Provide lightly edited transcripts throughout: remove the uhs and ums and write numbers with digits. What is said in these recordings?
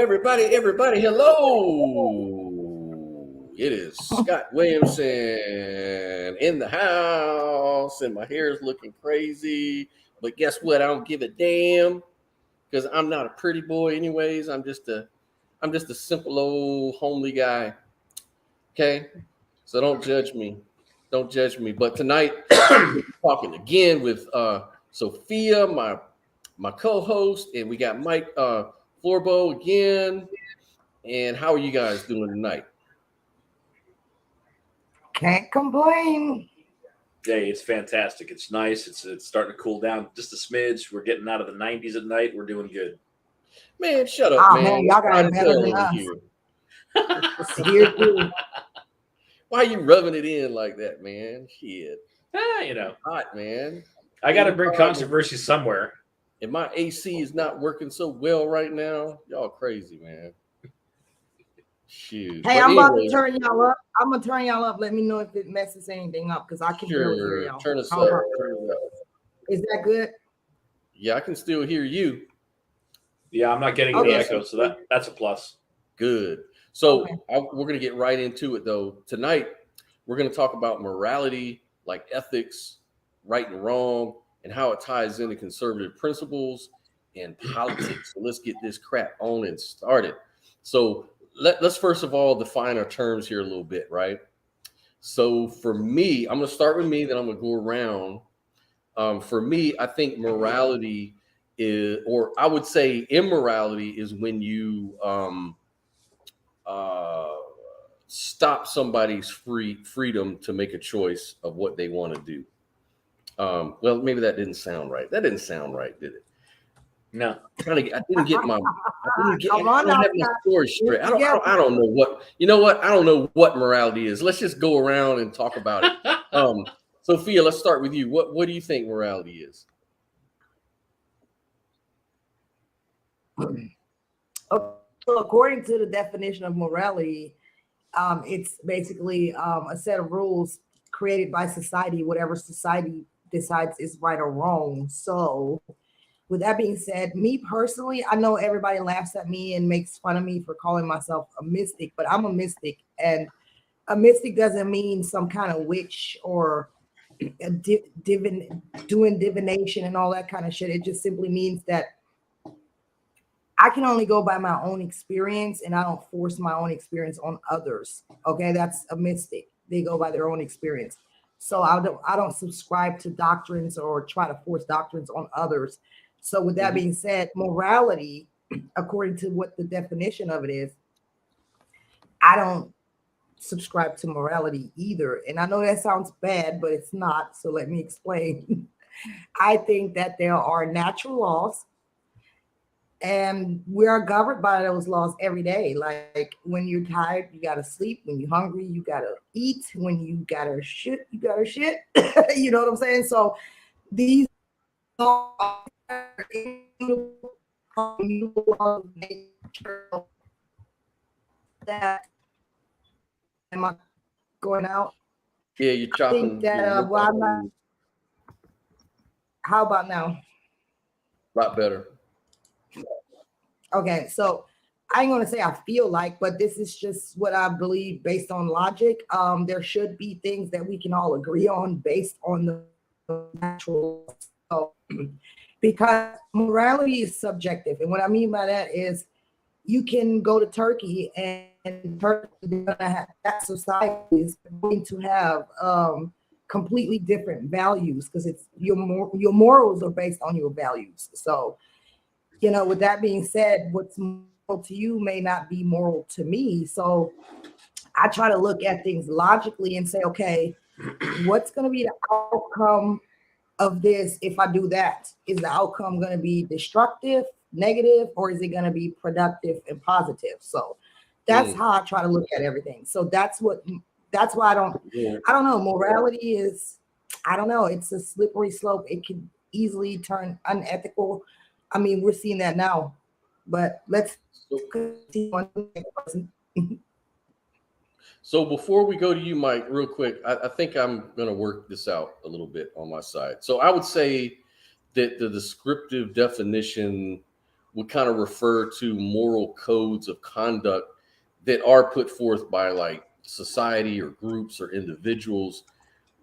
everybody, hello. It is Scott Williamson in the house, and my hair is looking crazy. But guess what? I don't give a damn because I'm not a pretty boy, anyways. I'm just a simple old homely guy. Okay, so don't judge me. Don't judge me. But tonight, talking again with Sophia, my co-host, and we got Mike Florbo again. And how are you guys doing tonight? Can't complain. Hey, it's fantastic. It's nice. It's starting to cool down just a smidge. We're getting out of the 90s at night. We're doing good. Man, shut up, Oh man. man, y'all got Trying it to better tell than over us. here. It's here too. Why are you rubbing it in like that, man? Shit. You know, Hot, man. I got to bring controversy somewhere. And my AC is not working so well right now. Y'all crazy, man. Shoot. Hey, But I'm about to anyway, turn y'all up. I'm gonna turn y'all up. Let me know if it messes anything up because I can barely hear sure. y'all. Turn us How up. about- Turn us up. Is that good? Yeah, I can still hear you. Yeah, I'm not getting any Okay. echo, so that's a plus. Good. So Okay. we're going to get right into it, though. Tonight, we're going to talk about morality, like ethics, right and wrong, and how it ties into conservative principles and politics. So let's get this crap on and started. So let's first of all define our terms here a little bit, right? So for me, I'm going to start with me, then I'm going to go around. For me, I think morality is, or I would say immorality is when you uh, stop somebody's freedom to make a choice of what they want to do. Well, maybe that didn't sound right. That didn't sound right, did it? No. I didn't get my. I Come on don't now, have my Scott. story straight. Get together. I don't know what. You know what? I don't know what morality is. Let's just go around and talk about it. Sophia, let's start with you. What do you think morality is? So according to the definition of morality, it's basically a set of rules created by society, whatever society decides is right or wrong. So, with that being said, me personally, I know everybody laughs at me and makes fun of me for calling myself a mystic, but I'm a mystic, and a mystic doesn't mean some kind of witch or doing divination and all that kind of shit. It just simply means that I can only go by my own experience and I don't force my own experience on others. Okay, that's a mystic. They go by their own experience. So I don't subscribe to doctrines or try to force doctrines on others. So with that being said, morality, according to what the definition of it is, I don't subscribe to morality either. And I know that sounds bad, but it's not. So let me explain. I think that there are natural laws and we are governed by those laws every day. Like when you're tired, you gotta sleep. When you're hungry, you gotta eat. When you gotta shit, you gotta shit. You know what I'm saying? So these laws are immutable nature that am I going out? Yeah, you're I chopping. think that well, I'm not, how about now? A lot better. Okay, so I ain't gonna say I feel like, but this is just what I believe based on logic. There should be things that we can all agree on based on the natural. So, because morality is subjective, and what I mean by that is you can go to Turkey and that society is going to have completely different values because it's your morals are based on your values. So with that being said, what's moral to you may not be moral to me. So I try to look at things logically and say, okay, what's going to be the outcome of this if I do that? Is the outcome going to be destructive, negative, or is it going to be productive and positive? So that's how I try to look at everything. So that's why I don't know. Morality is, I don't know. It's a slippery slope. It can easily turn unethical. I mean, we're seeing that now, but let's continue on to the next person. So before we go to you, Mike, real quick, I think I'm going to work this out a little bit on my side. So I would say that the descriptive definition would kind of refer to moral codes of conduct that are put forth by like society or groups or individuals.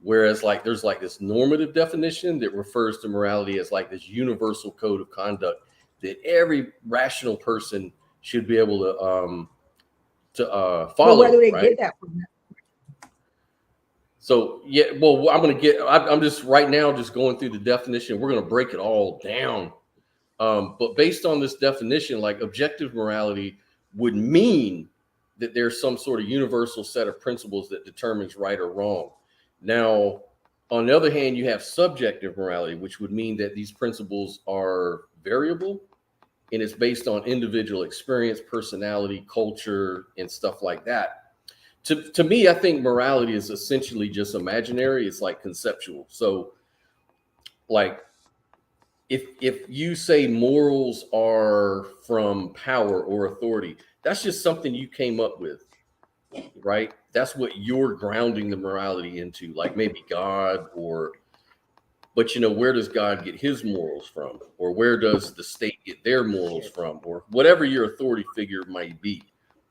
Whereas like there's like this normative definition that refers to morality as like this universal code of conduct that every rational person should be able to Well, follow. where do they right? get that from? So yeah, well, I'm just right now just going through the definition. We're gonna break it all down. But based on this definition, like objective morality would mean that there's some sort of universal set of principles that determines right or wrong. Now, on the other hand, you have subjective morality, which would mean that these principles are variable and it's based on individual experience, personality, culture, and stuff like that. To me, I think morality is essentially just imaginary. It's like conceptual. So, like, if you say morals are from power or authority, that's just something you came up with, right? That's what you're grounding the morality into, like maybe God but where does God get his morals from? Or where does the state get their morals from? Or whatever your authority figure might be,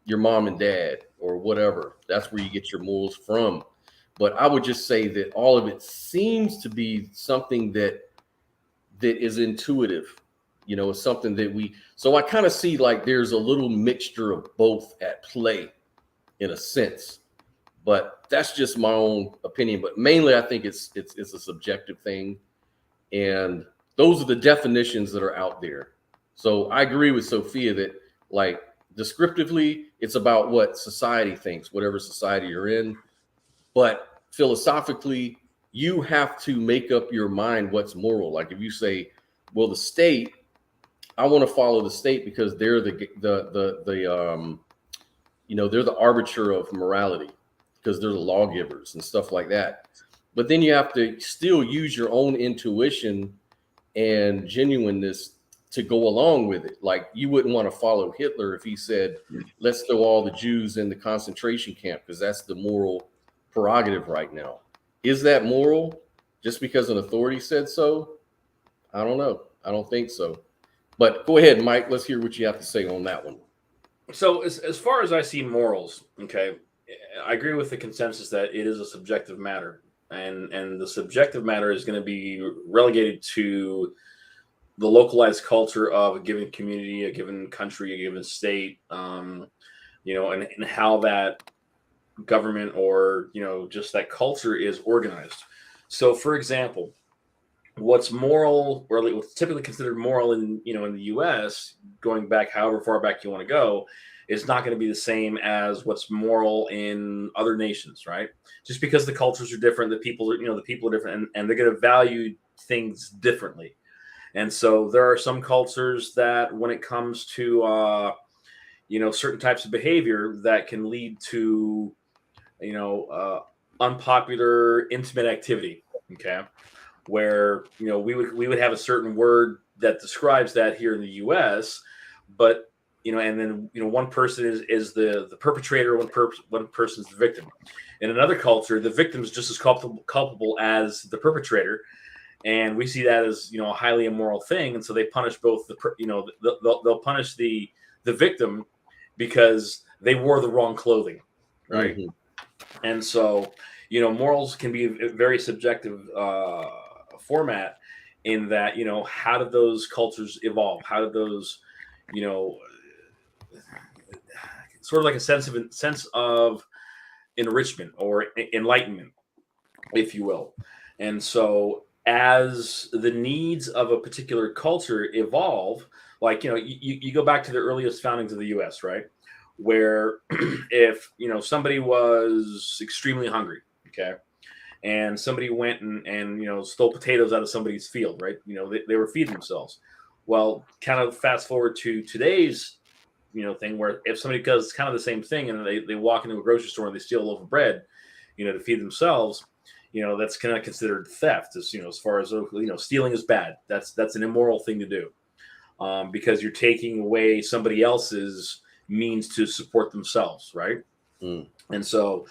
your mom and dad or whatever, that's where you get your morals from. But I would just say that all of it seems to be something that is intuitive, it's something that so I kind of see like there's a little mixture of both at play in a sense, but that's just my own opinion. But mainly I think it's a subjective thing, and those are the definitions that are out there. So I agree with Sophia that like descriptively it's about what society thinks, whatever society you're in, but philosophically you have to make up your mind what's moral. Like if you say, well, the state, I want to follow the state because they're they're the arbiter of morality because they're the lawgivers and stuff like that. But then you have to still use your own intuition and genuineness to go along with it. Like you wouldn't want to follow Hitler if he said, let's throw all the Jews in the concentration camp because that's the moral prerogative right now. Is that moral just because an authority said so? I don't know. I don't think so. But go ahead, Mike. Let's hear what you have to say on that one. So as far as I see morals, okay, I agree with the consensus that it is a subjective matter. And the subjective matter is going to be relegated to the localized culture of a given community, a given country, a given state, and how that government or just that culture is organized. So for example, what's moral or what's typically considered moral in the US, going back however far back you want to go, is not going to be the same as what's moral in other nations, right? Just because the cultures are different, the people are different, and they're going to value things differently. And so there are some cultures that when it comes to certain types of behavior that can lead to unpopular intimate activity, okay, where we would have a certain word that describes that here in the US, but and then one person is the perpetrator, one person is the victim. In another culture, the victim is just as culpable as the perpetrator, and we see that as a highly immoral thing. And so they punish both they'll punish the victim because they wore the wrong clothing, right? Mm-hmm. And so morals can be a very subjective format in that how did those cultures evolve? How did those sort of like a sense of enrichment or enlightenment, if you will. And so as the needs of a particular culture evolve, like you go back to the earliest foundings of the US, right, where if somebody was extremely hungry, okay, and somebody went and stole potatoes out of somebody's field, right, they were feeding themselves. Well, kind of fast forward to today's thing where if somebody does kind of the same thing and they walk into a grocery store and they steal a loaf of bread to feed themselves, that's kind of considered theft. As far as stealing is bad. That's an immoral thing to do, because you're taking away somebody else's means to support themselves, right? And so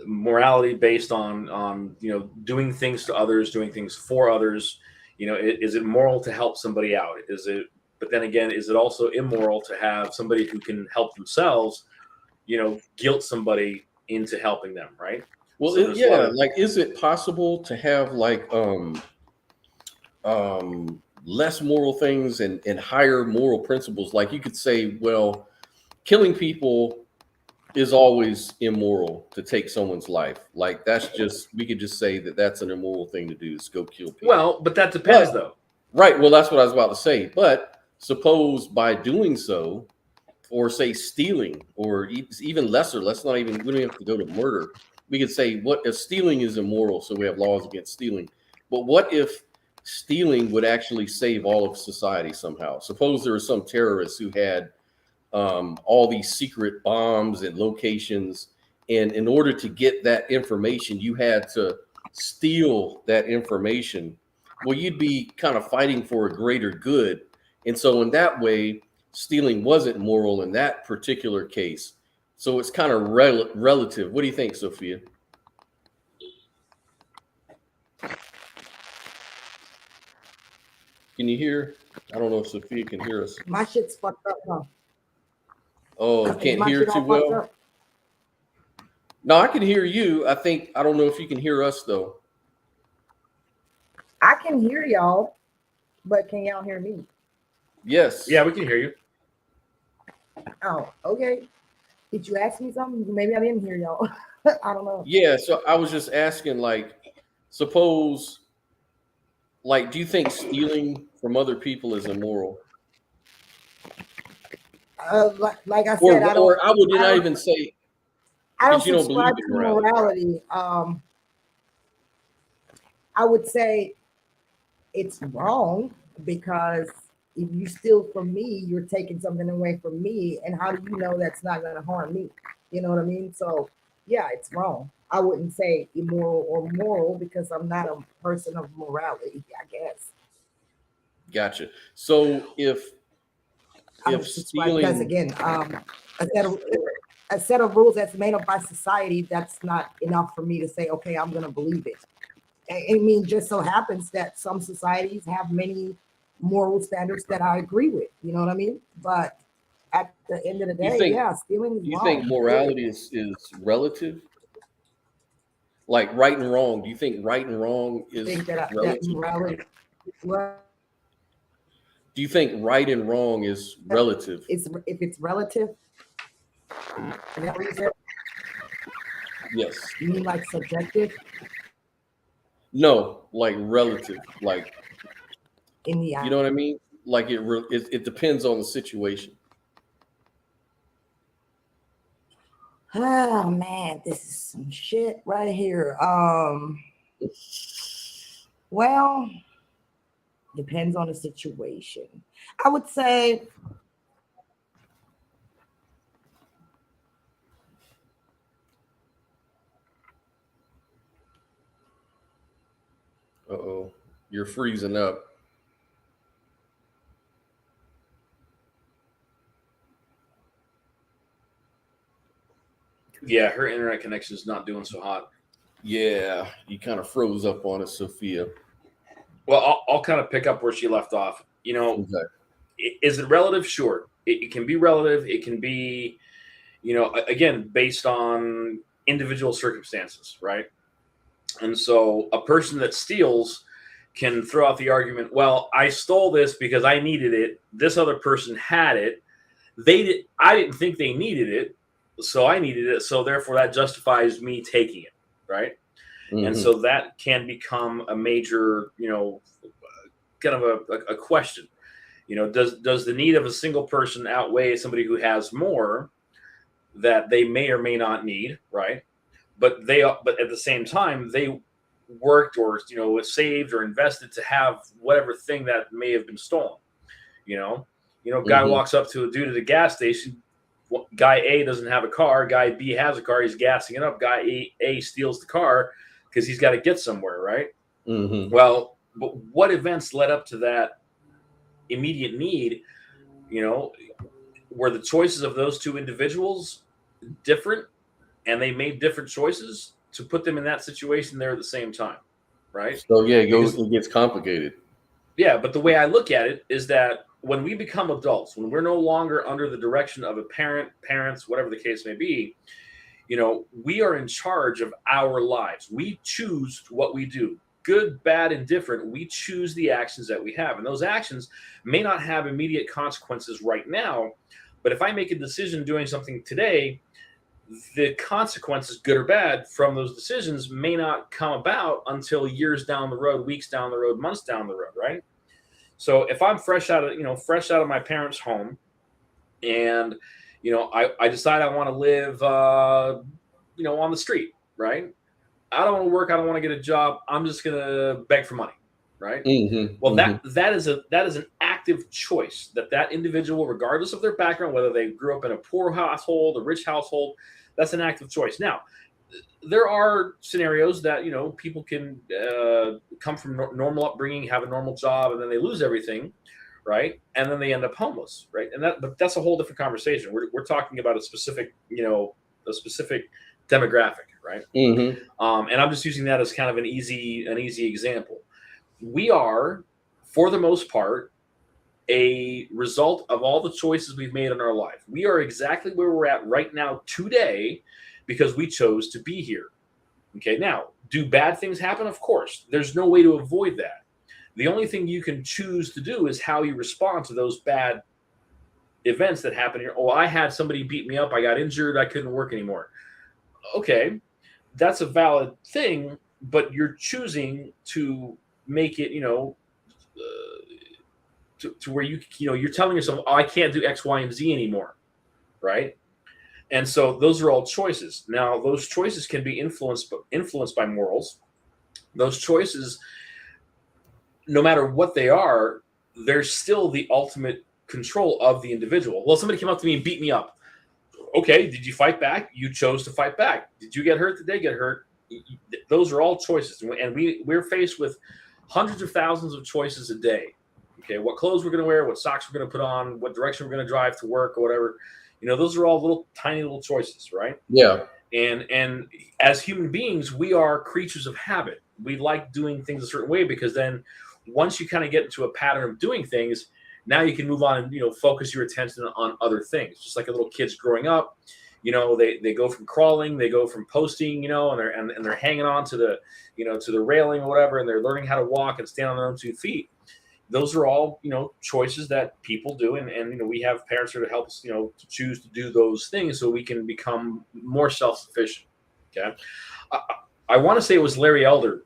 morality based on doing things to others, doing things for others, is it moral to help somebody out? Is it But then again, is it also immoral to have somebody who can help themselves, guilt somebody into helping them, right? Well, So there's a lot of- like, is it possible to have like less moral things and higher moral principles? Like you could say, well, killing people is always immoral to take someone's life. Like that's just, we could just say that that's an immoral thing to do, is go kill people. Well, but that depends, though. Right. Well, that's what I was about to say. But suppose by doing so, or say stealing, or even lesser, let's not even, we don't have to go to murder. We could say, what if stealing is immoral? So we have laws against stealing. But what if stealing would actually save all of society somehow? Suppose there was some terrorists who had all these secret bombs and locations. And in order to get that information, you had to steal that information. Well, you'd be kind of fighting for a greater good. And so in that way, stealing wasn't moral in that particular case. So it's kind of relative. What do you think, Sophia? Can you hear? I don't know if Sophia can hear us. My shit's fucked up, huh? Oh, Is can't my hear shit too all fucked well. up? No, I can hear you. I don't know if you can hear us though. I can hear y'all, but can y'all hear me? Yes. Yeah, we can hear you. Oh, okay. Did you ask me something? Maybe I didn't hear y'all. I don't know. Yeah. So I was just asking, like, suppose, like, do you think stealing from other people is immoral? Like I said, Or I would I not don't- even say, I don't because you don't subscribe believe to in morality. morality. I would say it's wrong because if you steal from me, you're taking something away from me. And how do you know that's not going to harm me? You know what I mean? So, yeah, it's wrong. I wouldn't say immoral or moral because I'm not a person of morality, I guess. Gotcha. So if I don't subscribe because, stealing, again, a set of rules that's made up by society, that's not enough for me to say, okay, I'm going to believe it. I mean, just so happens that some societies have many moral standards that I agree with. You know what I mean? But at the end of the day, stealing is do you wrong. think morality is relative? Like right and wrong. Do you think right and wrong I is think that relative? morality, well, Do you think right and wrong is relative? if it's relative, is that what you said? Yes. You mean like subjective No, like relative. Like, in the you know what I mean? Like it depends on the situation. Oh man, this is some shit right here. Well, depends on the situation. I would say Uh-oh. You're freezing up. Yeah, her internet connection is not doing so hot. Yeah, you kind of froze up on us, Sophia. Well, I'll kind of pick up where she left off. Okay. Is it relative? Sure. It can be relative. It can be, again, based on individual circumstances, right? And so a person that steals can throw out the argument, well, I stole this because I needed it. This other person had it. I didn't think they needed it, so I needed it. So therefore that justifies me taking it, right? Mhm. And so that can become a major, kind of a question. Does the need of a single person outweigh somebody who has more that they may or may not need, right? But at the same time, they worked or saved or invested to have whatever thing that may have been stolen. Guy walks up to a dude at a gas station. Guy A doesn't have a car. Guy B has a car. He's gassing it up. Guy A steals the car because he's got to get somewhere, right? Mm-hmm. Well, but what events led up to that immediate need? Were the choices of those two individuals different, and they made different choices to put them in that situation there at the same time, right? So yeah, it gets complicated. Yeah, but the way I look at it is that when we become adults, when we're no longer under the direction of a parent, parents, whatever the case may be, we are in charge of our lives. We choose what we do. Good, bad, and different, we choose the actions that we have. And those actions may not have immediate consequences right now, but if I make a decision doing something today, the consequences, good or bad, from those decisions may not come about until years down the road, weeks down the road, months down the road, right? So if I'm fresh out of my parents' home, and I decide I want to live, on the street, right? I don't want to work. I don't want to get a job. I'm just gonna beg for money, right? Well, that is an active choice that individual, regardless of their background, whether they grew up in a poor household, a rich household, that's an active choice. Now, there are scenarios that people can come from normal upbringing, have a normal job, and then they lose everything, right? And then they end up homeless, right? But that's a whole different conversation. We're talking about a specific demographic, right? And I'm just using that as kind of an easy example. We are, for the most part, a result of all the choices we've made in our life. We are exactly where we're at right now today because we chose to be here. Okay, now, do bad things happen? Of course. There's no way to avoid that. The only thing you can choose to do is how you respond to those bad events that happen here. Oh, I had somebody beat me up. I got injured. I couldn't work anymore. Okay, that's a valid thing, but you're choosing to make it, to where you're telling yourself, oh, I can't do X, Y, and Z anymore, right? And so those are all choices. Now, those choices can be influenced by morals. Those choices, no matter what they are, they're still the ultimate control of the individual. Well, somebody came up to me and beat me up. Okay, did you fight back? You chose to fight back. Did you get hurt? Did they get hurt? Those are all choices, and we're faced with hundreds of thousands of choices a day. Okay, what clothes we're going to wear, what socks we're going to put on, what direction we're going to drive to work or whatever. Those are all tiny little choices, right? Yeah. And as human beings, we are creatures of habit. We like doing things a certain way because then once you kind of get into a pattern of doing things, now you can move on and focus your attention on other things. Just like a little kids growing up, they go from crawling, they go from posting, and they're hanging on to the to the railing or whatever, and they're learning how to walk and stand on their own 2 feet. Those are all choices that people do, and we have parents here to help us to choose to do those things so we can become more self-sufficient. Okay, I want to say it was Larry Elder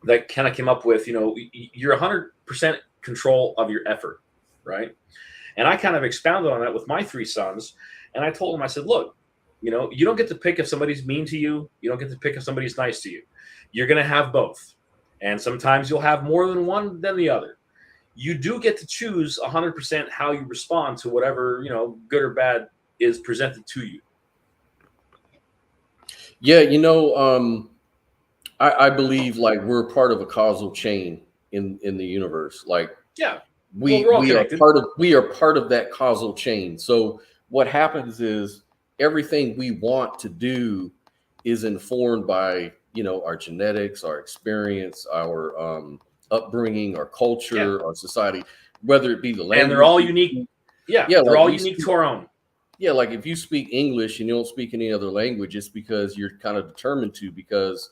that kind of came up with you're 100% control of your effort, right? And I kind of expounded on that with my 3 sons, and I told them, I said, look, you don't get to pick if somebody's mean to you. You don't get to pick if somebody's nice to you. You're going to have both, and sometimes you'll have more than one than the other. You do get to choose 100% how you respond to whatever, good or bad is presented to you. Yeah. I believe like we're part of a causal chain in the universe. Like, yeah, we are part of that causal chain. So what happens is everything we want to do is informed by, our genetics, our experience, our upbringing, our culture, our society, whether it be the language. And they're all unique. Yeah, they're all unique to our own. Yeah, like if you speak English and you don't speak any other language, it's because you're kind of determined to, because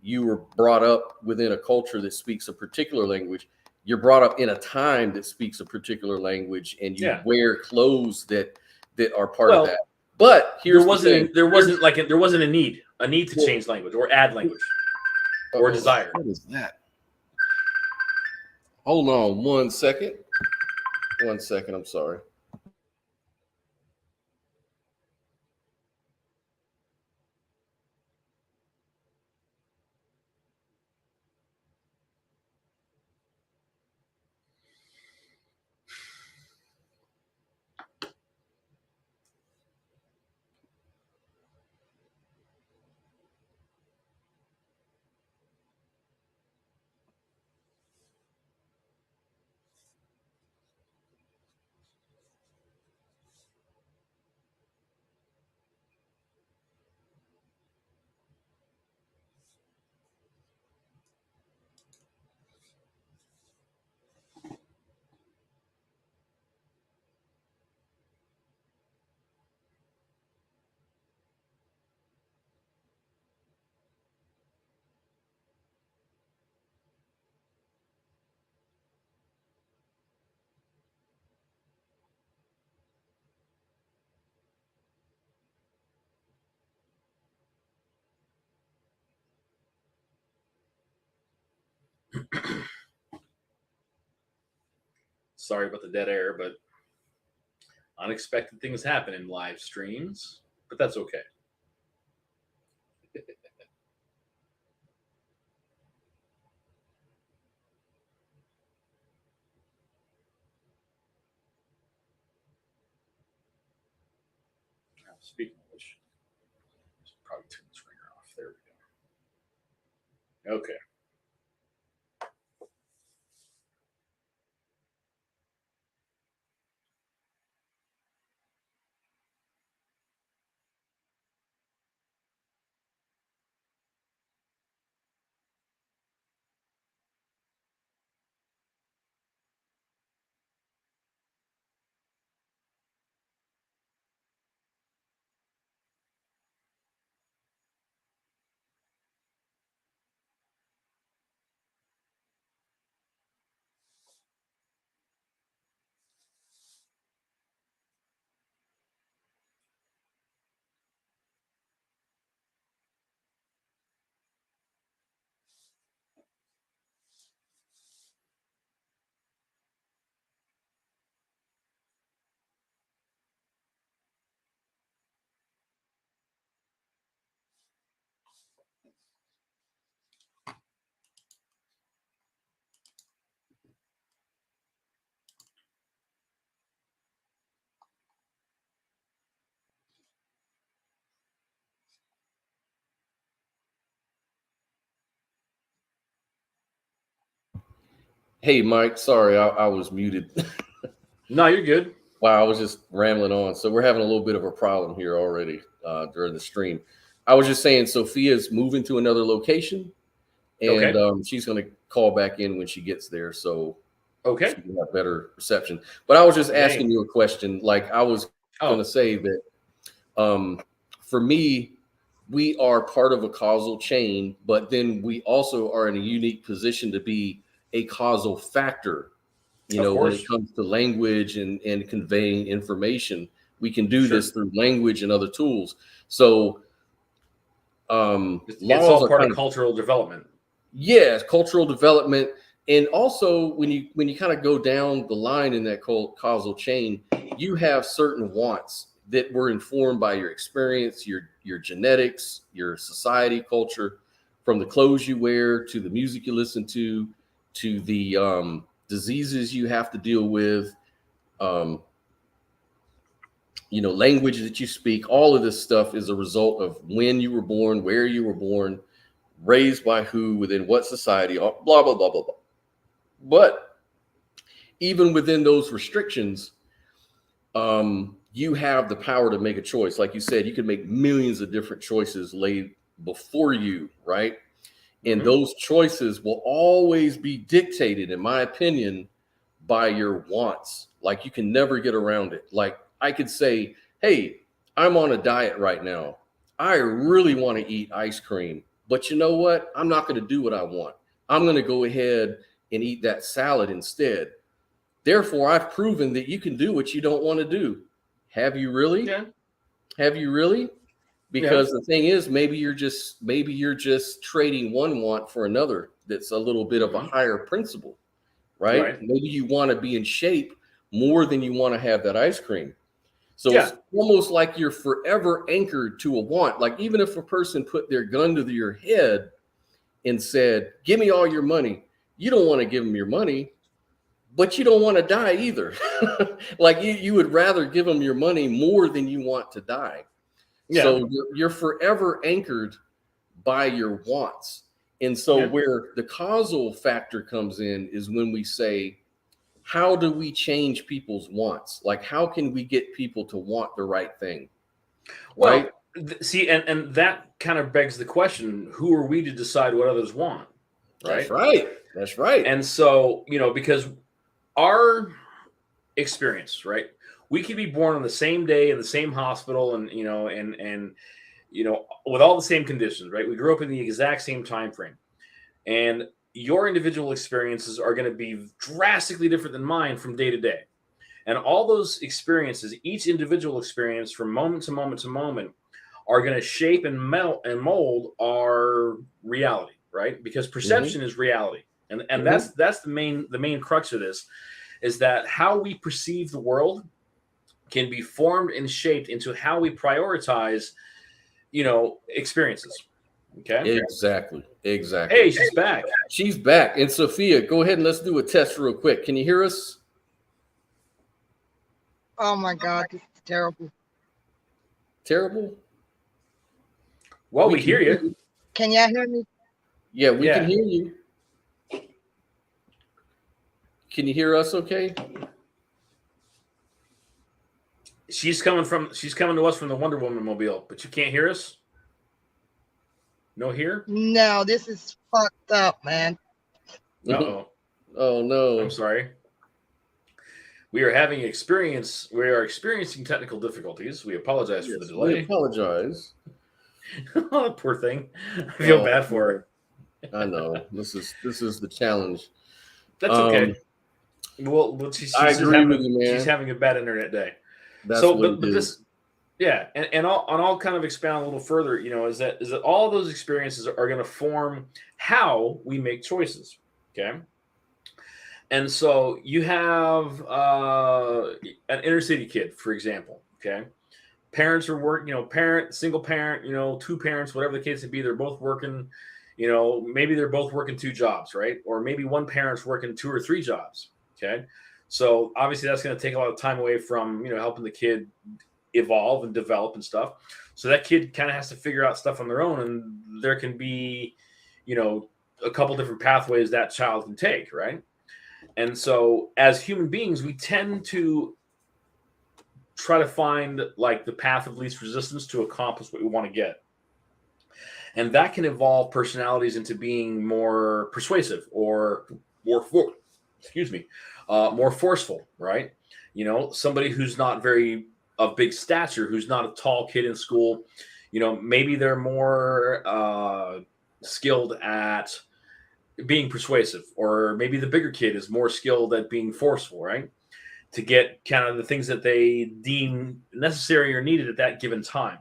you were brought up within a culture that speaks a particular language. You're brought up in a time that speaks a particular language, and you wear clothes that are part of that. But there wasn't a need to change language or add language or desire. What is that? Hold on 1 second. 1 second. I'm sorry. Sorry about the dead air, but unexpected things happen in live streams, but that's okay. Speaking of which, probably turn this ringer off. There we go. Okay. Hey, Mike. Sorry, I was muted. No, you're good. Wow, I was just rambling on. So we're having a little bit of a problem here already during the stream. I was just saying Sophia's moving to another location, and Okay. she's going to call back in when she gets there, so Okay. she can have better reception. But I was just Dang. asking you a question. Like I was going to say that for me, we are part of a causal chain, but then we also are in a unique position to be a causal factor. You Of know, when course. it comes to language and conveying information, we can do Sure. this through language and other tools. So It's laws all are part kind of cultural development. yes, cultural development. And also when you kind of go down the line in that causal chain, you have certain wants that were informed by your experience, your genetics, your society, culture, from the clothes you wear to the music you listen to the diseases you have to deal with, um, language that you speak. All of this stuff is a result of when you were born, where you were born, raised by who, within what society, blah, blah, blah, blah, blah. But even within those restrictions, you have the power to make a choice. Like you said, you can make millions of different choices laid before you, right? And those choices will always be dictated, in my opinion, by your wants. Like you can never get around it. Like I could say, hey, I'm on a diet right now. I really want to eat ice cream, but you know what? I'm not going to do what I want. I'm going to go ahead and eat that salad instead. Therefore, I've proven that you can do what you don't want to do. Have you really? Yeah. Have you really? Because Yeah. the thing is, maybe you're just trading one want for another that's a little bit of a higher principle, right? Maybe you want to be in shape more than you want to have that ice cream. So it's almost like you're forever anchored to a want. Like even if a person put their gun to your head and said, give me all your money, you don't want to give them your money, but you don't want to die either. Like you would rather give them your money more than you want to die. Yeah. So you're forever anchored by your wants. And so where the causal factor comes in is when we say, how do we change people's wants? Like, how can we get people to want the right thing? Well, see, and that kind of begs the question, who are we to decide what others want? Right? That's right. That's right. And so, because our experience, right? We could be born on the same day in the same hospital and with all the same conditions, right? We grew up in the exact same time frame. And your individual experiences are going to be drastically different than mine from day to day. And all those experiences, each individual experience from moment to moment to moment, are going to shape and mold our reality, right? Because perception is reality. And that's the main crux of this. is that how we perceive the world can be formed and shaped into how we prioritize, experiences. Okay. Exactly. Hey, she's back. She's back. And Sophia, go ahead and let's do a test real quick. Can you hear us? Oh my God, this is terrible. Terrible? Well, we hear you. Can y'all hear me? Yeah, we Yeah. can hear you. Can you hear us okay? She's coming to us from the Wonder Woman mobile, but you can't hear us? No here? No, this is fucked up, man. Uh-oh. Oh no. I'm sorry. We are experiencing technical difficulties. We apologize for the We delay. apologize. Oh, poor thing. I feel bad for her. I know. This is the challenge. That's okay. Well, she's I agree having, with you, man. She's having a bad internet day. That's So, what but it is. this, yeah, and I'll kind of expound a little further. Is that all those experiences are going to form how we make choices. Okay. And so you have an inner city kid, for example. Okay, parents are working. Single parent. Two parents, whatever the case may be. They're both working. Maybe they're both working two jobs, right? Or maybe one parent's working 2 or 3 jobs. Okay, so obviously that's going to take a lot of time away from helping the kid evolve and develop and stuff. So that kid kind of has to figure out stuff on their own, and there can be, a couple different pathways that child can take, right? And so as human beings, we tend to try to find like the path of least resistance to accomplish what we want to get. And that can evolve personalities into being more persuasive or more forceful, right? Somebody who's not very of big stature, who's not a tall kid in school, maybe they're more skilled at being persuasive, or maybe the bigger kid is more skilled at being forceful, right? To get kind of the things that they deem necessary or needed at that given time.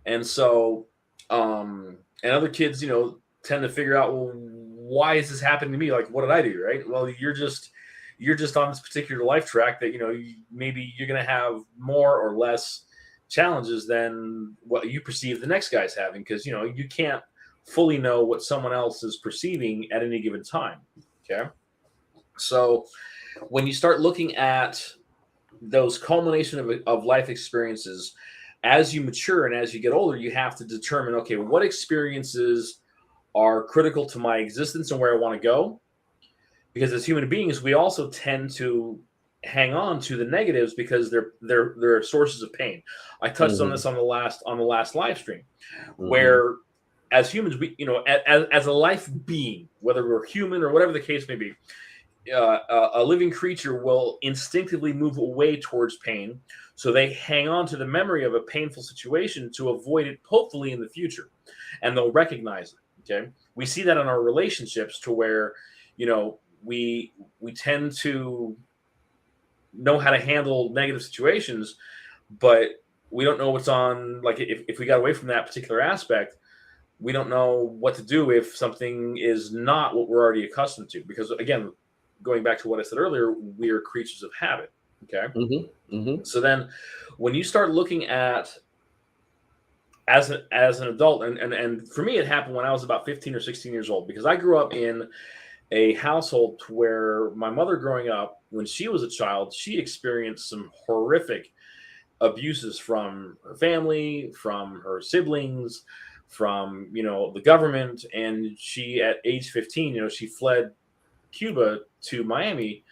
And so, and other kids, tend to figure out, well, why is this happening to me? Like, what did I do? Right. Well, you're just on this particular life track that, maybe you're going to have more or less challenges than what you perceive the next guy's having. Cause you can't fully know what someone else is perceiving at any given time. Okay. So when you start looking at those culmination of life experiences, as you mature and as you get older, you have to determine, okay, what experiences are critical to my existence and where I want to go. Because as human beings, we also tend to hang on to the negatives because they're sources of pain. I touched on this on the last live stream, where as humans, we, as a life being, whether we're human or whatever the case may be, a living creature will instinctively move away towards pain. So they hang on to the memory of a painful situation to avoid it, hopefully in the future, and they'll recognize it. Okay. We see that in our relationships to where, we tend to know how to handle negative situations, but we don't know what's on, like, if we got away from that particular aspect, we don't know what to do if something is not what we're already accustomed to. Because again, going back to what I said earlier, we are creatures of habit. Okay. So then when you start looking at as an adult, and for me, it happened when I was about 15 or 16 years old, because I grew up in a household where my mother, growing up, when she was a child, she experienced some horrific abuses from her family, from her siblings, from the government. And she, at age 15, she fled Cuba to Miami,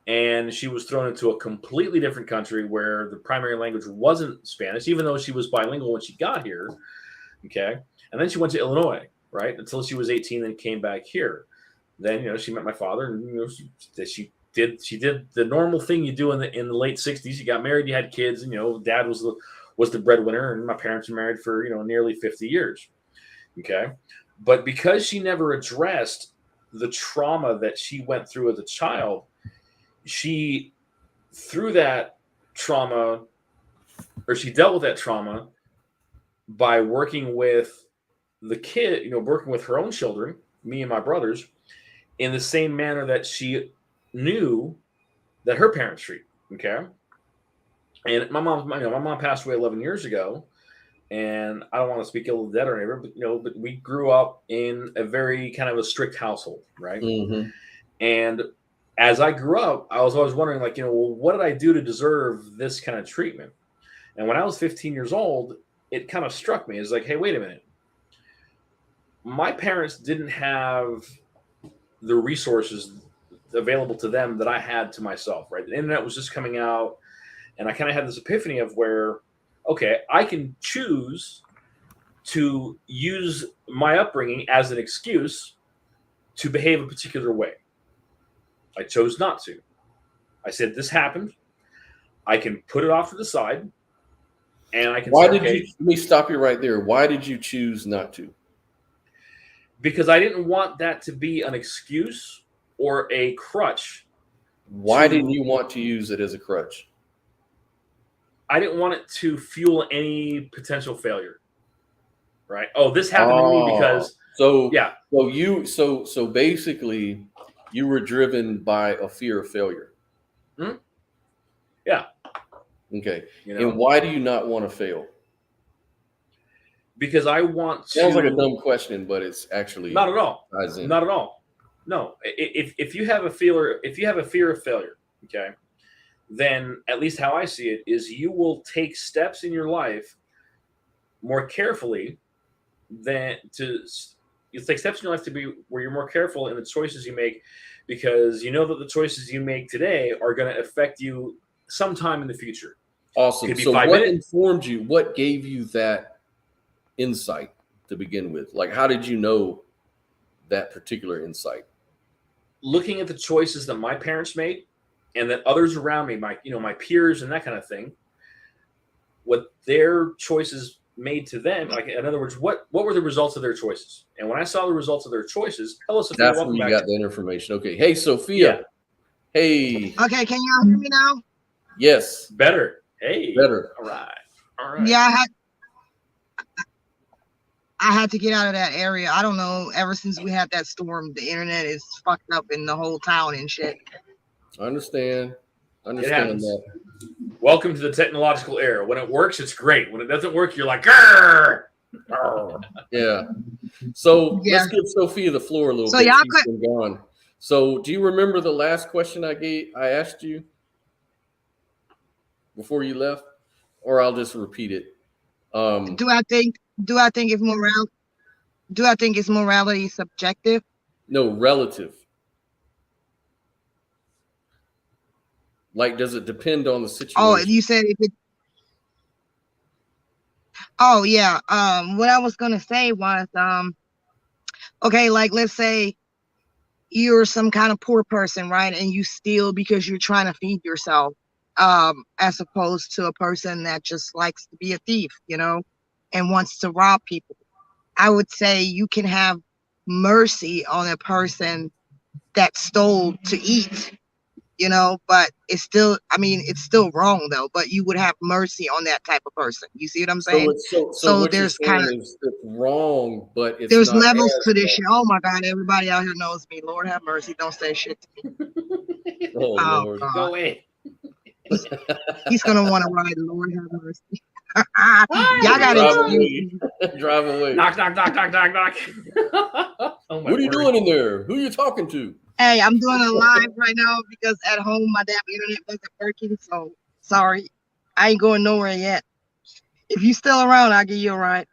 and she was thrown into a completely different country where the primary language wasn't Spanish, even though she was bilingual when she got here. Okay. And then she went to Illinois, right, until she was 18, and came back here. Then she met my father, and she did the normal thing you do in the late 60s. You got married, you had kids, and dad was the breadwinner, and my parents were married for nearly 50 years. Okay. But because she never addressed the trauma that she went through as a child, she through that trauma, or she dealt with that trauma by working with the kid, working with her own children, me and my brothers, in the same manner that she knew that her parents treat. Okay, and my mom passed away 11 years ago, and I don't want to speak ill of the dead or whatever, but we grew up in a very kind of a strict household, right? Mm-hmm. And as I grew up, I was always wondering, like, well, what did I do to deserve this kind of treatment? And when I was 15 years old, it kind of struck me. It's like, hey, wait a minute. My parents didn't have the resources available to them that I had to myself, right? The internet was just coming out, and I kind of had this epiphany of where, okay, I can choose to use my upbringing as an excuse to behave a particular way. I chose not to. I said, this happened. I can put it off to the side, and I can Why say, did you? Let me stop you right there. Why did you choose not to? because I didn't want that to be an excuse or a crutch. Why didn't you want to use it as a crutch? I didn't want it to fuel any potential failure. Right? Oh, this happened to me because yeah. So basically, you were driven by a fear of failure. Hmm? Yeah. Okay. You know? And why do you not want to fail? Because I want to. Sounds like a dumb question, but it's actually not at all. ties in. Not at all. No. If you have a fear of failure, okay, then at least how I see it is you will take steps in your life more carefully you take steps in your life to be where you're more careful in the choices you make, because you know that the choices you make today are going to affect you sometime in the future. Awesome. So what informed you? What gave you that insight to begin with? Like, how did you know that particular insight? Looking at the choices that my parents made and that others around me, my peers and that kind of thing, what their choices made to them, like, in other words, what were the results of their choices? And when I saw the results of their choices, hello, Sophia, that's when you got that information. Okay. Hey, Sophia. Yeah. Hey. Okay, can y'all hear me now? Yes. Better. Hey. Better. All right. Yeah, I had to get out of that area. I don't know. Ever since we had that storm, the internet is fucked up in the whole town and shit. I understand that. Welcome to the technological era. When it works, it's great. When it doesn't work, you're like, grrr! Yeah. So let's give Sophia the floor a little bit. She's been gone. So do you remember the last question I asked you before you left? Or I'll just repeat it. Do I think it's morality subjective? No, relative. Like, does it depend on the situation? Oh, you said if it. Oh yeah. What I was gonna say was, okay, like let's say you're some kind of poor person, right? And you steal because you're trying to feed yourself, as opposed to a person that just likes to be a thief, and wants to rob people. I would say you can have mercy on a person that stole to eat, but it's still wrong though, but you would have mercy on that type of person. You see what I'm saying? So what there's kind of, it's wrong, but it's there's not levels to this shit. Oh my God, everybody out here knows me. Lord have mercy. Don't say shit to me. Oh Lord. God. Go away. He's going to want to ride. Lord have mercy. Y'all got to excuse me. Drive away. Knock, knock, knock, knock, knock, knock. Oh, what are you doing in there? Who are you talking to? Hey, I'm doing a live right now because at home my damn internet wasn't working. So sorry, I ain't going nowhere yet. If you still around, I'll give you a ride.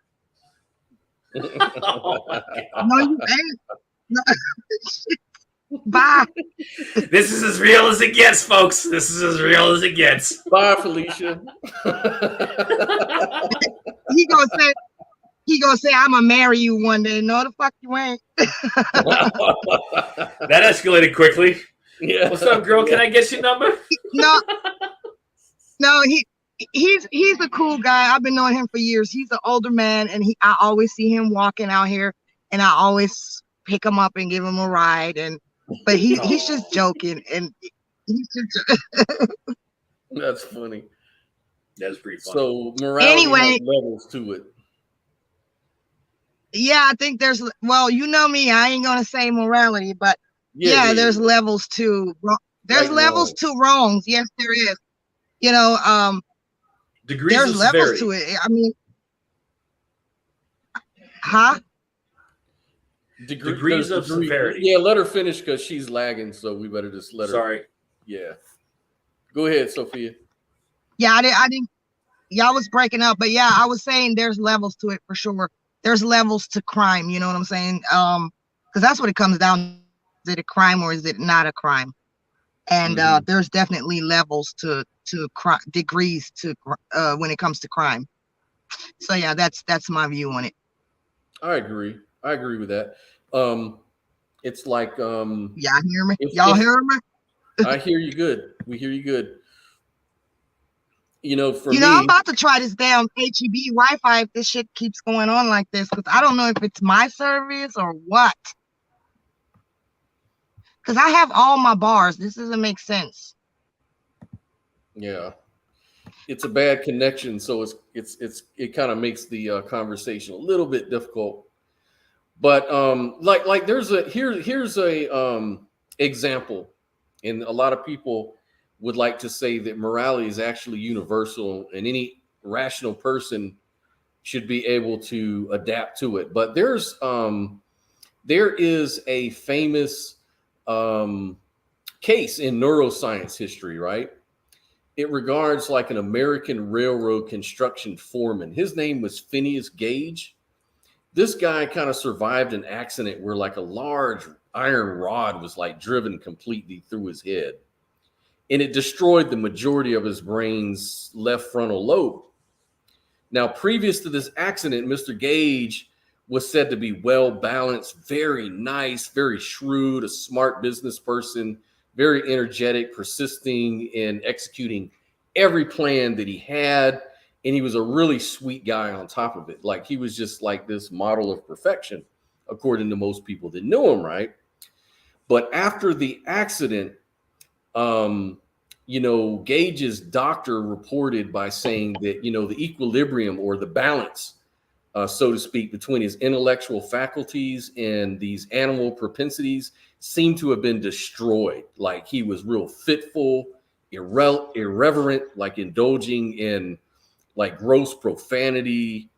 Oh my God. No, you ain't. No. Bye. This is as real as it gets, folks. This is as real as it gets. Bye, Felicia. He gonna say, I'm gonna marry you one day. No, the fuck you ain't. That escalated quickly. Yeah. What's up, girl? Can I get your number? No, he's a cool guy. I've been knowing him for years. He's an older man, and I always see him walking out here, and I always pick him up and give him a ride. But he's just joking, and he's just. That's funny. That's pretty funny. So morality has levels to it. Yeah, I think there's. Well, you know me. I ain't gonna say morality, but yeah, there's levels to There's and levels wrong. to wrongs. Yes, there is. You know, Degrees there's of levels severity. to it. I mean, huh? Degrees There's of severity. Yeah, let her finish because she's lagging, so we better just let her. Sorry. Yeah. Go ahead, Sophia. Yeah, I didn't. Y'all was breaking up, but yeah, I was saying there's levels to it for sure. There's levels to crime. You know what I'm saying? Because that's what it comes down to. Is it a crime or is it not a crime? And there's definitely levels to degrees to when it comes to crime. So yeah, that's my view on it. I agree with that. It's like Y'all hear me? if- Y'all if- hear me? I hear you good. We hear you good. You know, for You me, know, I'm about to try this damn HEB Wi-Fi if this shit keeps going on like this, because I don't know if it's my service or what. Because I have all my bars. This doesn't make sense. yeah, it's a bad connection, so it kind of makes the conversation a little bit difficult. But like there's here's a example, and a lot of people would like to say that morality is actually universal, and any rational person should be able to adapt to it. But there is a famous case in neuroscience history, right? It regards like an American railroad construction foreman. His name was Phineas Gage. This guy kind of survived an accident where like a large iron rod was like driven completely through his head, and it destroyed the majority of his brain's left frontal lobe. Now, previous to this accident, Mr. Gage was said to be well balanced, very nice, very shrewd, a smart business person, very energetic, persisting in executing every plan that he had. And he was a really sweet guy on top of it. Like he was just like this model of perfection, according to most people that knew him, right? But after the accident, Gage's doctor reported by saying that, the equilibrium or the balance, so to speak, between his intellectual faculties and these animal propensities seemed to have been destroyed. Like he was real fitful, irreverent, like indulging in like gross profanity,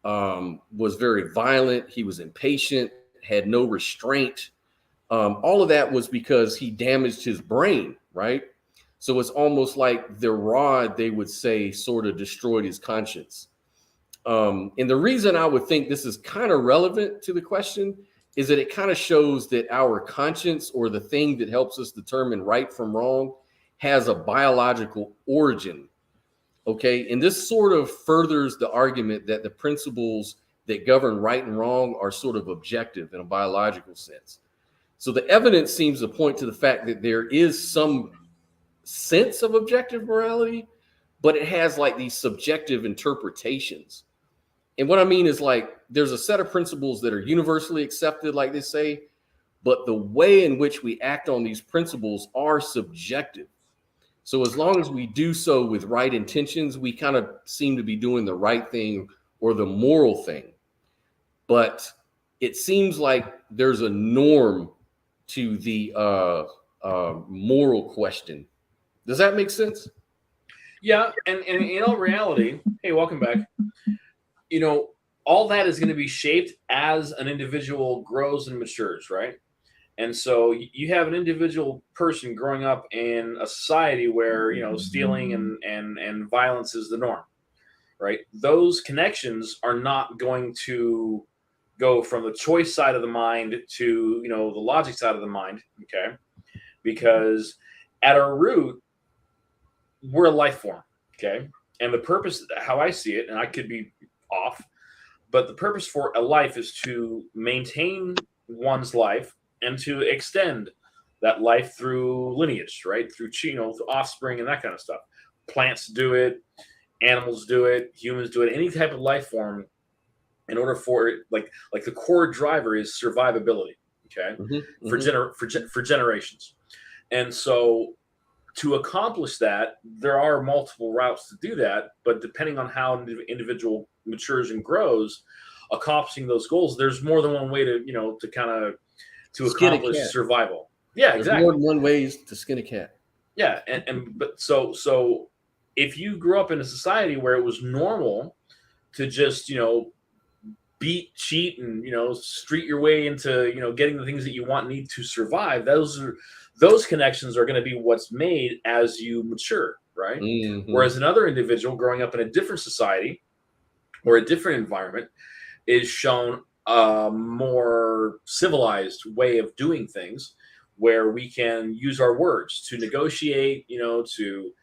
was very violent. He was impatient, had no restraint. All of that was because he damaged his brain, right? So it's almost like the rod, they would say, sort of destroyed his conscience. And the reason I would think this is kind of relevant to the question is that it kind of shows that our conscience, or the thing that helps us determine right from wrong, has a biological origin. Okay. And this sort of furthers the argument that the principles that govern right and wrong are sort of objective in a biological sense. So the evidence seems to point to the fact that there is some sense of objective morality, but it has like these subjective interpretations. And what I mean is like there's a set of principles that are universally accepted, like they say, but the way in which we act on these principles are subjective. So as long as we do so with right intentions, we kind of seem to be doing the right thing or the moral thing. But it seems like there's a norm to the moral question. Does that make sense? Yeah, and in all reality, hey, welcome back. All that is going to be shaped as an individual grows and matures, right? And so you have an individual person growing up in a society where, stealing and violence is the norm, right? Those connections are not going to go from the choice side of the mind to, the logic side of the mind, okay? Because at our root, we're a life form, okay? And the purpose, how I see it, and I could be off, but the purpose for a life is to maintain one's life and to extend that life through lineage, right? Through, offspring and that kind of stuff. Plants do it, animals do it, humans do it, any type of life form, in order for it, like the core driver is survivability, okay? For generations. And so to accomplish that, there are multiple routes to do that, but depending on how an individual matures and grows, accomplishing those goals, there's more than one way to accomplish survival. Yeah, There's exactly. more than one way to skin a cat. Yeah, but so if you grew up in a society where it was normal to just beat, cheat, and street your way into getting the things that you want and need to survive, those connections are going to be what's made as you mature, right? Whereas another individual growing up in a different society or a different environment is shown a more civilized way of doing things, where we can use our words to negotiate, to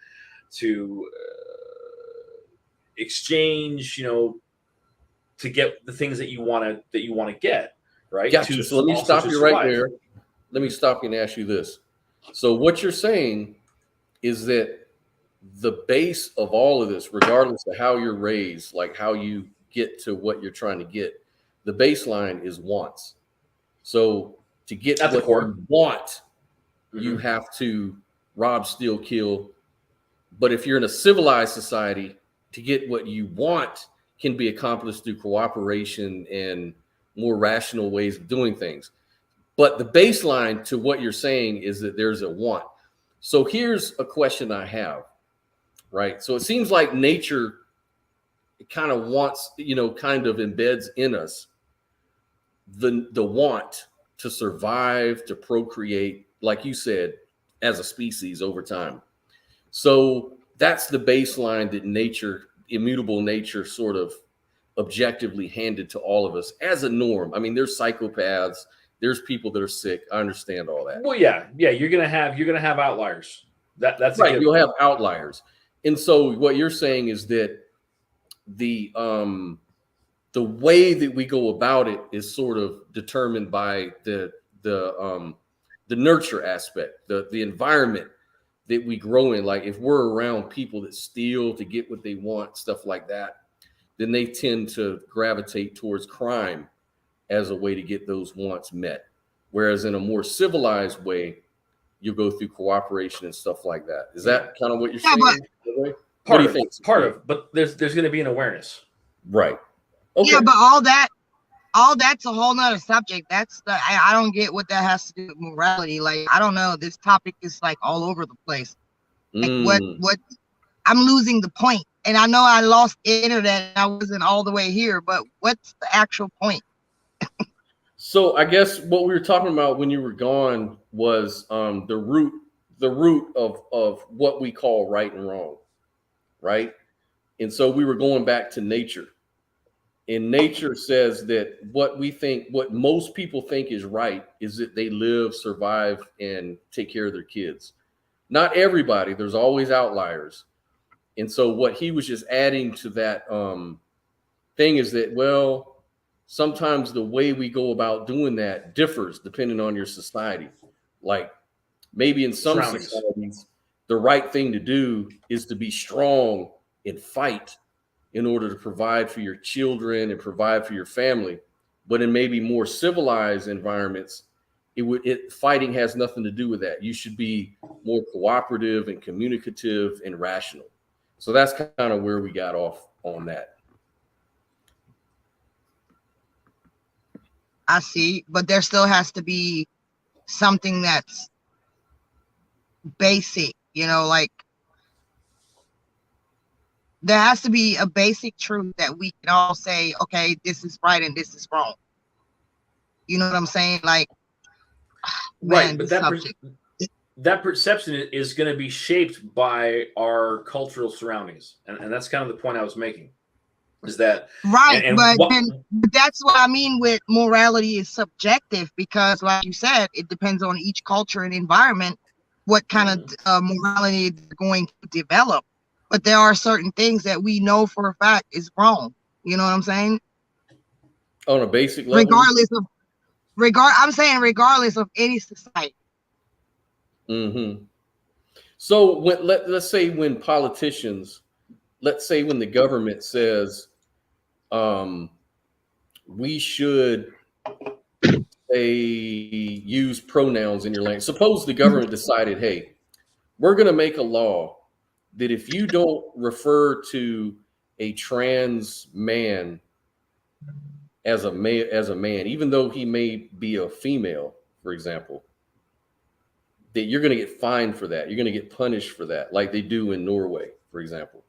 exchange, to get the things that you want to get, right? Gotcha. So let me also stop you survive. right there. Let me stop you and ask you this. So what you're saying is that the base of all of this, regardless of how you're raised, like how you get to what you're trying to get, the baseline is wants. So to get At the what core. you want, you have to rob, steal, kill. But if you're in a civilized society, to get what you want can be accomplished through cooperation and more rational ways of doing things. But the baseline to what you're saying is that there's a want. So here's a question I have, right? So it seems like nature kind of wants, kind of embeds in us the want to survive, to procreate, like you said, as a species over time. So that's the baseline that nature, immutable nature, sort of objectively handed to all of us as a norm. I mean, there's psychopaths, there's people that are sick. I understand all that. Well, yeah, you're gonna have outliers. That's right. You'll have outliers, and so what you're saying is that the way that we go about it is sort of determined by the nurture aspect, the environment that we grow in. Like if we're around people that steal to get what they want, stuff like that, then they tend to gravitate towards crime as a way to get those wants met. Whereas in a more civilized way, you go through cooperation and stuff like that. Is that kind of what you're saying? What do you think? Part of, but there's going to be an awareness. Right. Okay. Yeah, but all that's a whole nother subject. I don't get what that has to do with morality. Like, I don't know. This topic is like all over the place. Like what I'm losing the point. And I know I lost internet and I wasn't all the way here, but what's the actual point? So I guess what we were talking about when you were gone was the root of what we call right and wrong, right? And so we were going back to nature. And nature says that what most people think is right is that they live, survive, and take care of their kids. Not everybody. There's always outliers. And so what he was just adding to that thing is that, well, sometimes the way we go about doing that differs depending on your society. Like maybe in some societies, the right thing to do is to be strong and fight in order to provide for your children and provide for your family. But in maybe more civilized environments, fighting has nothing to do with that. You should be more cooperative and communicative and rational. So that's kind of where we got off on that. I see, but there still has to be something that's basic, like there has to be a basic truth that we can all say, okay, this is right and this is wrong. You know what I'm saying? Like, right, but that perception is going to be shaped by our cultural surroundings, and that's kind of the point I was making. Is that right? But that's what I mean with morality is subjective, because, like you said, it depends on each culture and environment what kind of morality is going to develop. But there are certain things that we know for a fact is wrong. You know what I'm saying? On a basic level, I'm saying regardless of any society. Mm-hmm. So let's say when politicians, let's say when the government says we should use pronouns in your language. Suppose the government decided, hey, we're going to make a law that if you don't refer to a trans man as a man, even though he may be a female, for example, that you're going to get fined for that. You're going to get punished for that, like they do in Norway, for example.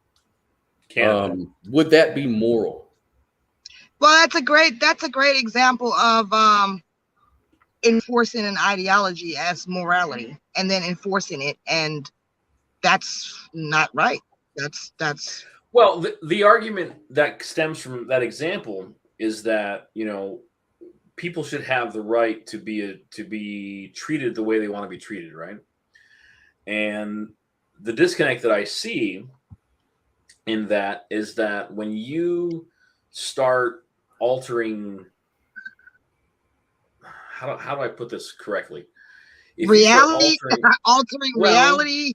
Would that be moral? Well, that's a great example of enforcing an ideology as morality and then enforcing it, and that's not right. That's Well, the argument that stems from that example is that, you know, people should have the right to be treated the way they want to be treated, right? And the disconnect that I see in that is that when you start altering, how do I put this correctly? If reality, altering reality.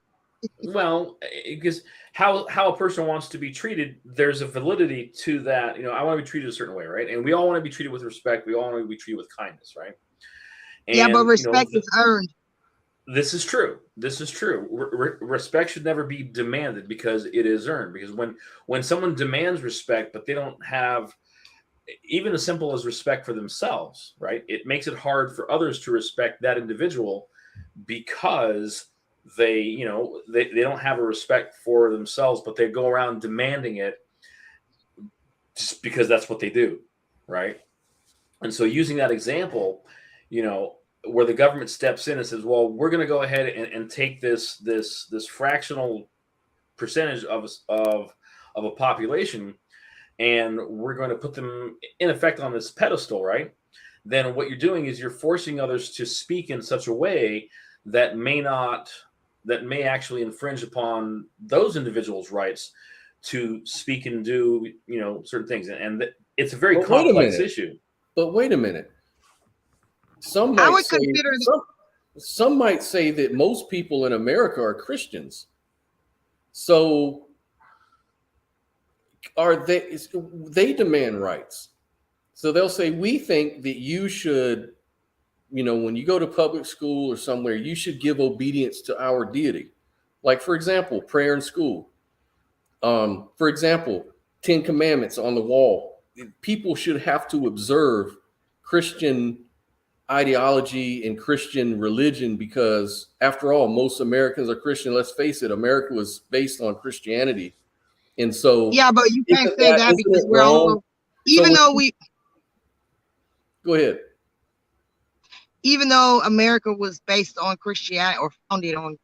Well, because how a person wants to be treated, there's a validity to that. You know, I want to be treated a certain way, right? And we all want to be treated with respect. We all want to be treated with kindness, right? And, yeah, but respect is earned. This is true. This is true. Respect should never be demanded because it is earned. Because when someone demands respect, but they don't have even as simple as respect for themselves, right? It makes it hard for others to respect that individual because they don't have a respect for themselves, but they go around demanding it just because that's what they do, right? And so using that example, you know, where the government steps in and says, well, we're going to go ahead and take this fractional percentage of a population, and we're going to put them in effect on this pedestal, right? Then what you're doing is you're forcing others to speak in such a way that may actually infringe upon those individuals' rights to speak and do, you know, certain things. And it's a very complex issue. But wait a minute. Some might say that most people in America are Christians. So they demand rights. So they'll say, we think that you should, you know, when you go to public school or somewhere, you should give obedience to our deity. Like, for example, prayer in school. For example, 10 Commandments on the wall. People should have to observe Christian ideology and Christian religion because, after all, most Americans are Christian. Let's face it, America was based on Christianity. And so... Yeah, but you can't say that because we're all... Go ahead. Even though America was based on Christianity or founded on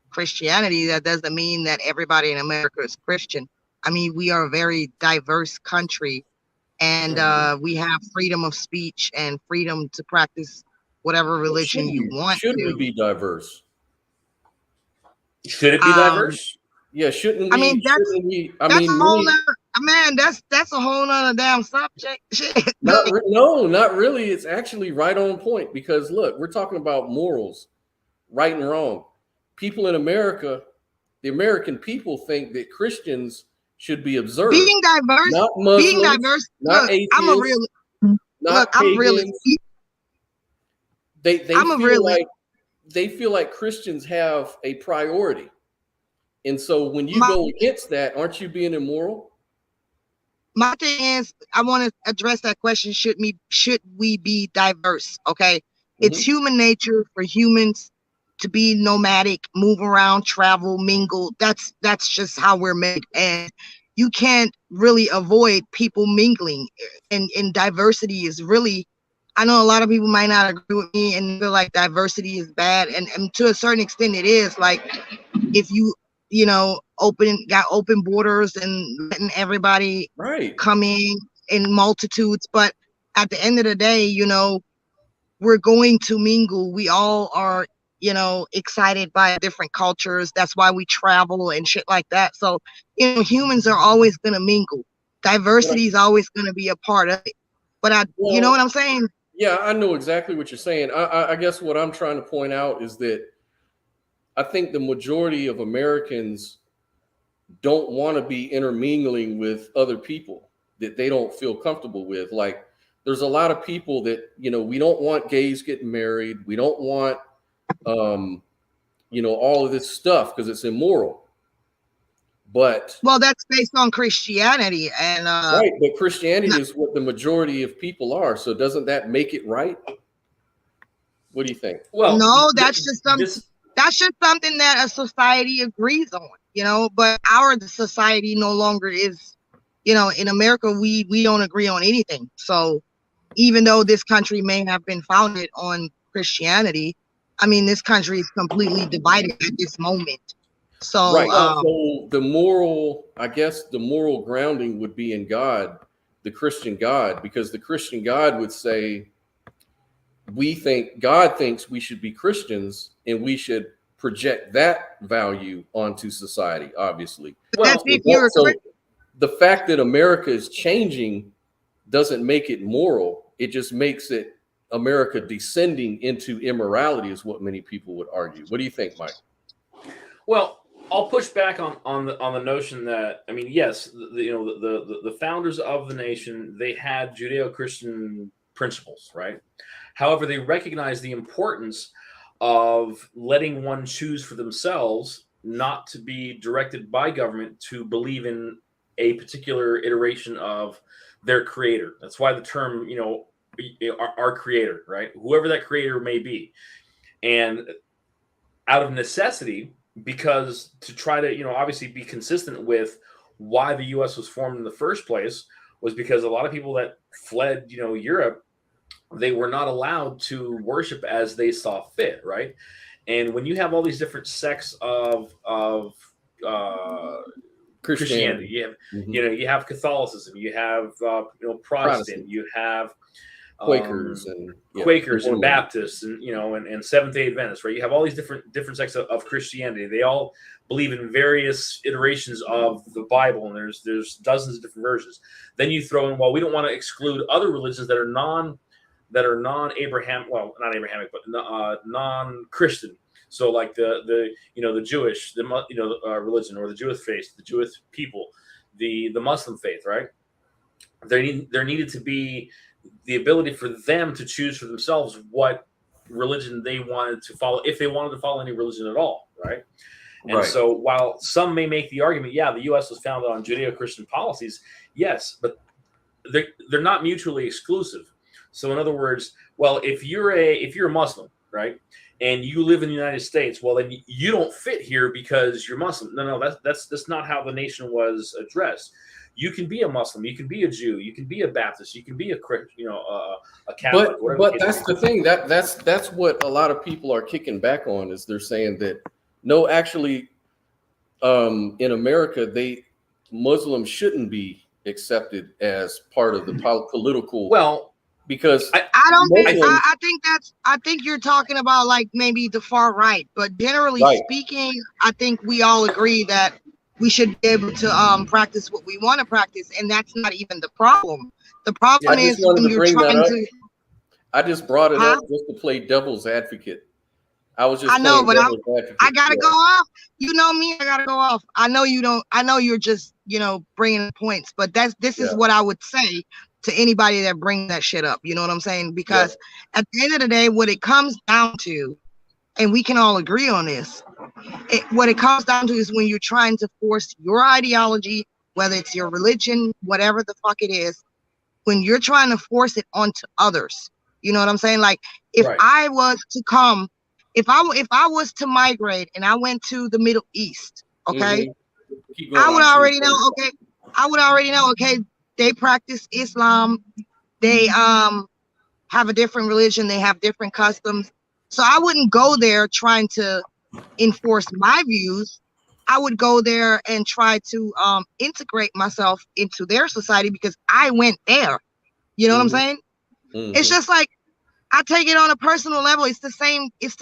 Christianity, that doesn't mean that everybody in America is Christian. I mean, we are a very diverse country, and we have freedom of speech and freedom to practice whatever religion you want. Should we be diverse? Should it be diverse? Yeah, shouldn't we? I mean, that's a whole nother damn subject. Shit. No, not really. It's actually right on point because look, we're talking about morals, right and wrong. People in America, the American people think that Christians should be observed. Being diverse, not Muslims, not look, atheists, I'm a realist. Look, I'm really. They feel like Christians have a priority. And so when you go against that, aren't you being immoral? My thing is, I want to address that question. Should we be diverse? Okay. It's human nature for humans to be nomadic, move around, travel, mingle. That's just how we're made. And you can't really avoid people mingling. And diversity is really, I know a lot of people might not agree with me and feel like diversity is bad. And to a certain extent it is. Like if you got open borders and letting everybody come in multitudes. But at the end of the day, you know, we're going to mingle. We all are, you know, excited by different cultures. That's why we travel and shit like that. So, you know, humans are always going to mingle. Diversity is always going to be a part of it. But you know what I'm saying? Yeah, I know exactly what you're saying. I guess what I'm trying to point out is that I think the majority of Americans don't want to be intermingling with other people that they don't feel comfortable with. Like there's a lot of people that, you know, we don't want gays getting married. We don't want, you know, all of this stuff because it's immoral. But that's based on Christianity and right, but Christianity is what the majority of people are. So doesn't that make it right? What do you think? Well, no, that's just something. that's just something that a society agrees on, you know, but our society no longer is, you know, in America, we don't agree on anything. So even though this country may have been founded on Christianity, I mean, this country is completely divided at this moment. So, Right. So the moral, I guess the moral grounding would be in God, the Christian God, because the Christian God would say, God thinks we should be Christians and we should project that value onto society, obviously. that's if you're So the fact that America is changing doesn't make it moral. It just makes it America descending into immorality, is what many people would argue. What do you think, Mike? Well, I'll push back on the notion that, I mean, yes, the founders of the nation, they had Judeo-Christian principles, right? However, they recognized the importance of letting one choose for themselves, not to be directed by government to believe in a particular iteration of their creator. That's why the term, our creator, right? Whoever that creator may be. And out of necessity, because to try to, obviously be consistent with why the U.S. was formed in the first place, was because a lot of people that fled, Europe, they were not allowed to worship as they saw fit, right? And when you have all these different sects of Christianity, you have, you have Catholicism, you have Protestant, you have Quakers and Baptists, and and Seventh-day Adventists, right? You have all these different sects of Christianity. They all believe in various iterations of the Bible, and there's dozens of different versions. Then you throw in, well, we don't want to exclude other religions that are non-Abraham, well, not Abrahamic, but non-Christian. So like the Jewish, religion, or the Jewish faith, the Jewish people, the Muslim faith, right? There needed to be the ability for them to choose for themselves what religion they wanted to follow, if they wanted to follow any religion at all, right? And so while some may make the argument, yeah, the U.S. was founded on Judeo-Christian policies, yes, but they're not mutually exclusive. So in other words, well, if you're a Muslim, right, and you live in the United States, well, then you don't fit here because you're Muslim. No, that's not how the nation was addressed. You can be a Muslim, you can be a Jew, you can be a Baptist, you can be a Catholic. But that's the thing. That's what a lot of people are kicking back on, is they're saying that no, actually, in America, Muslims shouldn't be accepted as part of the political. Well, because I don't think I think you're talking about like maybe the far right, but generally speaking, I think we all agree that we should be able to practice what we want to practice, and that's not even the problem. The problem is when you're trying to. I just brought it up just to play devil's advocate. I was just. I know, but I gotta go off. You know me, I gotta go off. I know you don't. I know you're just bringing points, but this is what I would say to anybody that brings that shit up. You know what I'm saying? Because at the end of the day, what it comes down to, and we can all agree on this, what it comes down to is when you're trying to force your ideology, whether it's your religion, whatever the fuck it is, when you're trying to force it onto others. You know what I'm saying? Like if I was to come, if I was to migrate and I went to the Middle East, okay, I would already know, okay, they practice Islam, they have a different religion, they have different customs. So I wouldn't go there trying to enforce my views. I would go there and try to integrate myself into their society because I went there. You know what I'm saying? It's just like, I take it on a personal level. It's the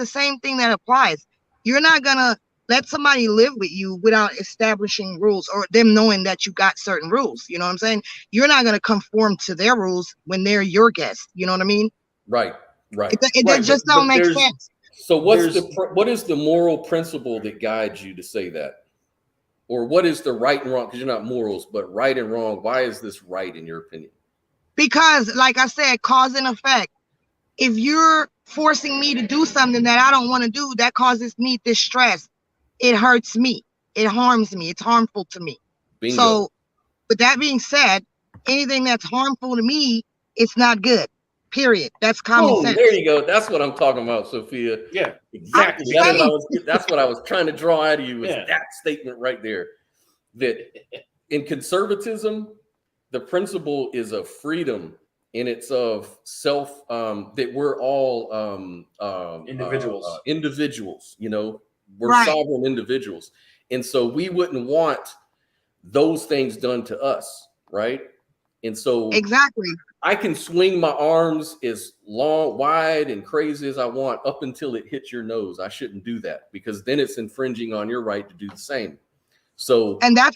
same thing that applies. You're not gonna let somebody live with you without establishing rules or them knowing that you got certain rules. You know what I'm saying? You're not gonna conform to their rules when they're your guest. You know what I mean? Right. It just don't make sense. So what is the moral principle that guides you to say that? Or what is the right and wrong? Because you're not morals, but right and wrong. Why is this right in your opinion? Because like I said, cause and effect. If you're forcing me to do something that I don't want to do, that causes me distress. It hurts me. It harms me. It's harmful to me. Bingo. So with that being said, anything that's harmful to me, it's not good. Period. That's common Boom, sense. there you go. That's what I'm talking about, Sophia. Yeah. Exactly. That's what I was trying to draw out of you. Was Yeah. that statement right there? That in conservatism, the principle is of freedom, and it's of self. That we're all Individuals. individuals. You know, we're Right. sovereign individuals, and so we wouldn't want those things done to us, right? And so Exactly. I can swing my arms as long, wide, and crazy as I want up until it hits your nose. I shouldn't do that because then it's infringing on your right to do the same. So, And that's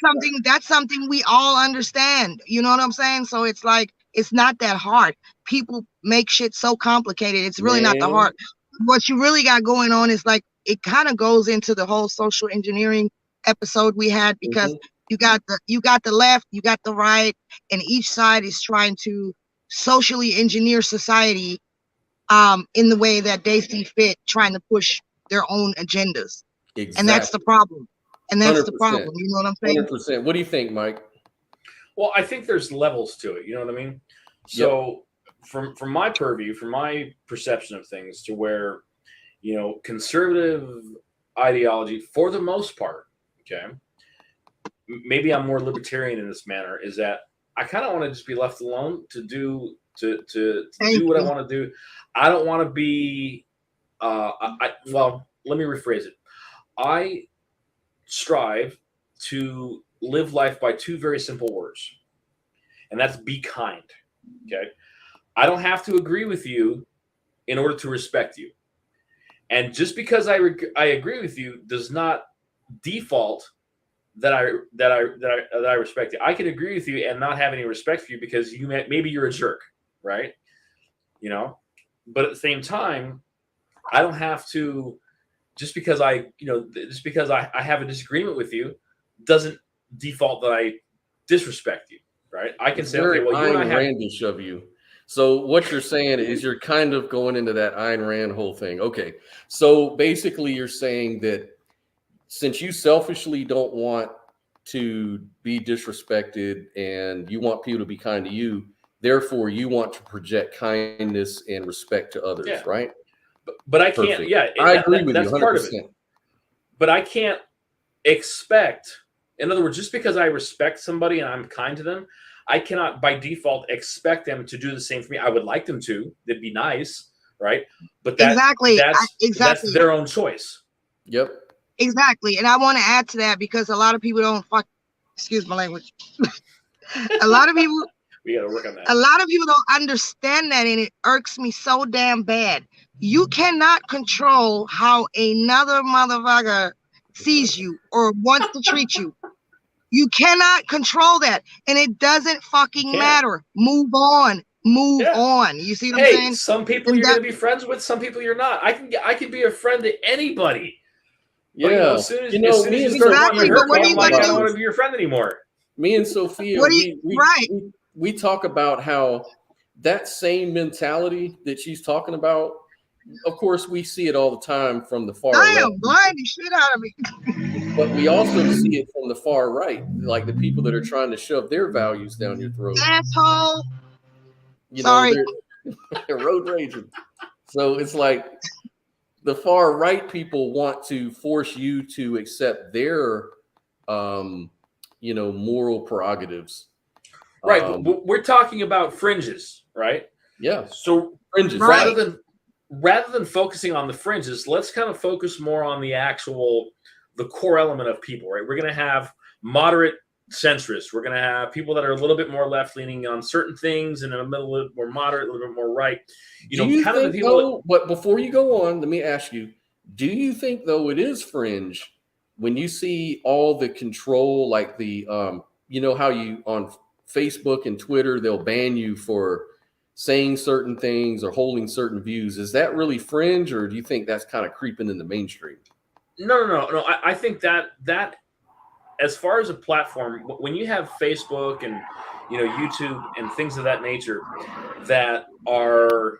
something we all understand. You know what I'm saying? So it's like, it's not that hard. People make shit so complicated. It's really not that man, hard. What you really got going on is like, it kind of goes into the whole social engineering episode we had, because mhm, you got the left, you got the right, and each side is trying to socially engineer society in the way that they see fit, trying to push their own agendas. And that's the exactly, problem. And that's the 100%, problem. You know what I'm saying? 100%. What do you think, Mike? Well, I think there's levels to it. You know what I mean? So from my purview, from my perception of things, to where, you know, conservative ideology, for the most part, okay, maybe I'm more libertarian in this manner, is that I kind of want to just be left alone to do what I want to do. I don't want to be. Well, let me rephrase it. I strive to live life by two very simple words, and that's be kind. Okay, I don't have to agree with you in order to respect you, and just because I agree with you does not default that I respect you. I can agree with you and not have any respect for you because maybe you're a jerk, right? You know, but at the same time, I don't have to, just because I have a disagreement with you doesn't default that I disrespect you, right? I can It's say, very okay, well, you and I Ayn have. Randish of you. So what you're saying is you're kind of going into that Ayn Rand whole thing. Okay, so basically you're saying that since you selfishly don't want to be disrespected and you want people to be kind to you, therefore you want to project kindness and respect to others, Yeah. right? But I can't. Perfect. Yeah, I agree with you that's 100%. part of it. But I can't expect. In other words, just because I respect somebody and I'm kind to them, I cannot by default expect them to do the same for me. I would like them to. That'd be nice, right? But Exactly. that's their own choice. Yep. Exactly. And I want to add to that, because a lot of people don't excuse my language. a lot of people We got to work on that. A lot of people don't understand that, and it irks me so damn bad. You cannot control how another motherfucker sees you or wants to treat you. You cannot control that, and it doesn't fucking matter. Move on. Move on. You see what I'm saying? Some people you're going to be friends with, some people you're not. I can be a friend to anybody. Yeah. But, as soon as me you and start wanting to but hurt what me, are I'm you like, gonna I don't do? want to be your friend anymore. Me and Sophia, we talk about how that same mentality that she's talking about, of course, we see it all the time from the far left. Damn, blind the shit out of me. But we also see it from the far right, like the people that are trying to shove their values down your throat. Asshole. You Sorry. know, they're road raging. So it's like the far right people want to force you to accept their, moral prerogatives. Right. But we're talking about fringes, right? Yeah. So Fringes. Right. rather than focusing on the fringes, let's kind of focus more on the core element of people, right? We're going to have moderate centrists. We're going to have people that are a little bit more left leaning on certain things, and in the middle, a little more moderate, a little bit more right. But before you go on, let me ask you, do you think though it is fringe when you see all the control, like the, how you on Facebook and Twitter, they'll ban you for saying certain things or holding certain views? Is that really fringe, or do you think that's kind of creeping in the mainstream? No. I think that as far as a platform, when you have Facebook and YouTube and things of that nature that are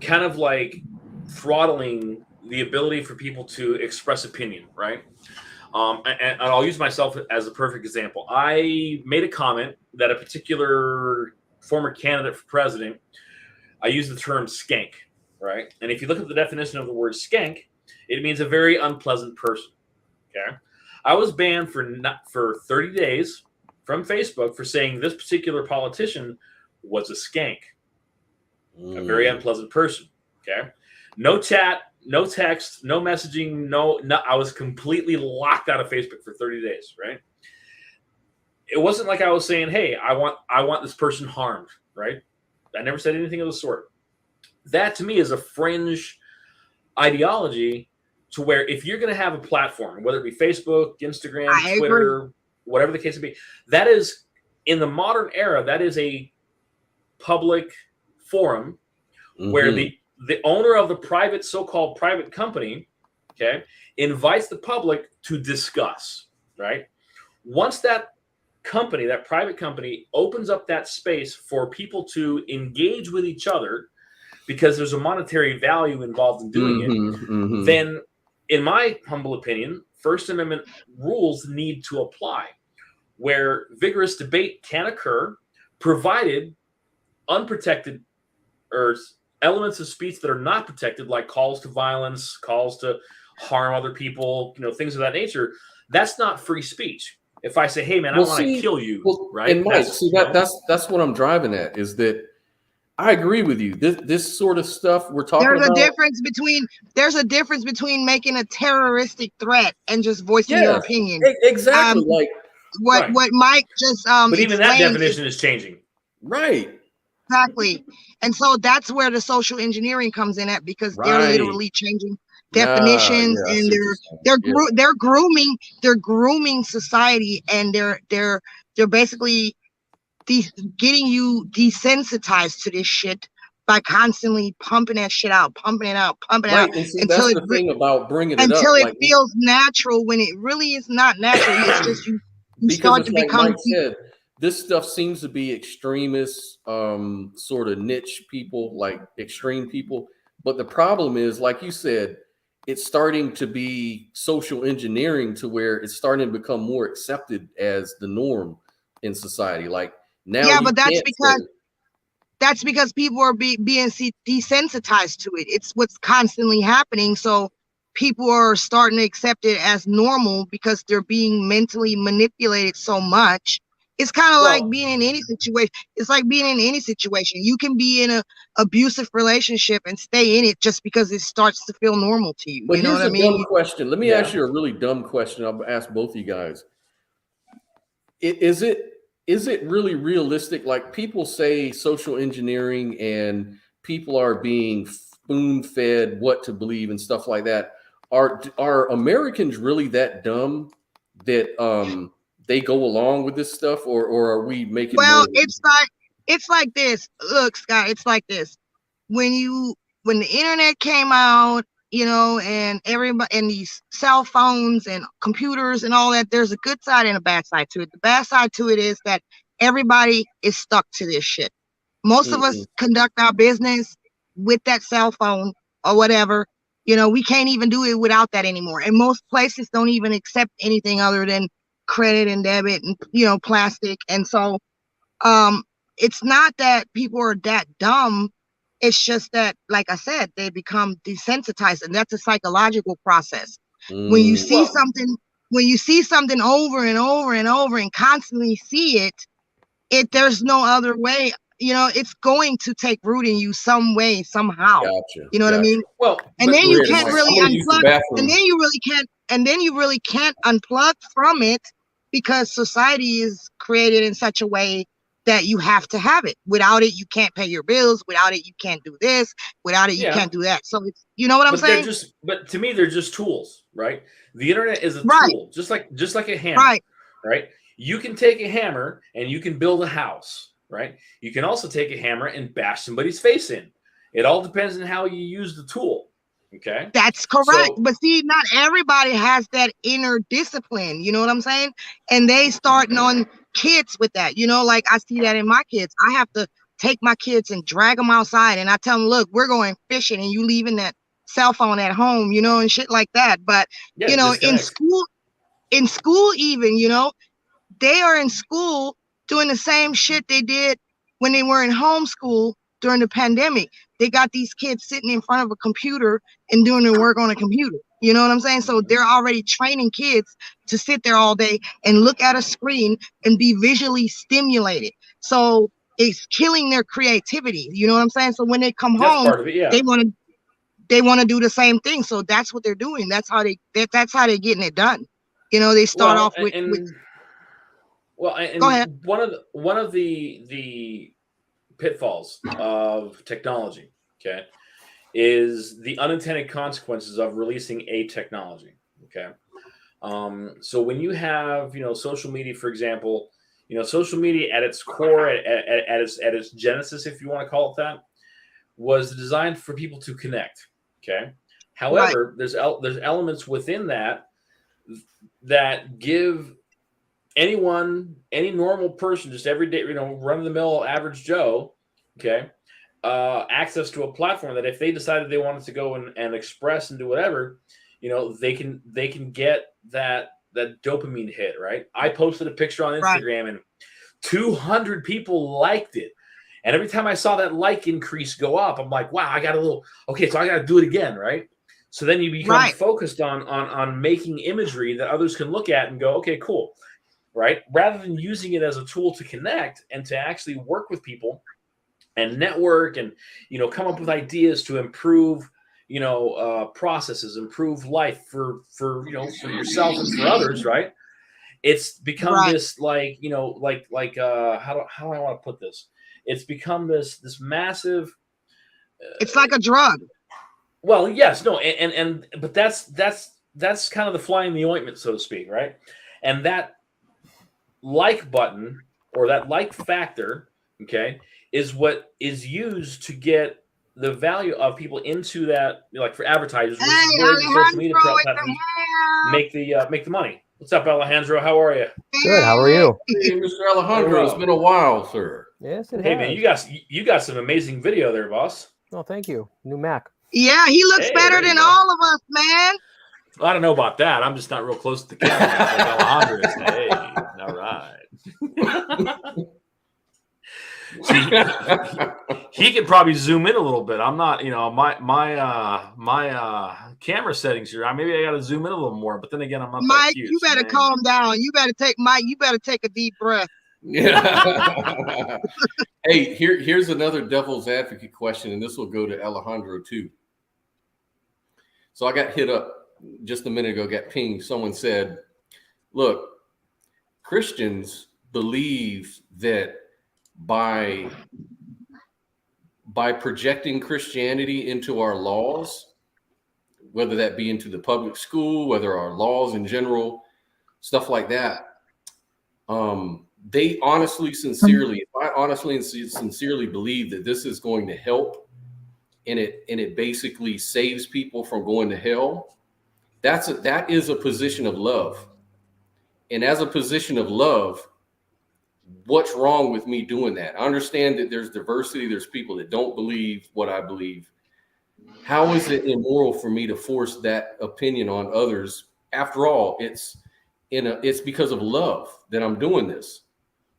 kind of like throttling the ability for people to express opinion, right? And I'll use myself as a perfect example. I made a comment that a particular former candidate for president, I use the term skank, right? And if you look at the definition of the word skank, it means a very unpleasant person. Okay, I was banned for 30 days from Facebook for saying this particular politician was a skank, a very unpleasant person. Okay, no chat, no text, no messaging, no. I was completely locked out of Facebook for 30 days. Right. It wasn't like I was saying, "Hey, I want this person harmed." Right. I never said anything of the sort. That to me is a fringe ideology, to where if you're going to have a platform, whether it be Facebook, Instagram, Twitter, whatever the case may be, that is, in the modern era, that is a public forum where the owner of the so-called private company, okay, invites the public to discuss, right? Once that private company opens up that space for people to engage with each other, because there's a monetary value involved in doing it, then, in my humble opinion, First Amendment rules need to apply, where vigorous debate can occur, provided unprotected or elements of speech that are not protected, like calls to violence, calls to harm other people, things of that nature, that's not free speech. If I say, "Hey man, I want to kill you," right? And Mike, that's what I'm driving at, is that I agree with you. This sort of stuff we're talking about. There's a difference between making a terroristic threat and just voicing your opinion. Exactly. What Mike just but even that definition is changing. Right. Exactly. And so that's where the social engineering comes in at, because they're literally changing definitions, and they're grooming society, and they're basically getting you desensitized to this shit by constantly pumping that shit out, pumping it out And see, until that's the thing about bringing it until up, it feels natural, when it really is not natural. It's just you start to become. Mike said, this stuff seems to be extremist, sort of niche people, like extreme people. But the problem is, like you said, it's starting to be social engineering, to where it's starting to become more accepted as the norm in society. Like now, yeah, but that's because people are being desensitized to it. It's what's constantly happening. So people are starting to accept it as normal because they're being mentally manipulated so much. It's kind of like being in any situation. It's like being in any situation. You can be in an abusive relationship and stay in it just because it starts to feel normal to you. But you know here's what I mean? Dumb question. Let me ask you a really dumb question. I'll ask both of you guys. Is it really realistic? Like, people say social engineering and people are being spoon-fed what to believe and stuff like that. Are Americans really that dumb that they go along with this stuff, or are we making? Well, it's like this. Look, Scott, it's like this. When the internet came out, and everybody, and these cell phones and computers and all that, there's a good side and a bad side to it. The bad side to it is that everybody is stuck to this shit. Most of us conduct our business with that cell phone or whatever. We can't even do it without that anymore. And most places don't even accept anything other than credit and debit and plastic. And so it's not that people are that dumb. It's just that, like I said, they become desensitized, and that's a psychological process. When you see something over and over and over and constantly see it, there's no other way. It's going to take root in you some way, somehow. Gotcha. You know what I mean? Well, and then you can't really unplug, and then you really can't unplug from it, because society is created in such a way that you have to have it. Without it, you can't pay your bills. Without it, you can't do this. Without it, you can't do that. So it's, you know what I'm saying? But to me, they're just tools, right? The internet is a tool, just like a hammer, right? You can take a hammer and you can build a house, right? You can also take a hammer and bash somebody's face in. It all depends on how you use the tool. Okay. That's correct. But see, not everybody has that inner discipline. You know what I'm saying? And they starting on kids with that, like I see that in my kids. I have to take my kids and drag them outside, and I tell them, look, we're going fishing and you leaving that cell phone at home, and shit like that. But, in school, even, they are in school doing the same shit they did when they were in homeschool during the pandemic, they got these kids sitting in front of a computer and doing their work on a computer. You know what I'm saying? So they're already training kids to sit there all day and look at a screen and be visually stimulated. So it's killing their creativity. You know what I'm saying? So when they come That's home, part of it, yeah. they want to do the same thing. So that's what they're doing. That's how they're getting it done. You know, they start off with Well, and Go ahead. one of the pitfalls of technology, okay, is the unintended consequences of releasing a technology. Okay, so when you have social media, for example, social media at its core, at its genesis, if you want to call it that, was designed for people to connect. Okay, however, there's elements within that give anyone, any normal person, just everyday, run of the mill average Joe, okay, access to a platform that if they decided they wanted to go and express and do whatever, they can get that dopamine hit, right? I posted a picture on Instagram and 200 people liked it. And every time I saw that like increase go up, I'm like, wow, I got a little, okay, so I got to do it again, right? So then you become focused on making imagery that others can look at and go, okay, cool. Right? Rather than using it as a tool to connect and to actually work with people and network and, come up with ideas to improve, processes, improve life for yourself and for others. Right. It's become this how do I want to put this? It's become this massive. It's like a drug. Well, yes, no. But that's kind of the fly in the ointment, so to speak. Right. And that like button or that like factor, okay, is what is used to get the value of people into that, like for advertisers, which is where the social media platforms make the money. What's up, Alejandro? How are you? Good. How are you? Hey, Mr. Alejandro, it's been a while, sir. Yes, it Hey, has. man, you got some amazing video there, boss. Oh, thank you. New Mac. Yeah, he looks better than all of us, man. I don't know about that. I'm just not real close to the camera. Like Alejandro is. Hey, all right. See, he could probably zoom in a little bit. I'm not, my camera settings here. Maybe I got to zoom in a little more. But then again, I'm not. Mike, you better calm down. You better take a deep breath. Yeah. Hey, here's another devil's advocate question, and this will go to Alejandro too. So I got hit up just a minute ago, got pinged. Someone said, look, Christians believe that by projecting Christianity into our laws, whether that be into the public school, whether our laws in general, stuff like that, they honestly, sincerely believe that this is going to help, and it basically saves people from going to hell. That is a position of love. And as a position of love, what's wrong with me doing that? I understand that there's diversity. There's people that don't believe what I believe. How is it immoral for me to force that opinion on others? After all, it's because of love that I'm doing this.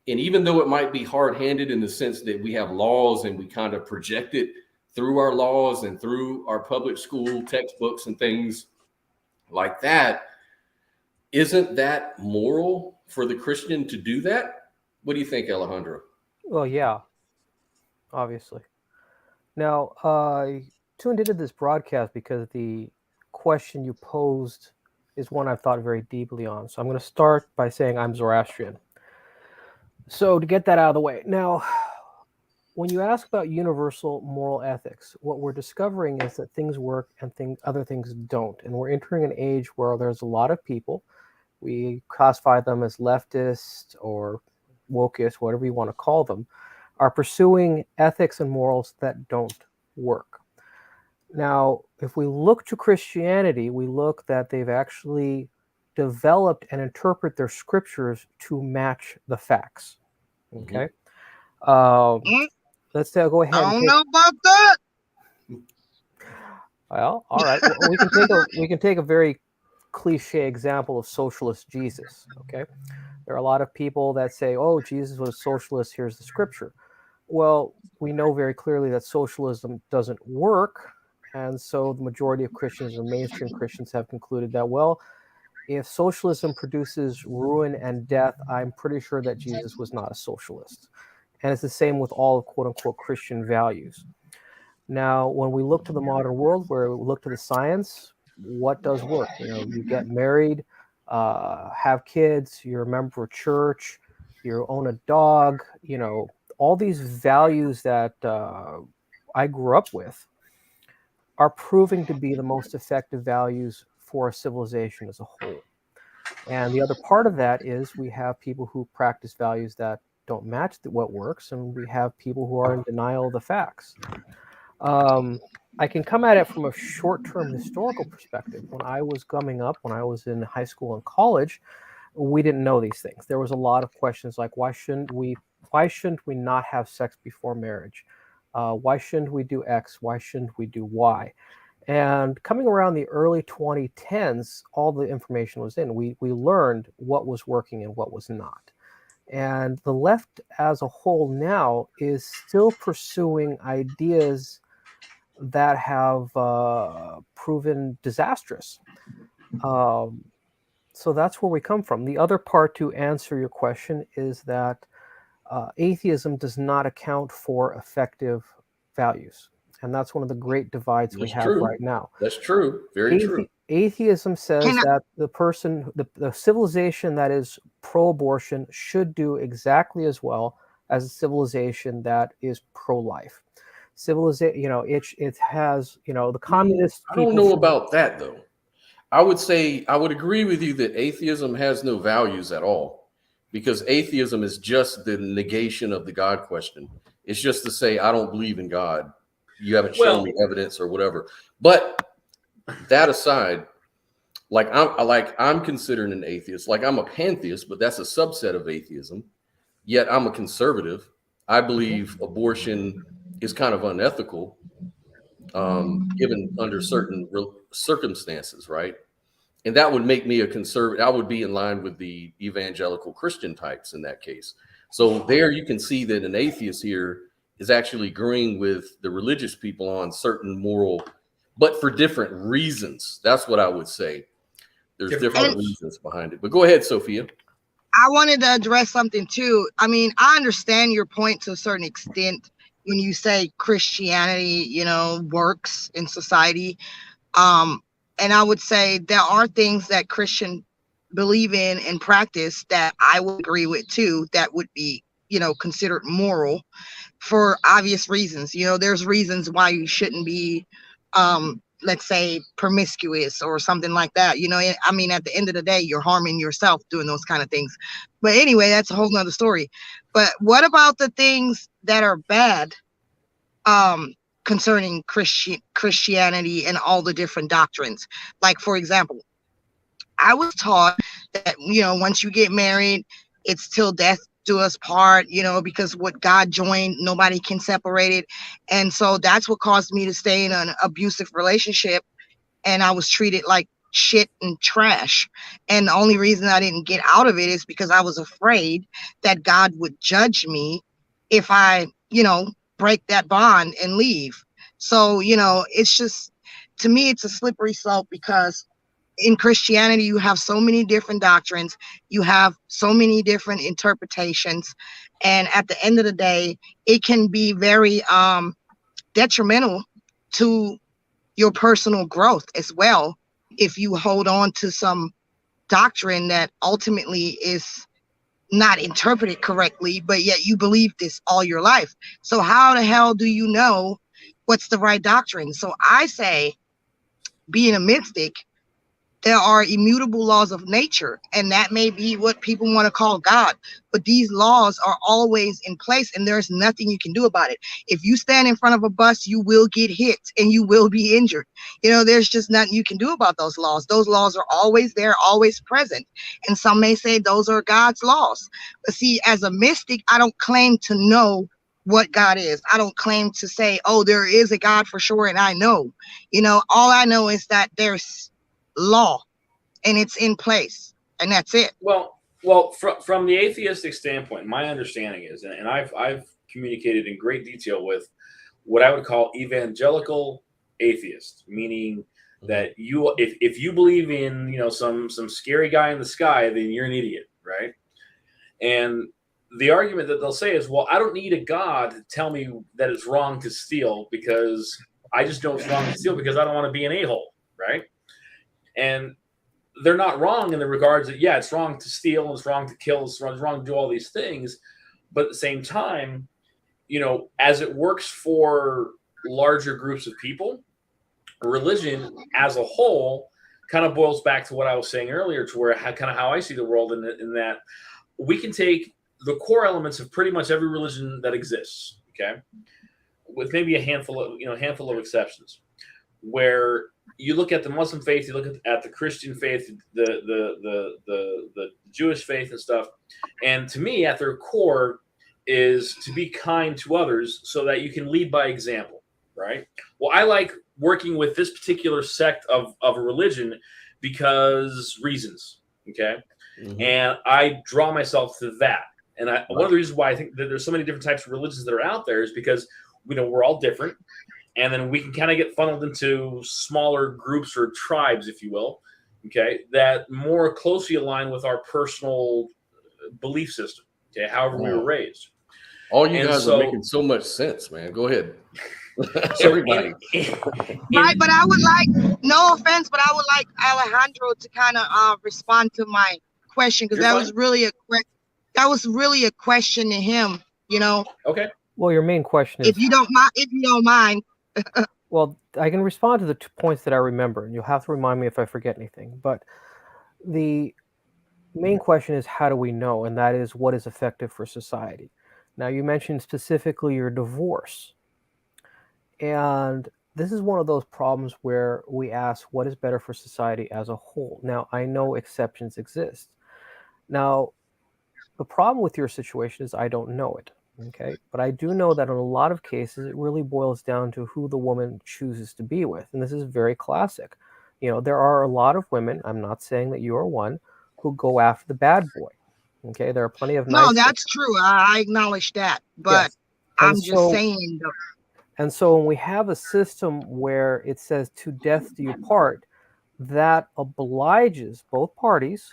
And even though it might be hard-handed in the sense that we have laws and we kind of project it through our laws and through our public school textbooks and things like that, isn't that moral for the Christian to do that? What do you think, Alejandro? Well, yeah, obviously. Now, I tuned into this broadcast because the question you posed is one I've thought very deeply on. So I'm going to start by saying I'm Zoroastrian. So to get that out of the way. Now, when you ask about universal moral ethics, what we're discovering is that things work and other things don't. And we're entering an age where there's a lot of people, we classify them as leftist or wokeist, whatever you want to call them, are pursuing ethics and morals that don't work. Now, if we look to Christianity, we look that they've actually developed and interpret their scriptures to match the facts. Okay. Let's go ahead. I don't know about that. Well, all right. Well, we can take a very cliche example of socialist Jesus. Okay. There are a lot of people that say, oh, Jesus was a socialist. Here's the scripture. Well, we know very clearly that socialism doesn't work. And so the majority of Christians or mainstream Christians have concluded that, well, if socialism produces ruin and death, I'm pretty sure that Jesus was not a socialist. And it's the same with all quote unquote Christian values. Now, when we look to the modern world, where we look to the science, what does work? You get married, have kids, you're a member of church, you own a dog, all these values that I grew up with are proving to be the most effective values for a civilization as a whole. And the other part of that is we have people who practice values that don't match what works, and we have people who are in denial of the facts. I can come at it from a short-term historical perspective. When I was coming up, when I was in high school and college, we didn't know these things. There was a lot of questions like, why shouldn't we not have sex before marriage? Why shouldn't we do X? Why shouldn't we do Y? And coming around the early 2010s, all the information was in. We learned what was working and what was not. And the left as a whole now is still pursuing ideas that have proven disastrous. So that's where we come from. The other part, to answer your question, is that atheism does not account for effective values. And that's one of the great divides we have right now. That's true. Very true. Atheism says that the civilization that is pro-abortion should do exactly as well as a civilization that is pro-life. Civilization, it has, the communist. I don't know about that, though. I would agree with you that atheism has no values at all, because atheism is just the negation of the God question. It's just to say, I don't believe in God. You haven't shown me evidence or whatever. But that aside, I'm considered an atheist. Like, I'm a pantheist, but that's a subset of atheism. Yet I'm a conservative. I believe abortion is kind of unethical, given under certain circumstances, right? And that would make me a conservative. I would be in line with the evangelical Christian types in that case. So there you can see that an atheist here is actually agreeing with the religious people on certain moral, but for different reasons. That's what I would say. There's different reasons behind it. But go ahead, Sophia. I wanted to address something too. I mean, I understand your point to a certain extent when you say Christianity, works in society. And I would say there are things that Christians believe in and practice that I would agree with too, that would be, considered moral for obvious reasons. There's reasons why you shouldn't be, let's say, promiscuous or something like that. I mean, at the end of the day, you're harming yourself doing those kind of things. But anyway, that's a whole nother story. But what about the things that are bad concerning Christianity and all the different doctrines? Like, for example, I was taught that, once you get married, it's till death do us part, because what God joined, nobody can separate it. And so that's what caused me to stay in an abusive relationship. And I was treated like shit and trash. And the only reason I didn't get out of it is because I was afraid that God would judge me if I, break that bond and leave. So, it's just, to me, it's a slippery slope, because in Christianity, you have so many different doctrines, you have so many different interpretations, and at the end of the day, it can be very detrimental to your personal growth as well if you hold on to some doctrine that ultimately is not interpreted correctly, but yet you believe this all your life. So how the hell do you know what's the right doctrine? So I say, being a mystic, there are immutable laws of nature, and that may be what people want to call God. But these laws are always in place, and there's nothing you can do about it. If you stand in front of a bus, you will get hit and you will be injured. There's just nothing you can do about those laws. Those laws are always there, always present. And some may say those are God's laws. But see, as a mystic, I don't claim to know what God is. I don't claim to say, oh, there is a God for sure, and I know. All I know is that there's law and it's in place, and that's it. Well, from the atheistic standpoint, my understanding is, and I've communicated in great detail with what I would call evangelical atheist, meaning that if you believe in some scary guy in the sky, then you're an idiot, right? And the argument that they'll say is, well, I don't need a God to tell me that it's wrong to steal, because I just know it's wrong to steal because I don't want to be an a-hole, right? And they're not wrong in the regards that, yeah, it's wrong to steal, it's wrong to kill, it's wrong to do all these things. But at the same time, as it works for larger groups of people, religion as a whole kind of boils back to what I was saying earlier, to where how I see the world in that we can take the core elements of pretty much every religion that exists, okay, with maybe a handful of exceptions, where you look at the Muslim faith, you look at the Christian faith, the Jewish faith and stuff, and to me, at their core is to be kind to others so that you can lead by example, right? Well, I like working with this particular sect of a religion because reasons, okay? Mm-hmm. And I draw myself to that. And one of the reasons why I think that there's so many different types of religions that are out there is because we're all different, and then we can kind of get funneled into smaller groups or tribes, if you will, okay, that more closely align with our personal belief system, okay, however we were raised. All you guys are making so much sense, man. Go ahead. Everybody. Right, but I would like, no offense, but I would like Alejandro to kind of respond to my question, because that was really a question to him, Okay. Well, your main question is, if you don't mind. Well, I can respond to the 2 points that I remember, and you'll have to remind me if I forget anything. But the main question is, how do we know? And that is, what is effective for society? Now, you mentioned specifically your divorce. And this is one of those problems where we ask, what is better for society as a whole? Now, I know exceptions exist. Now, the problem with your situation is I don't know it. Okay, but I do know that in a lot of cases, it really boils down to who the woman chooses to be with. And this is very classic. There are a lot of women, I'm not saying that you are one, who go after the bad boy. Okay, there are plenty of nice. No, that's true. I acknowledge that. But yes. I'm just saying. And so when we have a system where it says to death do you part, that obliges both parties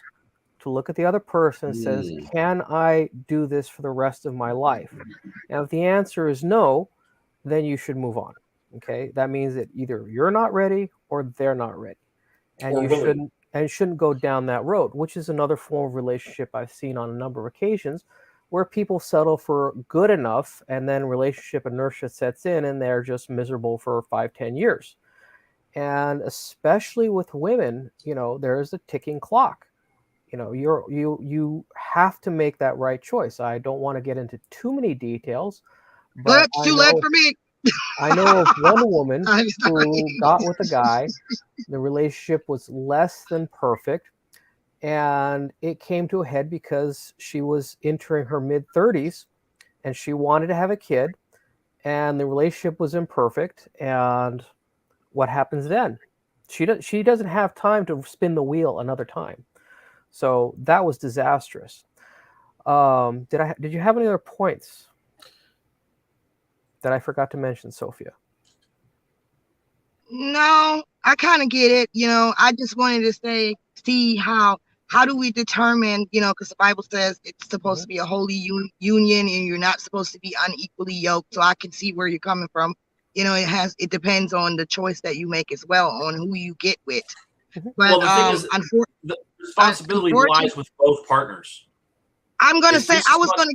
to look at the other person and says, can I do this for the rest of my life? And if the answer is no, then you should move on. Okay, that means that either you're not ready or they're not ready, and you shouldn't go down that road, which is another form of relationship I've seen on a number of occasions, where people settle for good enough, and then relationship inertia sets in, and they're just miserable for 5-10 years. And especially with women, there is a ticking clock. You have to make that right choice. I don't want to get into too many details, but it's too late for me. I know of one woman who got with a guy. The relationship was less than perfect, and it came to a head because she was entering her mid-30s, and she wanted to have a kid, and the relationship was imperfect. And what happens then? She doesn't have time to spin the wheel another time. So that was disastrous. Did you have any other points that I forgot to mention, Sophia? No, I kind of get it. I just wanted to see how do we determine, because the Bible says it's supposed to be a holy union, and you're not supposed to be unequally yoked. So I can see where you're coming from. It depends on the choice that you make as well, on who you get with. But well, the thing is, the responsibility lies with both partners. I'm going to say, I was going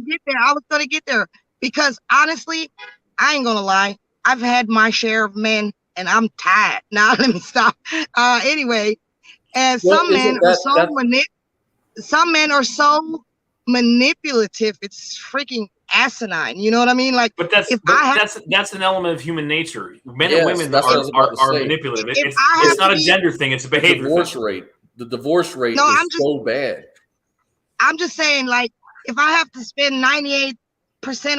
to get there because honestly, I ain't going to lie. I've had my share of men and I'm tired. Now let me stop. Anyway, and some men are so manipulative. It's freaking asinine. You know what I mean? Like, but that's an element of human nature. Men and women are manipulative. It's not a gender thing. It's a behavior. The divorce rate is so bad. I'm just saying, like, if I have to spend 98%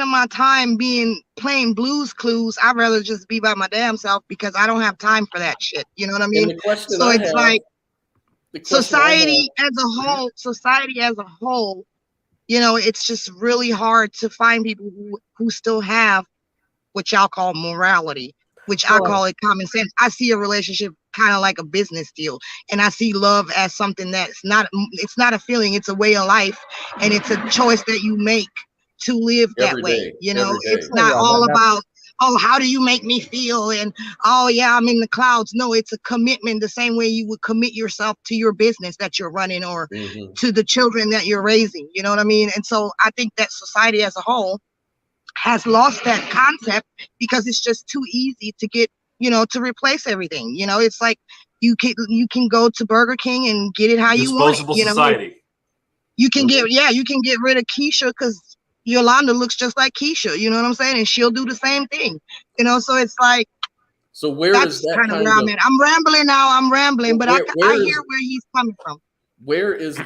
of my time playing Blues Clues, I'd rather just be by my damn self, because I don't have time for that shit. You know what I mean? So it's like society as a whole You know, it's just really hard to find people who still have what y'all call morality, which I Well, call it common sense. I see a relationship kind of like a business deal, and I see love as something that's not, it's not a feeling, it's a way of life, and it's a choice that you make to live that Every way. day, You know, every it's day. oh, not yeah, all that's about, oh, how do you make me feel? And oh yeah, I'm in the clouds. No, it's a commitment the same way you would commit yourself to your business that you're running or Mhm. to the children that you're raising. You know what I mean? And so I think that society as a whole has lost that concept because it's just too easy to get, you know, to replace everything. You know, it's like you can go to Burger King and get it how you want it. Disposable You know, society. you can get, yeah, you can get rid of Keisha because Yolanda looks just like Keisha. You know what I'm saying? And she'll do the same thing. You know, so it's like So where is that's that kind of kind where I'm of at. I'm rambling now. I'm rambling, but I where hear is where he's coming from. where is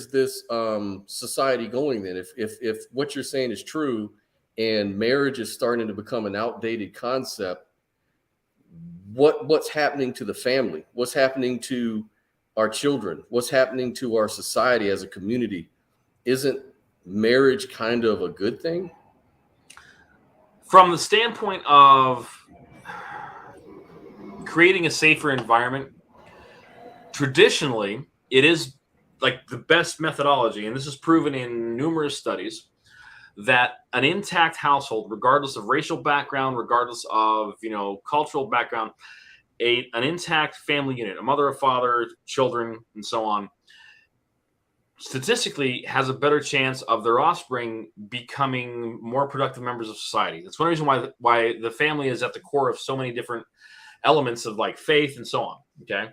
this society going then? If what you're saying is true and marriage is starting to become an outdated concept, what's happening to the family? What's happening to our children? What's happening to our society as a community? Isn't marriage kind of a good thing? From the standpoint of creating a safer environment, traditionally, it is like the best methodology, and this is proven in numerous studies, that an intact household, regardless of racial background, regardless of, you know, cultural background, an intact family unit, a mother, a father, children, and so on, statistically has a better chance of their offspring becoming more productive members of society. That's one reason why the family is at the core of so many different elements of like faith and so on. Okay.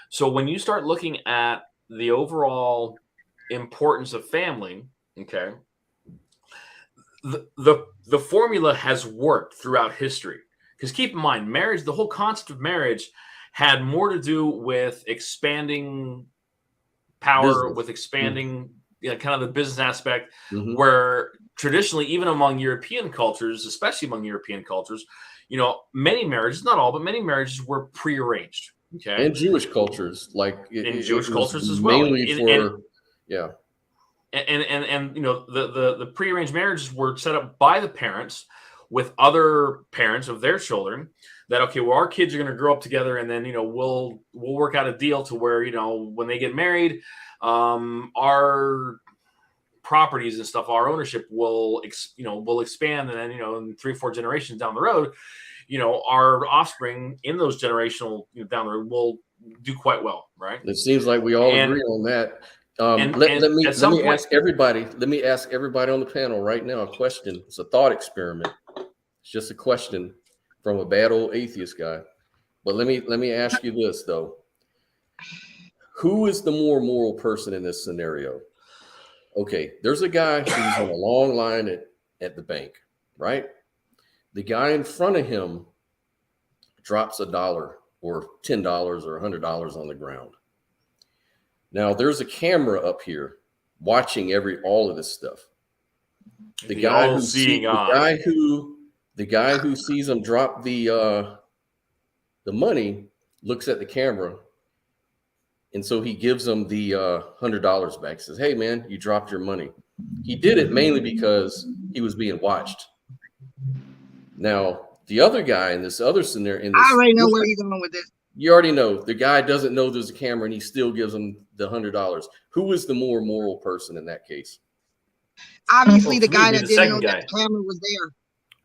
So when you start looking at the overall importance of family, okay, the formula has worked throughout history. Because keep in mind, marriage, the whole concept of marriage had more to do with expanding power, Business. with expanding, you know, kind of the business aspect, Mhm. where traditionally, even among European cultures, especially among European cultures, you know, many marriages, not all, but many marriages were prearranged. Okay. And Jewish cultures, like In Jewish it was cultures as well. mainly for, yeah. And you know, the prearranged marriages were set up by the parents with other parents of their children, that okay, well, our kids are going to grow up together, and then, you know, we'll work out a deal to where, you know, when they get married, our properties and stuff, our ownership will will expand, and then, you know, in 3-4 generations down the road, you know, our offspring in those generational, you know, down the road will do quite well, right? It seems like we all And agree on that. and Let at me some point, ask everybody. Let me ask everybody on the panel right now a question. It's a thought experiment. It's just a question from a bad old atheist guy. But let me ask you this though: who is the more moral person in this scenario? Okay, there's a guy who's on a long line at the bank, right? The guy in front of him drops $1 or $10 or $100 on the ground. Now there's a camera up here watching all of this stuff. The guy who sees him drop the money looks at the camera, and so he gives him the $100 back. Says, "Hey man, you dropped your money." He did it mainly because he was being watched. Now the other guy in this other scenario, I already know where you're going with this. you already know the guy doesn't know there's a camera, and he still gives him the $100. Who is the more moral person in that case? Obviously, Well, the for me, guy it'd be that the didn't know second that the camera was there.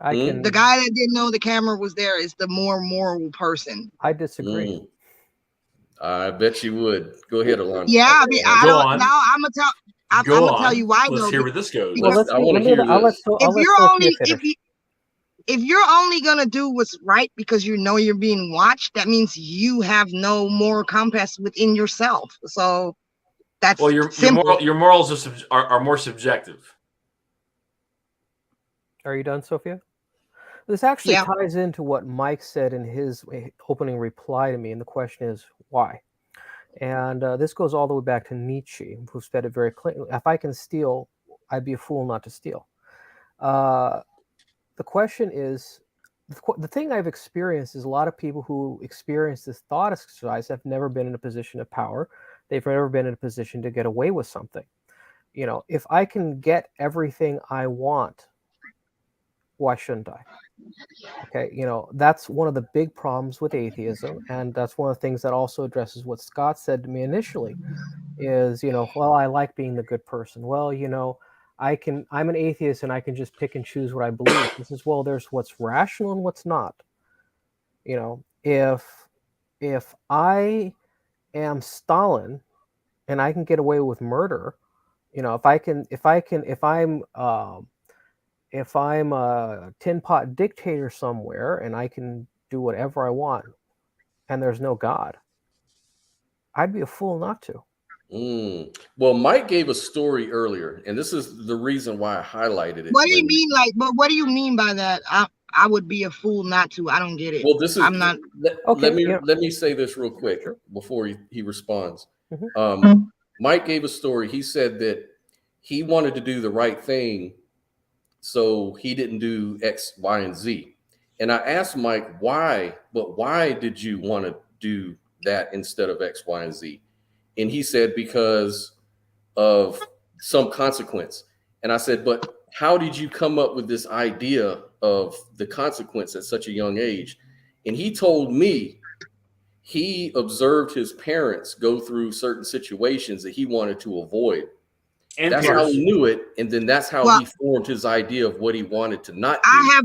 I can. The guy that didn't know the camera was there is the more moral person. I disagree. I bet you would. Go ahead, Alon. Yeah, I mean, I Go don't. on. Now I'm gonna tell you why Let's though. hear where this goes. Well, I want to hear I'll let this. Sophia finish. if you're only gonna do what's right because you know you're being watched, that means you have no moral compass within yourself. So that's Well, your simple. your morals are more subjective. Are you done, Sophia? This actually Yeah. ties into what Mike said in his opening reply to me, and the question is why. And this goes all the way back to Nietzsche, who said it very clearly: "If I can steal, I'd be a fool not to steal." The question is, the thing I've experienced is a lot of people who experience this thought exercise have never been in a position of power. They've never been in a position to get away with something. if I can get everything I want, why shouldn't I? Okay, that's one of the big problems with atheism, and that's one of the things that also addresses what Scott said to me initially is, well, I like being the good person. Well, I'm an atheist and I can just pick and choose what I believe. He says, well, there's what's rational and what's not. If I am Stalin and I can get away with murder, if I'm a tin pot dictator somewhere and I can do whatever I want and there's no God, I'd be a fool not to. Well, Mike gave a story earlier, and this is the reason why I highlighted it. What do you mean, but what do you mean by that? I would be a fool not to. I don't get it. Well, this is. I'm not. Let me say this real quick before he responds. Mike gave a story. He said that he wanted to do the right thing, so he didn't do X, Y, and Z. And I asked Mike why, but why did you want to do that instead of X, Y, and Z? And he said, because of some consequence. And I said, but how did you come up with this idea of the consequence at such a young age? And he told me he observed his parents go through certain situations that he wanted to avoid. And that's how he knew it. And then that's how he formed his idea of what he wanted to not do. I have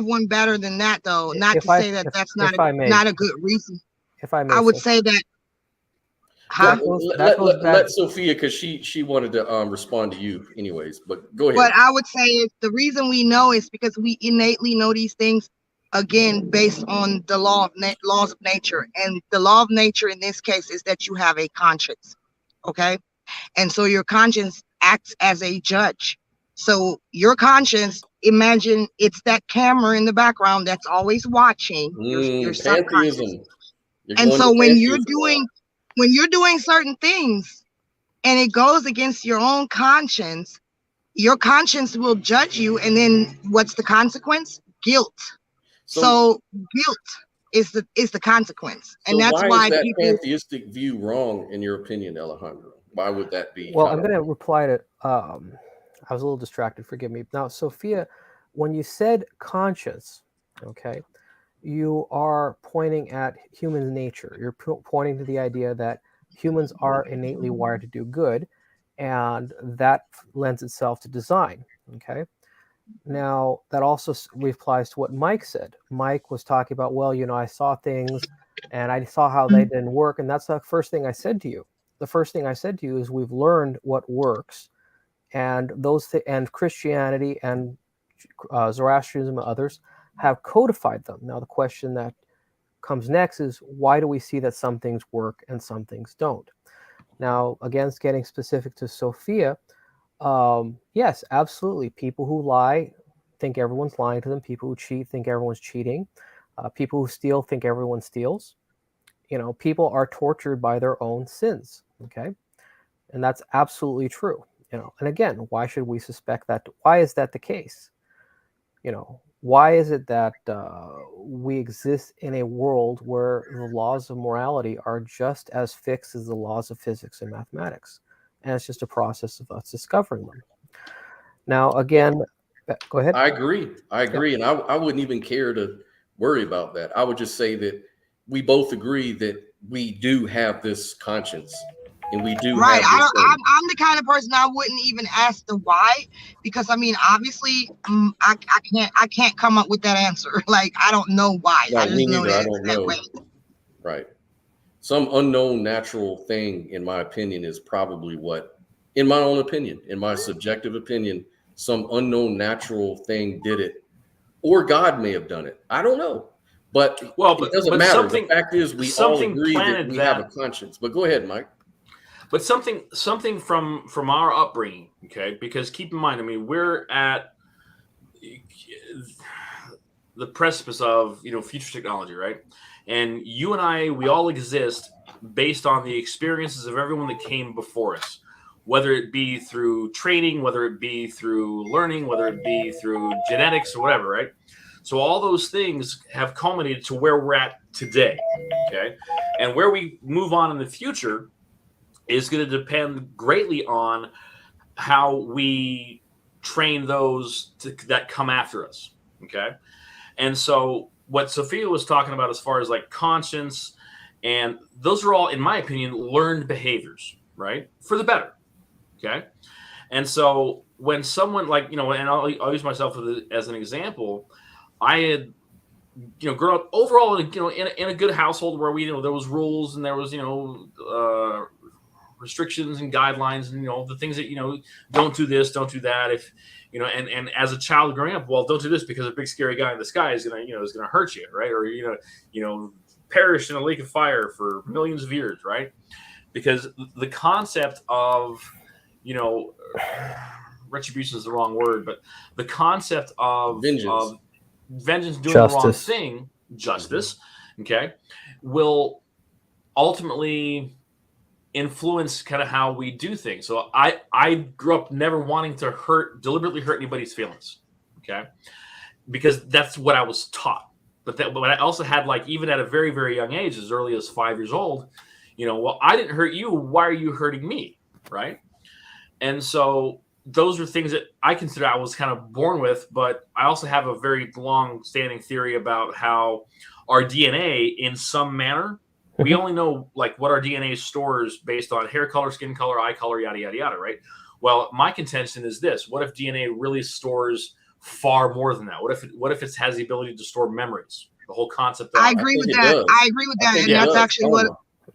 one better than that, though. Not to say that that's not a good reason. If I may, I would say that. Let Sophia, because she wanted to respond to you anyways, but go ahead. What I would say is the reason we know is because we innately know these things, again, based on the laws of nature. And the law of nature in this case is that you have a conscience, okay? And so your conscience acts as a judge. So your conscience, imagine it's that camera in the background that's always watching your subconscious. And so when you're doing certain things and it goes against your own conscience, your conscience will judge you. And then what's the consequence? Guilt. So guilt is the consequence. And that's why is that pantheistic view wrong in your opinion, Alejandro? Why would that be? Well, I'm going to reply to, I was a little distracted, forgive me. Now, Sophia, when you said conscience, okay, you are pointing at human nature. You're pointing to the idea that humans are innately wired to do good, and that lends itself to design, okay? Now, that also applies to what Mike said. Mike was talking about, well, I saw things, and I saw how they didn't work, and that's the first thing I said to you. The first thing I said to you is we've learned what works, and and Christianity and Zoroastrianism and others have codified them. Now, the question that comes next is, why do we see that some things work and some things don't? Now, again, getting specific to Sophia, yes, absolutely. People who lie think everyone's lying to them. People who cheat think everyone's cheating. People who steal think everyone steals. People are tortured by their own sins. Okay, and that's absolutely true. And again, why should we suspect that? Why is that the case? Why is it that we exist in a world where the laws of morality are just as fixed as the laws of physics and mathematics? And it's just a process of us discovering them. Now, again, go ahead. I agree. Yeah. And I wouldn't even care to worry about that. I would just say that we both agree that we do have this conscience. And we do. Right. I'm the kind of person I wouldn't even ask the why, because obviously I can't come up with that answer. Like, I don't know why. No, I just know that I don't know. Way. Right. Some unknown natural thing, in my opinion, is probably what, in my own opinion, in my subjective opinion, some unknown natural thing did it, or God may have done it. I don't know. But it doesn't matter. The fact is, we all agree that we have a conscience. But go ahead, Mike. But something from our upbringing, okay? Because keep in mind, we're at the precipice of future technology, right? And you and I, we all exist based on the experiences of everyone that came before us, whether it be through training, whether it be through learning, whether it be through genetics or whatever, right? So all those things have culminated to where we're at today, okay? And where we move on in the future is going to depend greatly on how we train those that come after us. Okay. And so what Sophia was talking about as far as like conscience, and those are all, in my opinion, learned behaviors, right? For the better. Okay. And so when someone like, and I'll use myself as an example, I had, grown up overall, in a good household where there was rules and there was, restrictions and guidelines and, the things that, don't do this, don't do that. If, and as a child growing up, well, don't do this because a big scary guy in the sky is going to hurt you. Right. Or, perish in a lake of fire for millions of years. Right. Because the concept of, retribution is the wrong word, but the concept of vengeance, doing the wrong thing, justice, okay, will ultimately influence kind of how we do things. So I grew up never wanting to deliberately hurt anybody's feelings, okay, because that's what I was taught. But I also had, like, even at a very, very young age, as early as 5 years old, well, I didn't hurt you. Why are you hurting me, right? And so those are things that I consider I was kind of born with, but I also have a very long-standing theory about how our DNA, in some manner, we only know like what our DNA stores based on hair color, skin color, eye color, yada, yada, yada, right? Well, my contention is this: what if DNA really stores far more than that? What if it has the ability to store memories? The whole concept. I agree with that. I agree with that, and that's actually what.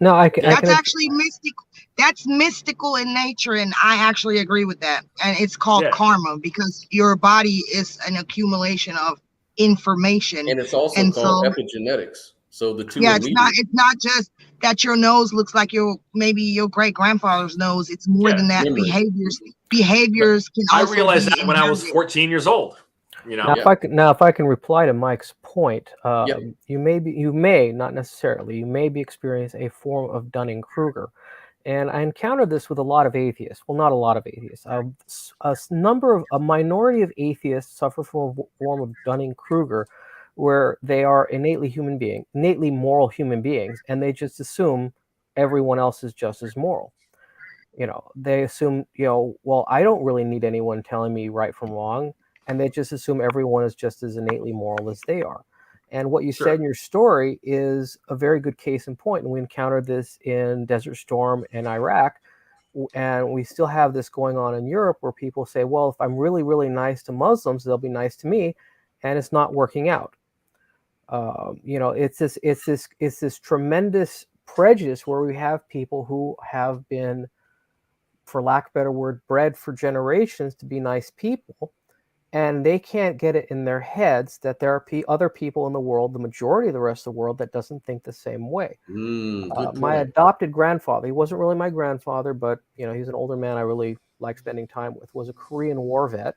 No, that's actually mystical. That's mystical in nature, and I actually agree with that. And it's called karma, because your body is an accumulation of information, and it's also called epigenetics. So the two. Yeah, it's not just that your nose looks like maybe your great grandfather's nose. It's more than that. Memory. Behaviors can also. I realized that when I was 14 years old. Now, if I can reply to Mike's point, you may not necessarily, you may be experiencing a form of Dunning-Kruger, and I encountered this with a lot of atheists. Well, not a lot of atheists. A minority of atheists suffer from a form of Dunning-Kruger, where they are innately moral human beings, and they just assume everyone else is just as moral. They assume, well, I don't really need anyone telling me right from wrong. And they just assume everyone is just as innately moral as they are. And what you said in your story is a very good case in point. And we encountered this in Desert Storm in Iraq. And we still have this going on in Europe, where people say, well, if I'm really, really nice to Muslims, they'll be nice to me. And it's not working out. It's this tremendous prejudice where we have people who have been, for lack of a better word, bred for generations to be nice people. And they can't get it in their heads that there are other people in the world, the majority of the rest of the world, that doesn't think the same way. My adopted grandfather, he wasn't really my grandfather, but he's an older man I really like spending time with, was a Korean War vet.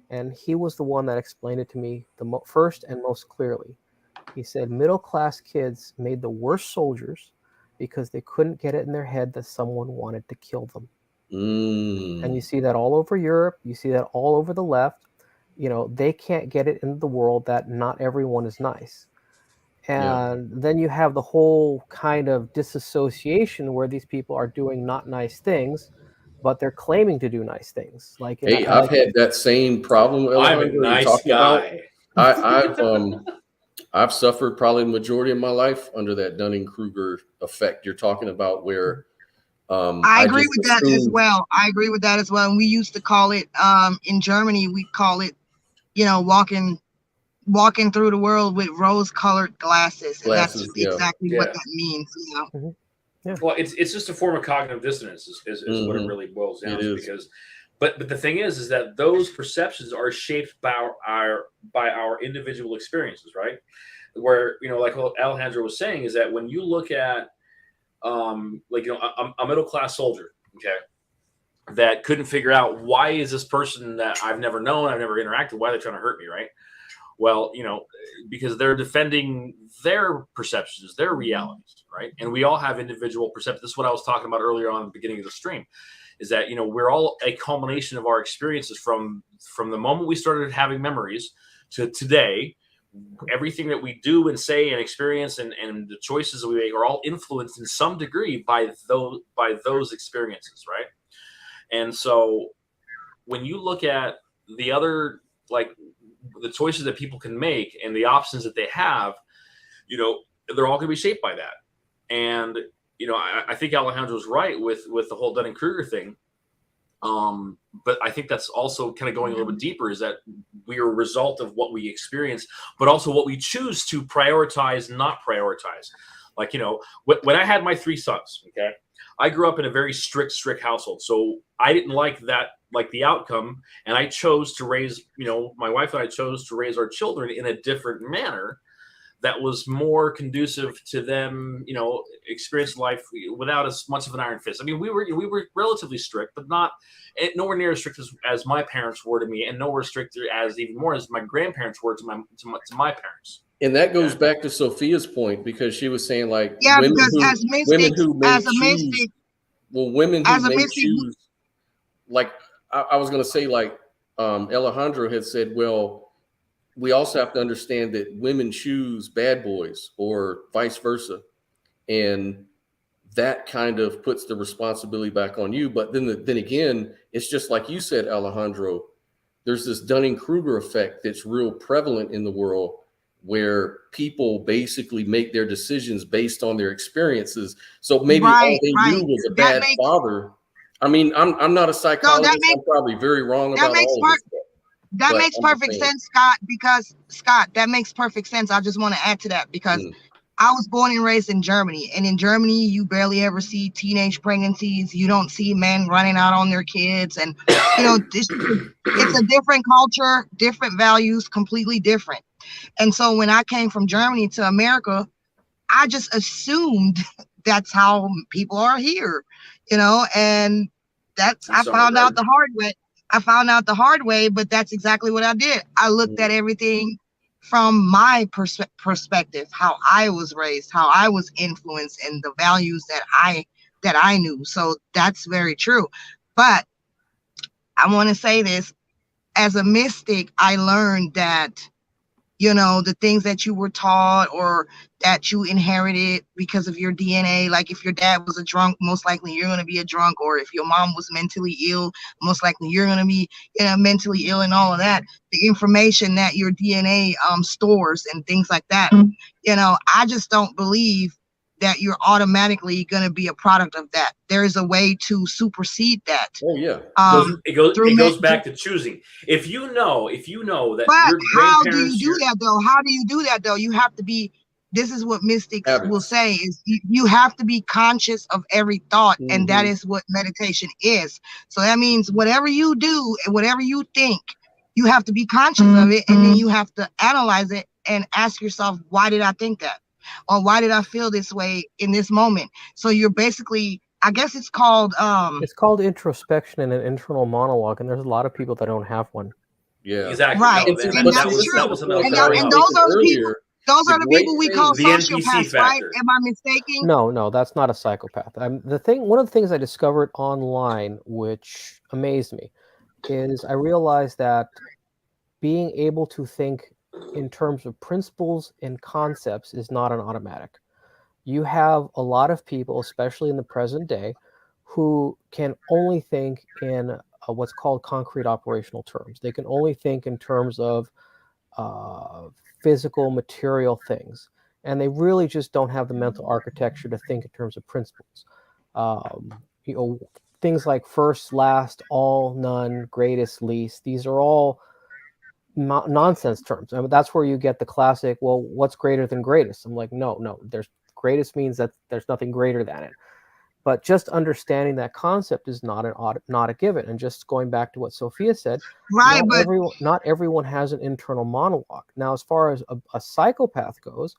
And he was the one that explained it to me the first and most clearly. He said middle-class kids made the worst soldiers because they couldn't get it in their head that someone wanted to kill them. And you see that all over Europe. You see that all over the left. They can't get it into the world that not everyone is nice. And then you have the whole kind of disassociation where these people are doing not nice things, but they're claiming to do nice things. Like, hey, I've had that same problem. I'm a nice guy. I've suffered probably the majority of my life under that Dunning-Kruger effect you're talking about, where I agree with that as well. And we used to call it in Germany, we call it, walking through the world with rose-colored glasses. And that's exactly what that means. Well, it's just a form of cognitive dissonance is what it really boils down to. Because, but the thing is that those perceptions are shaped by our individual experiences, right? Where, like what Alejandro was saying, is that when you look at a middle-class soldier, okay, that couldn't figure out, why is this person that I've never known, I've never interacted, why are they trying to hurt me, right? Well, because they're defending their perceptions, their realities, right? And we all have individual perceptions. This is what I was talking about earlier on at the beginning of the stream, is that, we're all a culmination of our experiences from the moment we started having memories to today. Everything that we do and say and experience and the choices that we make are all influenced in some degree by those experiences, right? And so when you look at the other, like the choices that people can make and the options that they have, they're all going to be shaped by that. And I think Alejandro's right with the whole Dunning-Kruger thing. But I think that's also kind of going a little bit deeper, is that we are a result of what we experience, but also what we choose to prioritize, not prioritize. Like, when I had my 3 sons, okay, I grew up in a very strict household. So I didn't like the outcome. And I chose to raise, my wife and I chose to raise our children in a different manner that was more conducive to them, experience life without as much of an iron fist. I mean, we were relatively strict, but nowhere near as strict as my parents were to me, and nowhere stricter even more as my grandparents were to my parents. And that goes back to Sophia's point, because she was saying, like, because women who may choose, women who may choose, like I was going to say, like Alejandro had said, well, we also have to understand that women choose bad boys or vice versa. And that kind of puts the responsibility back on you. But then again, it's just like you said, Alejandro, there's this Dunning-Kruger effect that's real prevalent in the world, where people basically make their decisions based on their experiences. So maybe all they knew was a bad father. I mean, I'm not a psychologist. I'm probably very wrong about all of this stuff. That makes perfect sense, Scott, because that makes perfect sense. I just want to add to that, because I was born and raised in Germany, and in Germany, you barely ever see teenage pregnancies. You don't see men running out on their kids. And, it's a different culture, different values, completely different. And so when I came from Germany to America, I just assumed that's how people are here, and I found out the hard way. I found out the hard way, but that's exactly what I did. I looked at everything from my perspective, how I was raised, how I was influenced, and the values that I knew. So that's very true. But I want to say this, as a mystic, I learned that, the things that you were taught or that you inherited because of your DNA, like if your dad was a drunk, most likely you're going to be a drunk, or if your mom was mentally ill, most likely you're going to be mentally ill, and all of that, the information that your DNA stores and things like that. I just don't believe that you're automatically going to be a product of that. There is a way to supersede that. Oh yeah. It goes back to choosing. If you know that. But how do you do that though? How do you do that though? You have to be. This is what mystics will say: is you have to be conscious of every thought, and that is what meditation is. So that means whatever you do and whatever you think, you have to be conscious of it, and then you have to analyze it and ask yourself, why did I think that? Or why did I feel this way in this moment? So you're basically, I guess it's called introspection and an internal monologue, and there's a lot of people that don't have one. Yeah, exactly. Right, and that's true. And those are the people we call sociopaths, right? Am I mistaken? No, that's not a psychopath. One of the things I discovered online, which amazed me, is I realized that being able to think in terms of principles and concepts is not an automatic. You have a lot of people, especially in the present day, who can only think in what's called concrete operational terms. They can only think in terms of physical, material things, and they really just don't have the mental architecture to think in terms of principles. Things like first, last, all, none, greatest, least. These are all nonsense terms. I mean, that's where you get the classic, well, what's greater than greatest? I'm like, no, there's greatest means that there's nothing greater than it. But just understanding that concept is not a given. And just going back to what Sophia said, right? Not everyone has an internal monologue. Now, as far as a psychopath goes,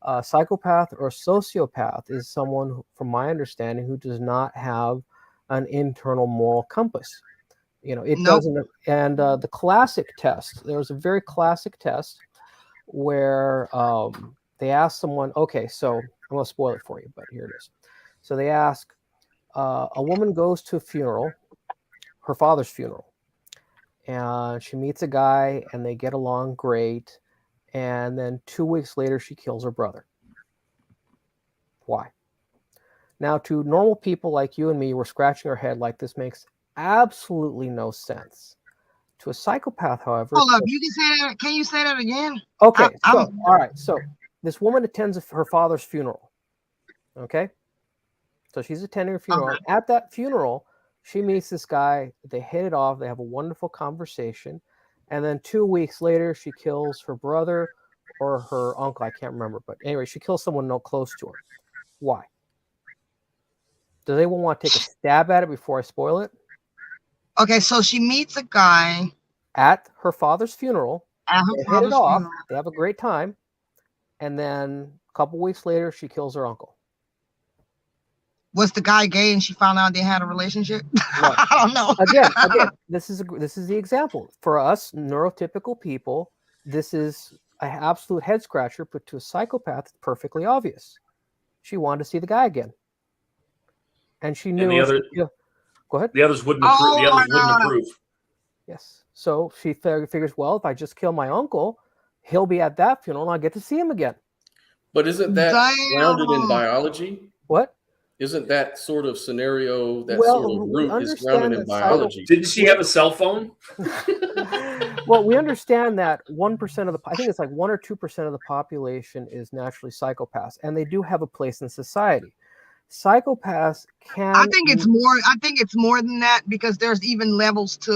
a psychopath or a sociopath is someone who, from my understanding, who does not have an internal moral compass. Doesn't. And the classic test, there was a very classic test where they asked someone, okay, so I'm going to spoil it for you, but here it is. So they ask, a woman goes to a funeral, her father's funeral, and she meets a guy and they get along great. And then 2 weeks later, she kills her brother. Why? Now, to normal people like you and me, we're scratching our head like this makes absolutely no sense. To a psychopath, however, Hold up, you can say that. Can you say that again? okay. So, I'm- all right. So this woman attends her father's funeral. Okay. So she's attending her funeral. Okay. At that funeral, she meets this guy. They hit it off. They have a wonderful conversation. And then 2 weeks later, she kills her brother or her uncle. I can't remember. But anyway, she kills someone no close to her. Why? Does anyone want to take a stab at it before I spoil it? Okay, so she meets a guy At her father's funeral, at they her hit it father's off. funeral. They have a great time. And then a couple weeks later, she kills her uncle. Was the guy gay and she found out they had a relationship? No. I don't know. Again, this is the example for us neurotypical people. This is an absolute head scratcher, but to a psychopath, it's perfectly obvious. She wanted to see the guy again, and she knew. the other- Go ahead. The others wouldn't approve. The Oh others my wouldn't God. approve. Yes. So she figures, well, if I just kill my uncle, he'll be at that funeral, and I'll get to see him again. But isn't that Damn. grounded in biology? What? Isn't that sort of scenario, that Well, sort of we root is understand grounded in that biology? Didn't she have a cell phone? Well, we understand that 1% of the, I think it's like 1 or 2% of the population is naturally psychopaths, and they do have a place in society. Psychopaths can. I think it's more. I think it's more than that because there's even levels to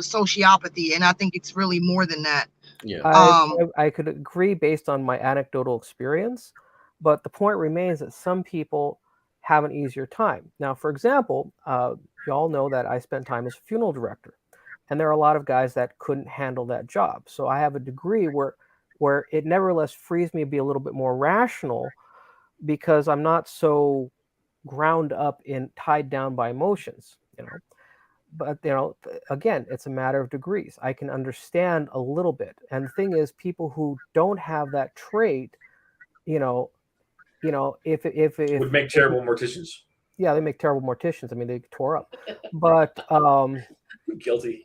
sociopathy, and I think it's really more than that. Yeah. I could agree based on my anecdotal experience, but the point remains that some people have an easier time. Now, for example, you all know that I spent time as a funeral director, and there are a lot of guys that couldn't handle that job. So I have a degree where it nevertheless frees me to be a little bit more rational because I'm not so ground up in tied down by emotions, But again, it's a matter of degrees. I can understand a little bit, and the thing is, people who don't have that trait, if Would make terrible morticians. yeah, they make terrible morticians. I mean, they tore up, but Guilty.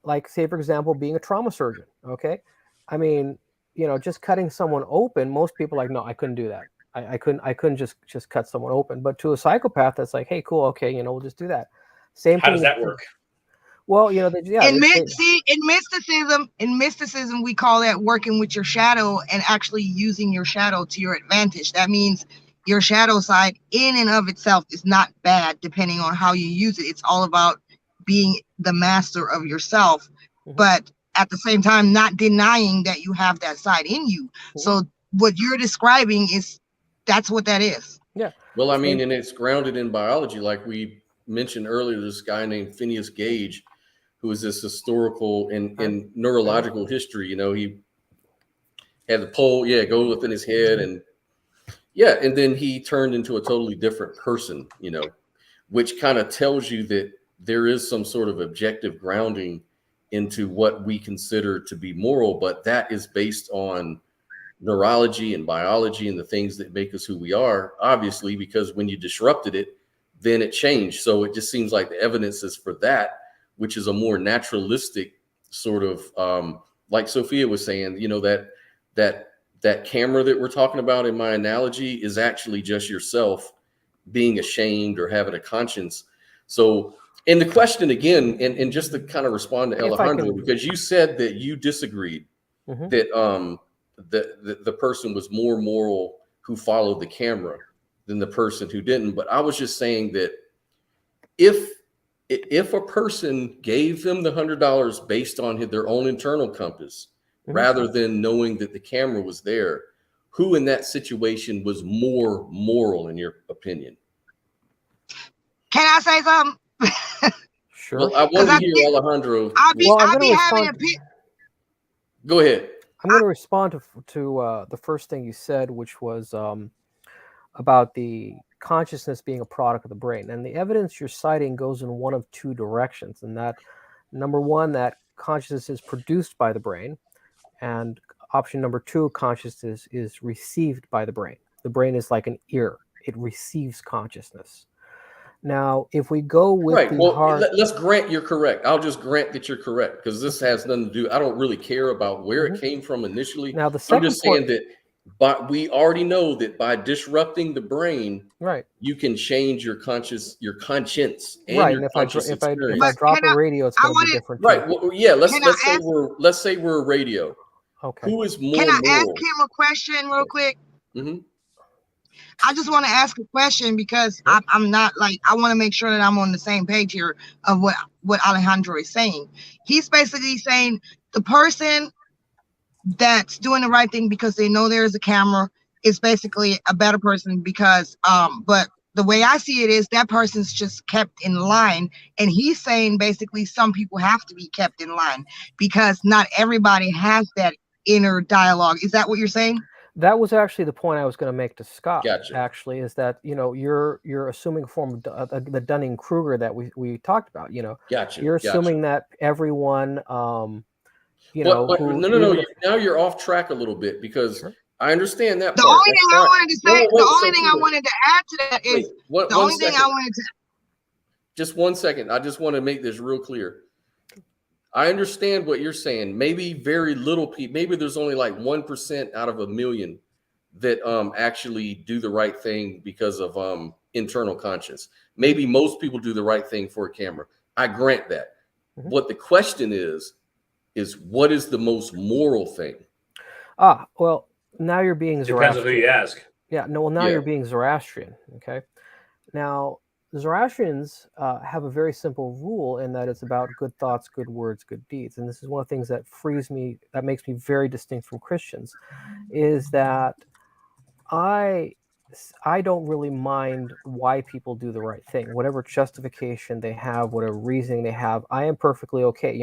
like say for example, being a trauma surgeon. Okay, I mean, just cutting someone open. Most people are like, no, I couldn't do that. I couldn't just cut someone open. But to a psychopath, that's like, hey, cool, okay, we'll just do that. Same How thing. does that work? Well, In mysticism, we call that working with your shadow and actually using your shadow to your advantage. That means your shadow side in and of itself is not bad, depending on how you use it. It's all about being the master of yourself, but at the same time, not denying that you have that side in you. So what you're describing that's what that is. Yeah. Well, I mean, and it's grounded in biology. Like we mentioned earlier, this guy named Phineas Gage, who is this historical in neurological history. He had the pole, go within his head, and then he turned into a totally different person, which kind of tells you that there is some sort of objective grounding into what we consider to be moral, but that is based on neurology and biology and the things that make us who we are, obviously, because when you disrupted it, then it changed. So it just seems like the evidence is for that, which is a more naturalistic sort of, like Sophia was saying, that camera that we're talking about in my analogy is actually just yourself being ashamed or having a conscience. So, and the question again, and just to kind of respond to Alejandro, because you said that you disagreed that the person was more moral who followed the camera than the person who didn't. But I was just saying that if a person gave them the $100 based on their own internal compass, rather than knowing that the camera was there, who in that situation was more moral in your opinion? Can I say something? Sure. Well, I want to hear Alejandro. I'll be having a Go ahead. I'm going to respond to the first thing you said, which was about the consciousness being a product of the brain. And the evidence you're citing goes in one of two directions. And that, number one, that consciousness is produced by the brain. And option number two, consciousness is received by the brain. The brain is like an ear. It receives consciousness. Now, if we go with let's grant you're correct. I'll just grant that you're correct because this has nothing to do. I don't really care about where it came from initially. Now, I'm just saying that But we already know that by disrupting the brain, Right. you can change your conscience, and Right. your And if I conscious if I experience. drop can a radio, it's I going to be wanted, different too. Right. Well, yeah. Let's can I say ask, we're a radio. Okay. Who is more can I ask moral? him a question real quick? hmm I just want to ask a question because I'm not like, I want to make sure that I'm on the same page here of what Alejandro is saying. He's basically saying the person that's doing the right thing because they know there is a camera is basically a better person because but the way I see it is that person's just kept in line, and he's saying basically some people have to be kept in line because not everybody has that inner dialogue. Is that what you're saying? That was actually the point I was going to make to Scott. Gotcha. Actually, is that you're assuming a form of the Dunning Kruger that we talked about. Gotcha. You're assuming that everyone, no. Now you're off track a little bit because Sure. I understand that The part. only thing I wanted to say, the only thing I wanted to add to that is the only thing I wanted to. Just 1 second. I just want to make this real clear. I understand what you're saying. Maybe very little people. Maybe there's only like 1% out of a million that actually do the right thing because of internal conscience. Maybe most people do the right thing for a camera. I grant that. Mhm. What the question is what is the most moral thing? Well, now you're being Depends on Zoroastrian. who you ask. Yeah, no, well, now Yeah. you're being Zoroastrian. Okay. Now, the Zoroastrians have a very simple rule in that it's about good thoughts, good words, good deeds. And this is one of the things that that makes me very distinct from Christians, is that I don't really mind why people do the right thing, whatever justification they have, whatever reasoning they have. I am perfectly okay.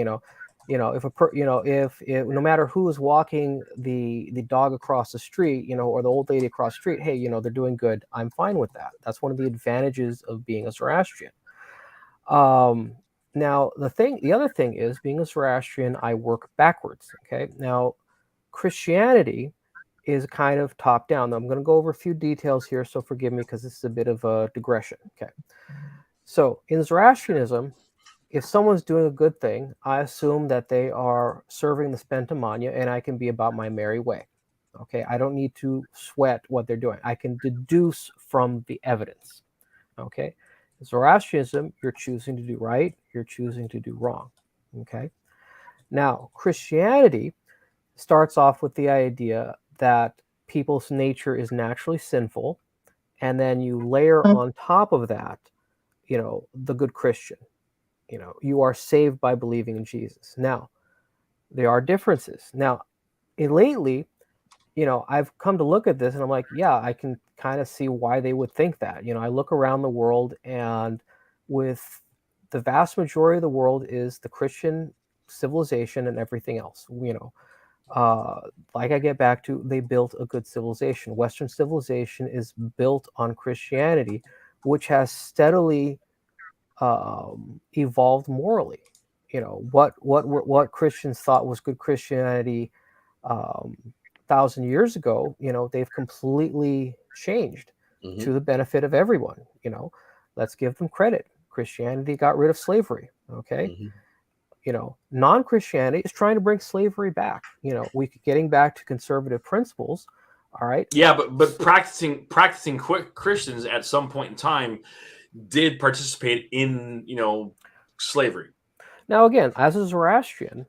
If no matter who is walking the dog across the street, or the old lady across the street, hey, they're doing good. I'm fine with that. That's one of the advantages of being a Zoroastrian. Now the other thing is, being a Zoroastrian, I work backwards. Okay. Now, Christianity is kind of top down. Now, I'm going to go over a few details here, so forgive me because this is a bit of a digression. Okay. So in Zoroastrianism, if someone's doing a good thing, I assume that they are serving the Spentamania, and I can be about my merry way. Okay. I don't need to sweat what they're doing. I can deduce from the evidence. Okay. Zoroastrianism, you're choosing to do right, you're choosing to do wrong. Okay. Now, Christianity starts off with the idea that people's nature is naturally sinful, and then you layer on top of that, the good Christian. You are saved by believing in Jesus. Now, there are differences. Now, lately, I've come to look at this and I'm like, yeah, I can kind of see why they would think that. I look around the world, and with the vast majority of the world is the Christian civilization and everything else. Like I get back to, they built a good civilization. Western civilization is built on Christianity, which has steadily evolved morally. What Christians thought was good Christianity 1,000 years ago, they've completely changed to the benefit of everyone. Let's give them credit. Christianity got rid of slavery. Okay. Non-Christianity is trying to bring slavery back. Getting back to conservative principles. All right. Yeah, but practicing Christians at some point in time did participate in slavery. Now, again, as a Zoroastrian,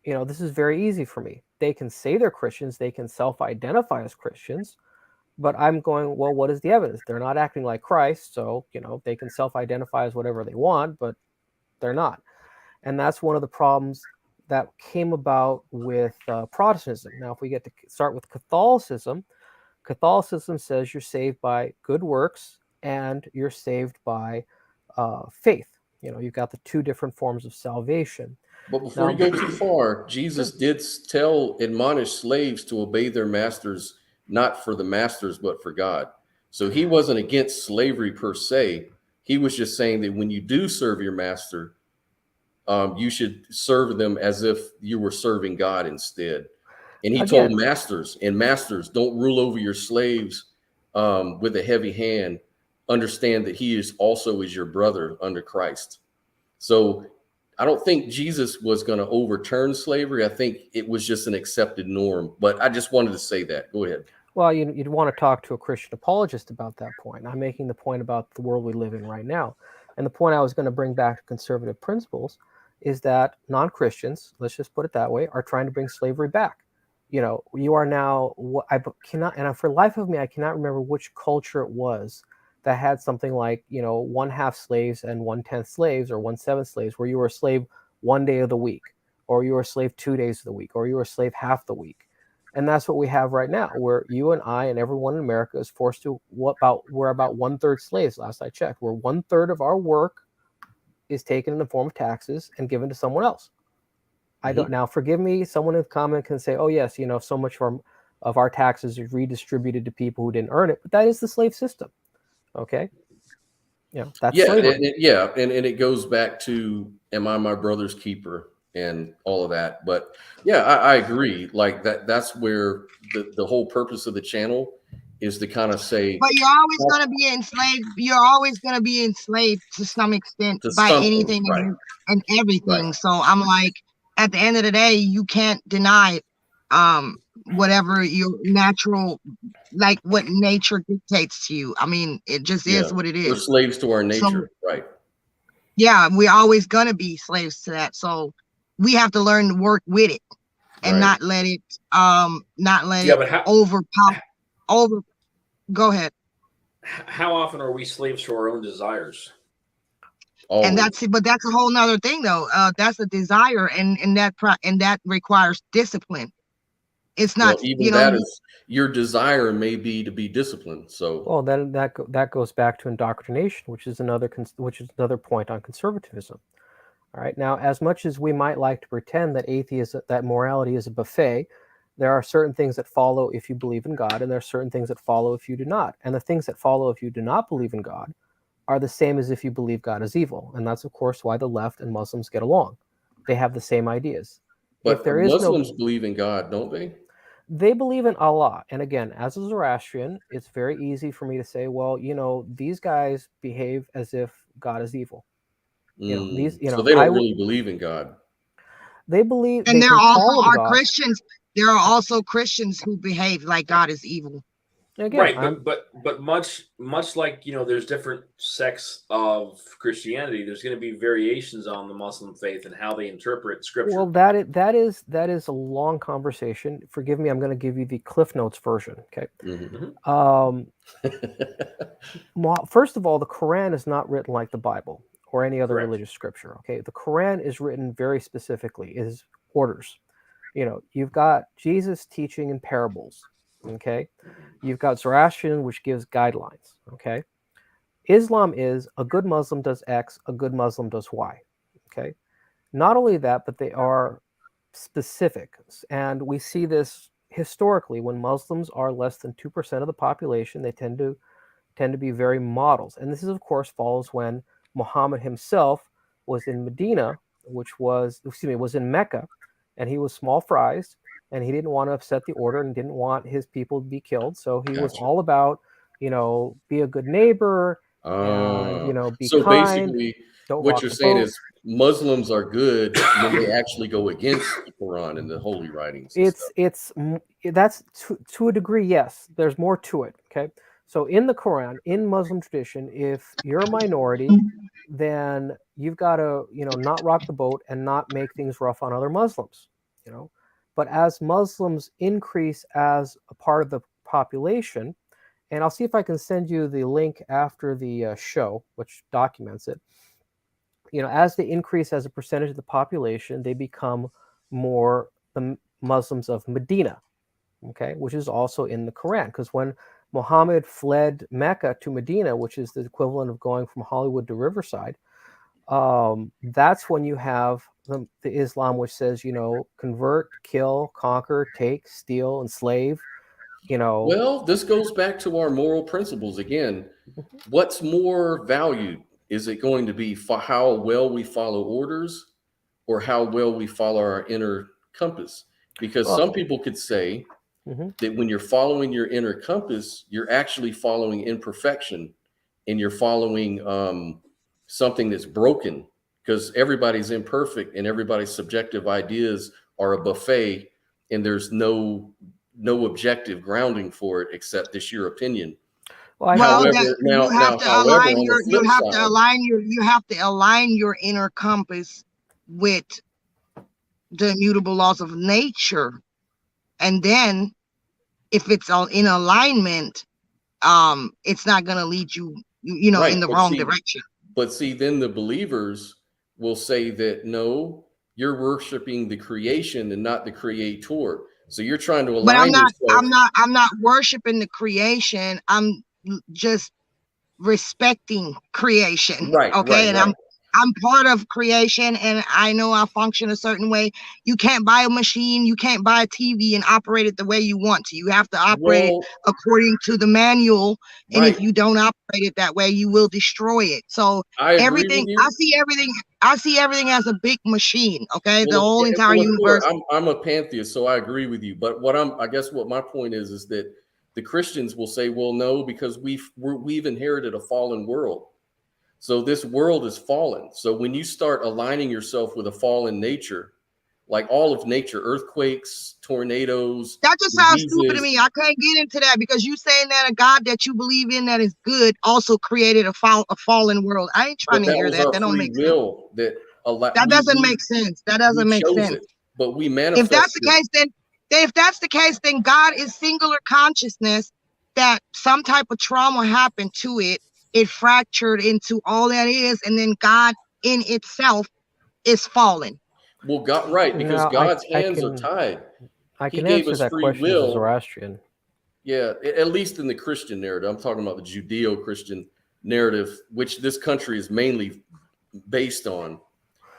this is very easy for me. They can say they're Christians, they can self-identify as Christians, but I'm going, well, what is the evidence? They're not acting like Christ, so they can self-identify as whatever they want, but they're not. And that's one of the problems that came about with Protestantism. Now, if we get to start with Catholicism says you're saved by good works and you're saved by faith. You've got the two different forms of salvation. But before you go too far, Jesus did admonish slaves to obey their masters, not for the masters, but for God. So he wasn't against slavery per se. He was just saying that when you do serve your master, you should serve them as if you were serving God instead. And he told masters, don't rule over your slaves with a heavy hand. Understand that he is your brother under Christ. So I don't think Jesus was going to overturn slavery. I think it was just an accepted norm. But I just wanted to say that. Go ahead. Well, you'd want to talk to a Christian apologist about that point. I'm making the point about the world we live in right now. And the point I was going to bring back to conservative principles is that non-Christians, let's just put it that way, are trying to bring slavery back. You are now, I cannot, and for the life of me, I cannot remember which culture it was that had something like, 1/2 slaves and 1/10 slaves, or 1/7 slaves, where you were a slave 1 day of the week, or you were a slave 2 days of the week, or you were a slave half the week. And that's what we have right now, where you and I and everyone in America is forced to, we're about 1/3 slaves, last I checked, where 1/3 of our work is taken in the form of taxes and given to someone else. I don't, now forgive me, someone in the comment can say, oh yes, so much of our taxes is redistributed to people who didn't earn it, but that is the slave system. Okay. That's slavery. And it goes back to, am I my brother's keeper and all of that. But yeah, I agree. Like that's where the whole purpose of the channel is to kind of say, but you're always going to be enslaved. You're always going to be enslaved to some extent by anything and everything. Right. So I'm like, at the end of the day, you can't deny whatever your natural, like what nature dictates to you. I mean, it just is what it is. We're slaves to our nature, right? Yeah, we're always gonna be slaves to that. So we have to learn to work with it and not let it overpower. Go ahead. How often are we slaves to our own desires? Always. And that's it, but that's a whole nother thing though. That's a desire, and that requires discipline. It's not, that is, your desire may be to be disciplined. So well, then that goes back to indoctrination, which is another point on conservatism. All right, now, as much as we might like to pretend that morality is a buffet, there are certain things that follow if you believe in God, and there are certain things that follow if you do not. And the things that follow if you do not believe in God are the same as if you believe God is evil. And that's, of course, why the left and Muslims get along. They have the same ideas. But if there is Muslims believe in God, don't they? They believe in Allah. And again, as a Zoroastrian, it's very easy for me to say, well, these guys behave as if God is evil. So they don't really believe in God. They believe, and there also are Christians. There are also Christians who behave like God is evil. Again, right, but much like there's different sects of Christianity, there's going to be variations on the Muslim faith and how they interpret Scripture. Well, that is a long conversation. Forgive me, I'm going to give you the Cliff Notes version. Okay. First of all, the Quran is not written like the Bible or any other religious scripture. Okay, the Quran is written very specifically. It is orders. You've got Jesus teaching in parables. Okay, you've got Zoroastrian, which gives guidelines. Okay, Islam is a good Muslim does X, a good Muslim does Y. Okay, not only that, but they are specific, and we see this historically when Muslims are less than 2% of the population. They tend to be very models, and this is, of course, follows when Muhammad himself was in Medina, was in Mecca, and he was small fries. And he didn't want to upset the order and didn't want his people to be killed. So he was all about, be a good neighbor, and, be so kind. Basically, what you're saying is Muslims are good when they actually go against the Quran and the holy writings. That's to a degree, yes. There's more to it. Okay. So in the Quran, in Muslim tradition, if you're a minority, then you've got to, not rock the boat and not make things rough on other Muslims, But as Muslims increase as a part of the population, and I'll see if I can send you the link after the show, which documents it. As they increase as a percentage of the population, they become more the Muslims of Medina, okay, which is also in the Quran. Because when Muhammad fled Mecca to Medina, which is the equivalent of going from Hollywood to Riverside, that's when you have the Islam, which says, convert, kill, conquer, take, steal, enslave. Well, this goes back to our moral principles again. What's more valued? Is it going to be for how well we follow orders or how well we follow our inner compass? Because some people could say that when you're following your inner compass, you're actually following imperfection and you're following something that's broken, because everybody's imperfect and everybody's subjective ideas are a buffet, and there's no no objective grounding for it except this your opinion. Well, I Well, However, that now, you have to however, align on your the flip side, you have to align your inner compass with the immutable laws of nature. And then if it's all in alignment, it's not gonna lead you, you know, right, in the but wrong see, direction. but see, then the believers will say that no, you're worshiping the creation and not the creator. So you're trying to But align yourself. I'm not worshiping the creation. I'm just respecting creation. Right, Okay. right, And right. I'm part of creation, and I know I function a certain way. You can't buy a machine, you can't buy a TV and operate it the way you want to. You have to operate it Well, according to the manual. And right. if you don't operate it that way, you will destroy it. So I agree everything, with you. I see everything as a big machine. Okay. The Well, whole entire of course, universe. I'm a pantheist, so I agree with you. But I guess what my point is that the Christians will say, well, no, because we've inherited a fallen world. So this world is fallen. So when you start aligning yourself with a fallen nature, like all of nature, earthquakes, tornadoes, That just sounds stupid to diseases, me. I can't get into that because you saying that a God that you believe in that is good also created a fallen world. I ain't trying but to that hear was that. our That don't free make sense. will That doesn't make sense. That doesn't we make chose sense. it, but we If manifested that's the case, then God is singular consciousness, that some type of trauma happened to it. It fractured into all that is, and then God in itself is fallen. Well, God, right, because Now, God's hands are tied. I He can gave answer us that free question as a will. Zoroastrian. Yeah, at least in the Christian narrative. I'm talking about the Judeo-Christian narrative, which this country is mainly based on.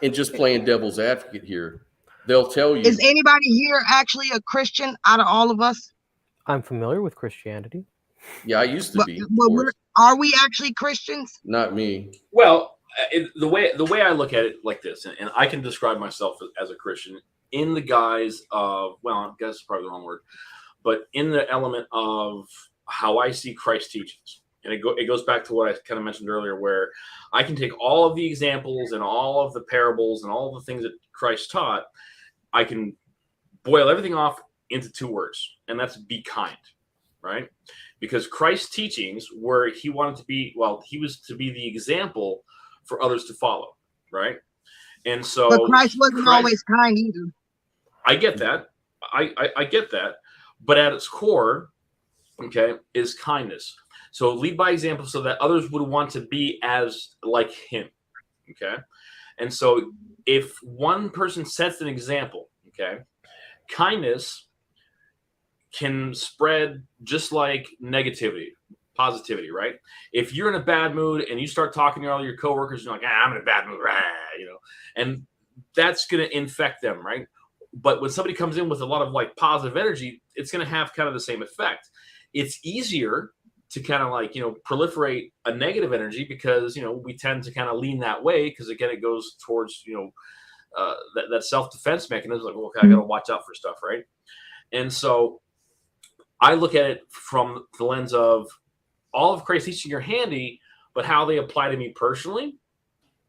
And just playing devil's advocate here, they'll tell you. Is anybody here actually a Christian out of all of us? I'm familiar with Christianity. Yeah, I used to But, be. Of but course. are we actually Christians? Not me. Well, the way I look at it like this, and I can describe myself as a Christian in the guise of, well, I guess it's probably the wrong word, but in the element of how I see Christ's teachings. And it goes back to what I kind of mentioned earlier, where I can take all of the examples and all of the parables and all of the things that Christ taught. I can boil everything off into two words, and that's be kind, right? Because Christ's teachings were he wanted to be, well, he was to be the example for others to follow, right? And so, But Christ wasn't always kind either. I get that. I get that. But at its core, okay, is kindness. So lead by example so that others would want to be as like him. Okay. And so if one person sets an example, okay, kindness can spread just like negativity, positivity, right? If you're in a bad mood and you start talking to all your coworkers, you're like, I'm in a bad mood, you know, and that's going to infect them, right? But when somebody comes in with a lot of like positive energy, it's going to have kind of the same effect. It's easier to kind of like, you know, proliferate a negative energy because, you know, we tend to kind of lean that way because again, it goes towards, you know, that self-defense mechanism. Like, well, okay, I got to watch out for stuff, right? And so I look at it from the lens of all of Christ's teaching are handy, but how they apply to me personally,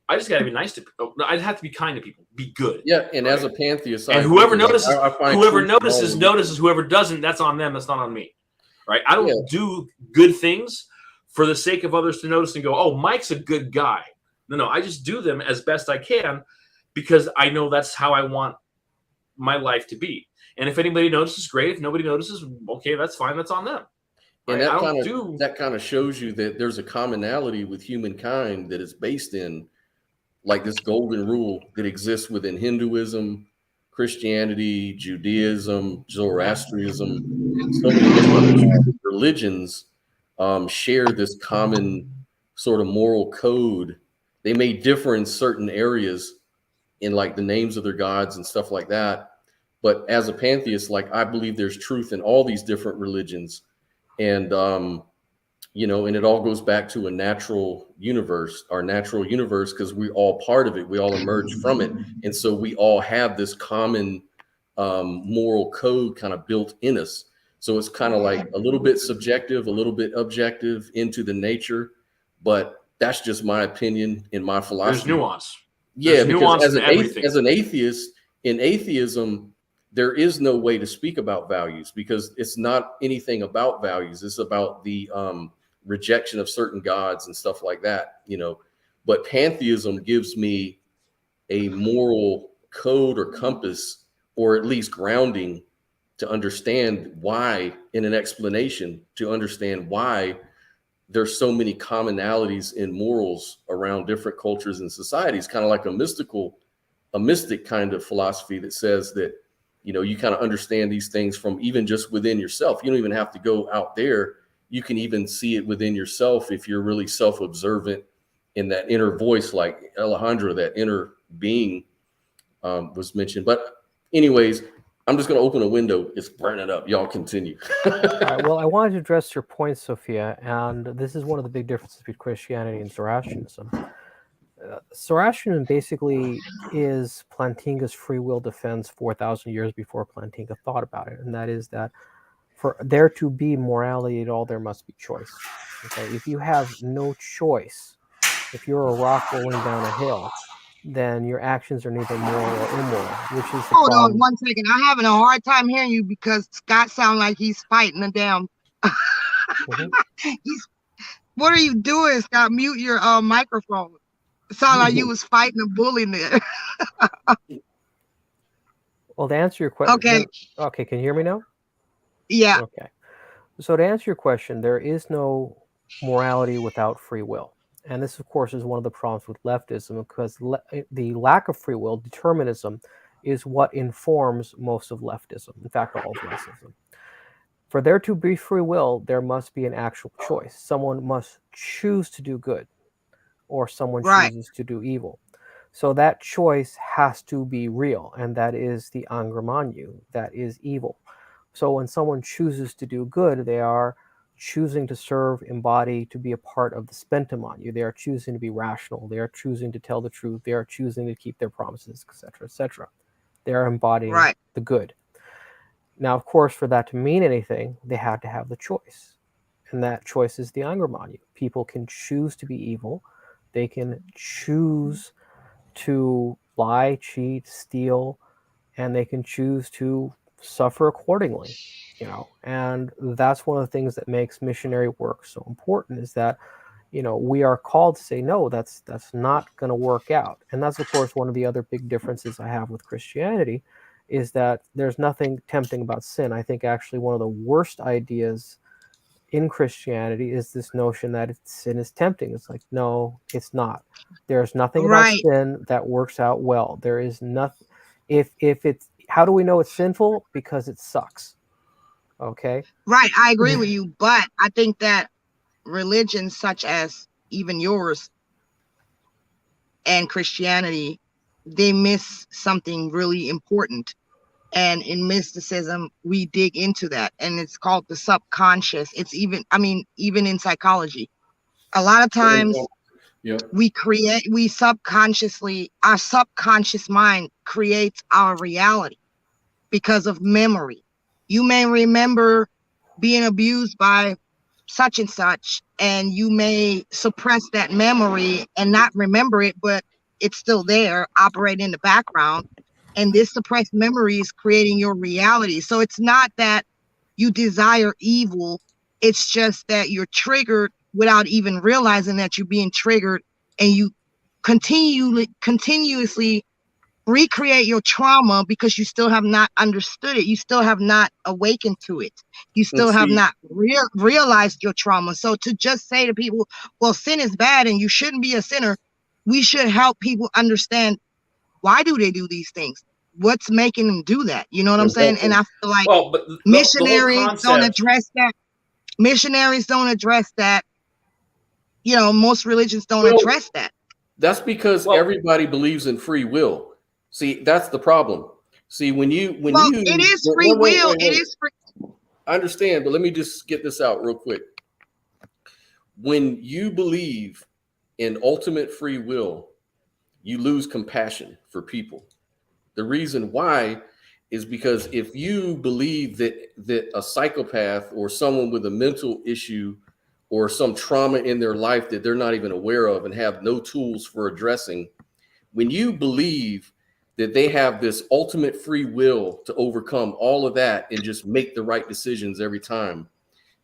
I just got to be nice to. I'd have to be kind to people, be good. Yeah, and right? as a pantheist, and whoever notices, notices. Whoever doesn't, that's on them. That's not on me, right? I don't do good things for the sake of others to notice and go, "Oh, Mike's a good guy." No, I just do them as best I can because I know that's how I want my life to be. And if anybody notices, great. If nobody notices, okay, that's fine. That's on them. Right? And that kind of shows you that there's a commonality with humankind that is based in like this golden rule that exists within Hinduism, Christianity, Judaism, Zoroastrianism. So many different religions share this common sort of moral code. They may differ in certain areas in like the names of their gods and stuff like that. But as a pantheist, like I believe there's truth in all these different religions. And, you know, and it all goes back to a natural universe, our natural universe, because we're all part of it. We all emerge from it. And so we all have this common moral code kind of built in us. So it's kind of like a little bit subjective, a little bit objective into the nature. But that's just my opinion in my philosophy. There's nuance. Yeah, There's because nuance as an atheist, in atheism, there is no way to speak about values because it's not anything about values. It's about the rejection of certain gods and stuff like that, you know. But pantheism gives me a moral code or compass, or at least grounding, to understand why, in an explanation, to understand why there's so many commonalities in morals around different cultures and societies, kind of like a mystic kind of philosophy that says that, you know, you kind of understand these things from even just within yourself. You don't even have to go out there. You can even see it within yourself if you're really self-observant in that inner voice, like Alejandra, that inner being was mentioned. But anyways, I'm just going to open a window. It's burning up. Y'all continue. All right, well, I wanted to address your point, Sophia, and this is one of the big differences between Christianity and Zoroastrianism. Zoroastrianism basically is Plantinga's free will defense 4,000 years before Plantinga thought about it, and that is that for there to be morality at all, there must be choice. Okay, if you have no choice, if you're a rock rolling down a hill, then your actions are neither moral or immoral, which is the Hold problem. on 1 second. I'm having a hard time hearing you because Scott sounds like he's fighting a damn. What are you doing, Scott? Mute your microphone. It sounded like you was fighting a bully there. Well, to answer your question, Okay. Okay, can you hear me now? Yeah. Okay. So to answer your question, there is no morality without free will. And this, of course, is one of the problems with leftism, because the lack of free will, determinism, is what informs most of leftism. In fact, all of leftism. For there to be free will, there must be an actual choice. Someone must choose to do good, or someone chooses to do evil. So that choice has to be real, and that is the Angramanyu, that is evil. So when someone chooses to do good, they are choosing to serve, embody, to be a part of the Spentamanyu. They are choosing to be rational. They are choosing to tell the truth. They are choosing to keep their promises, etc., etc. They are embodying the good. Now, of course, for that to mean anything, they had to have the choice. And that choice is the Angramanyu. People can choose to be evil. They can choose to lie, cheat, steal, and they can choose to suffer accordingly, you know. And that's one of the things that makes missionary work so important, is that, you know, we are called to say, no, that's not going to work out. And that's, of course, one of the other big differences I have with Christianity, is that there's nothing tempting about sin. I think actually one of the worst ideas in Christianity is this notion that sin is tempting. It's like, no, it's not. There's nothing about sin that works out well. There is nothing. If it's, how do we know it's sinful? Because it sucks. Okay. Right. I agree with you. But I think that religions such as even yours and Christianity, they miss something really important. And in mysticism, we dig into that, and it's called the subconscious. It's even, I mean, even in psychology, a lot of times we subconsciously, our subconscious mind creates our reality because of memory. You may remember being abused by such and such, and you may suppress that memory and not remember it, but it's still there, operating in the background. And this suppressed memory is creating your reality. So it's not that you desire evil. It's just that you're triggered without even realizing that you're being triggered, and you continuously recreate your trauma because you still have not understood it. You still have not awakened to it. You still have not realized your trauma. So to just say to people, well, sin is bad and you shouldn't be a sinner, we should help people understand, why do they do these things? What's making them do that? You know what I'm saying? And I feel like missionaries don't address that. Missionaries don't address that. You know, most religions don't address that. That's because everybody believes in free will. See, that's the problem. See, it is free will. It is free. I understand, but let me just get this out real quick. When you believe in ultimate free will, you lose compassion for people. The reason why is because if you believe that a psychopath or someone with a mental issue or some trauma in their life that they're not even aware of and have no tools for addressing, when you believe that they have this ultimate free will to overcome all of that and just make the right decisions every time,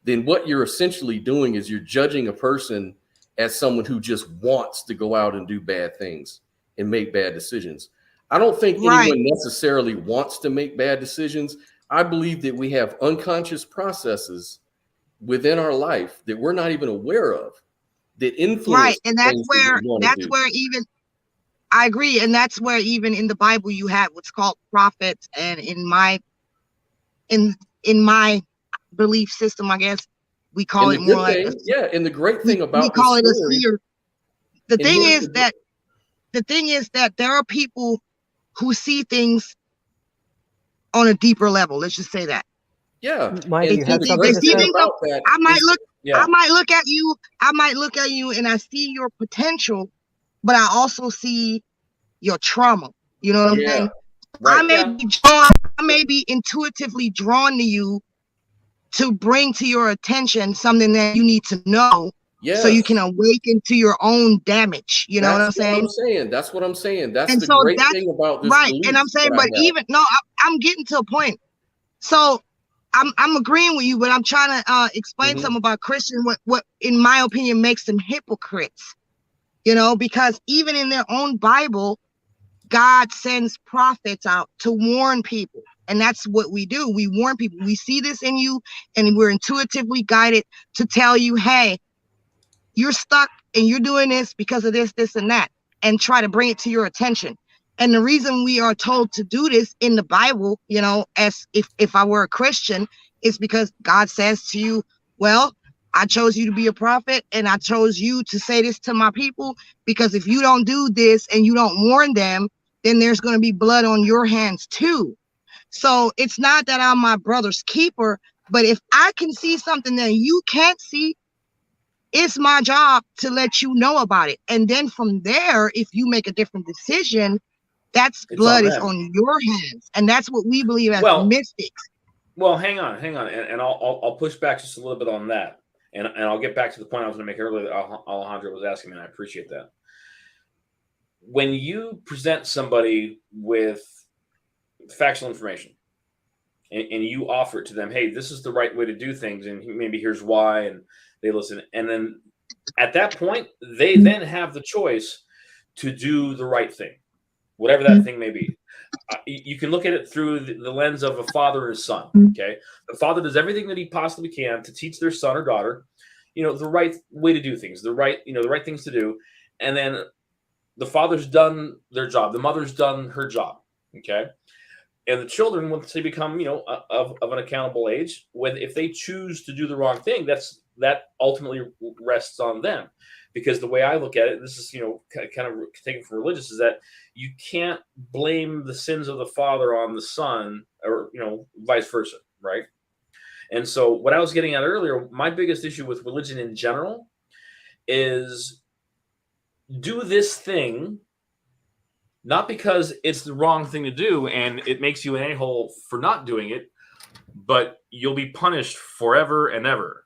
then what you're essentially doing is you're judging a person as someone who just wants to go out and do bad things and make bad decisions. I don't think anyone necessarily wants to make bad decisions. I believe that we have unconscious processes within our life that we're not even aware of that influence. And that's where even I agree. And that's where even in the Bible you have what's called prophets. And in my belief system, I guess we call it more like and the great thing about we call it a seer. The thing is that there are people who see things on a deeper level. Let's just say that. Yeah, I might look at you and I see your potential, but I also see your trauma. You know what I'm saying? Right. I may be intuitively drawn to you to bring to your attention something that you need to know, so you can awaken to your own damage. You know what I'm saying? That's what I'm saying. That's the great thing about this. Right. And I'm saying, but I'm getting to a point. So I'm agreeing with you, but I'm trying to explain something about Christian, what in my opinion makes them hypocrites. You know, because even in their own Bible, God sends prophets out to warn people. And that's what we do. We warn people. We see this in you, and we're intuitively guided to tell you, hey, you're stuck and you're doing this because of this, this, and that, and try to bring it to your attention. And the reason we are told to do this in the Bible, you know, as if I were a Christian, is because God says to you, well, I chose you to be a prophet, and I chose you to say this to my people, because if you don't do this and you don't warn them, then there's going to be blood on your hands too. So it's not that I'm my brother's keeper, but if I can see something that you can't see, it's my job to let you know about it. And then from there, if you make a different decision, that's blood is on your hands. And that's what we believe as mystics. Well, hang on. And I'll push back just a little bit on that. And I'll get back to the point I was going to make earlier that Alejandro was asking me, and I appreciate that. When you present somebody with factual information and you offer it to them, hey, this is the right way to do things, and maybe here's why, and they listen. And then at that point, they then have the choice to do the right thing, whatever that thing may be. You can look at it through the lens of a father and his son. Okay. The father does everything that he possibly can to teach their son or daughter, you know, the right way to do things, the right things to do. And then the father's done their job. The mother's done her job. Okay. And the children, once they become, you know, of an accountable age, if they choose to do the wrong thing, that ultimately rests on them. Because the way I look at it, this is, you know, kind of taken from religious, is that you can't blame the sins of the father on the son, or, you know, vice versa, right? And so what I was getting at earlier, my biggest issue with religion in general is do this thing, not because it's the wrong thing to do and it makes you an a-hole for not doing it, but you'll be punished forever and ever.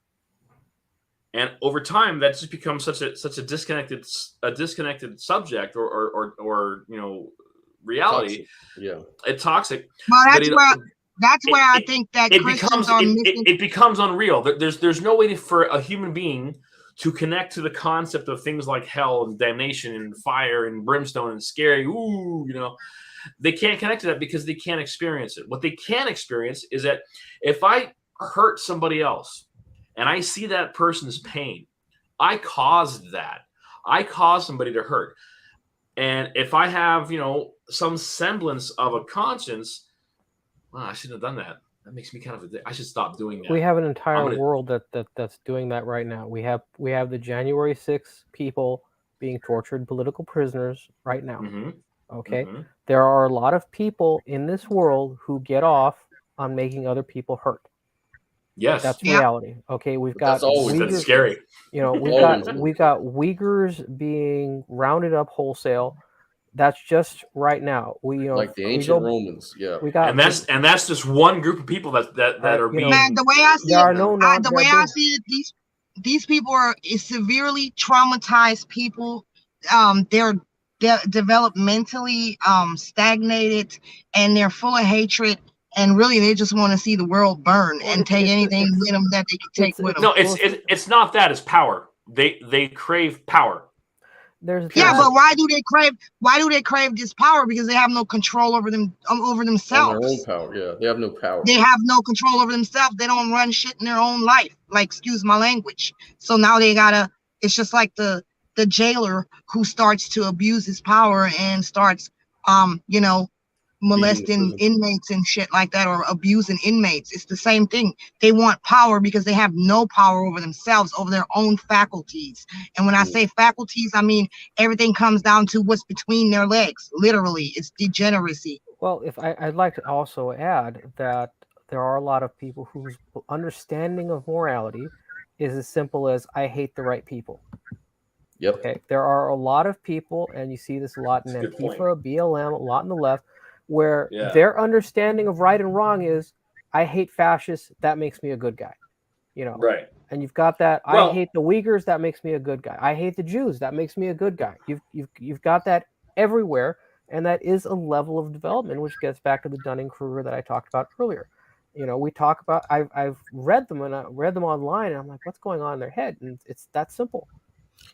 And over time, that just becomes such a disconnected subject or you know, reality. Toxic. Yeah, it's toxic. Well, that's where I think that it becomes unreal. There's no way for a human being to connect to the concept of things like hell and damnation and fire and brimstone and scary. Ooh, you know, they can't connect to that because they can't experience it. What they can experience is that if I hurt somebody else, and I see that person's pain, I caused that. I caused somebody to hurt. And if I have, you know, some semblance of a conscience, well, I shouldn't have done that. That makes me kind of I should stop doing that. We have an entire world that's doing that right now. We have the January 6th people being tortured, political prisoners right now. Mm-hmm. Okay? Mm-hmm. There are a lot of people in this world who get off on making other people hurt. Yes, that's reality. Okay, we've got that's scary. You know, we've got Uyghurs being rounded up wholesale. That's just right now. Like the ancient Romans. Yeah, and that's just one group of people that are being. Man, the way I see it, these people are severely traumatized people. They're developmentally stagnated, and they're full of hatred, and really they just want to see the world burn Well, and take anything with them that they can take with them. No, it's not that. It's power. They crave power. Yeah, but why do they crave this power? Because they have no control over themselves. On their own power. Yeah, they have no power. They have no control over themselves. They don't run shit in their own life. Like, excuse my language. So now they gotta. It's just like the jailer who starts to abuse his power and starts, molesting inmates and shit like that, or abusing inmates. It's the same thing. They want power because they have no power over themselves, over their own faculties. And when I say faculties, I mean everything comes down to what's between their legs. Literally, it's degeneracy. Well, I'd like to also add that there are a lot of people whose understanding of morality is as simple as I hate the right people. Yep. Okay. There are a lot of people, and you see this a lot in Antifa, BLM, a lot in the left, where their understanding of right and wrong is I hate fascists, that makes me a good guy. Right. And you've got that I hate the Uyghurs, that makes me a good guy. I hate the Jews, that makes me a good guy. You've got that everywhere, and that is a level of development, which gets back to the Dunning-Kruger that I talked about earlier. We talk about I've read them, and I read them online, and I'm like, what's going on in their head? And it's that simple.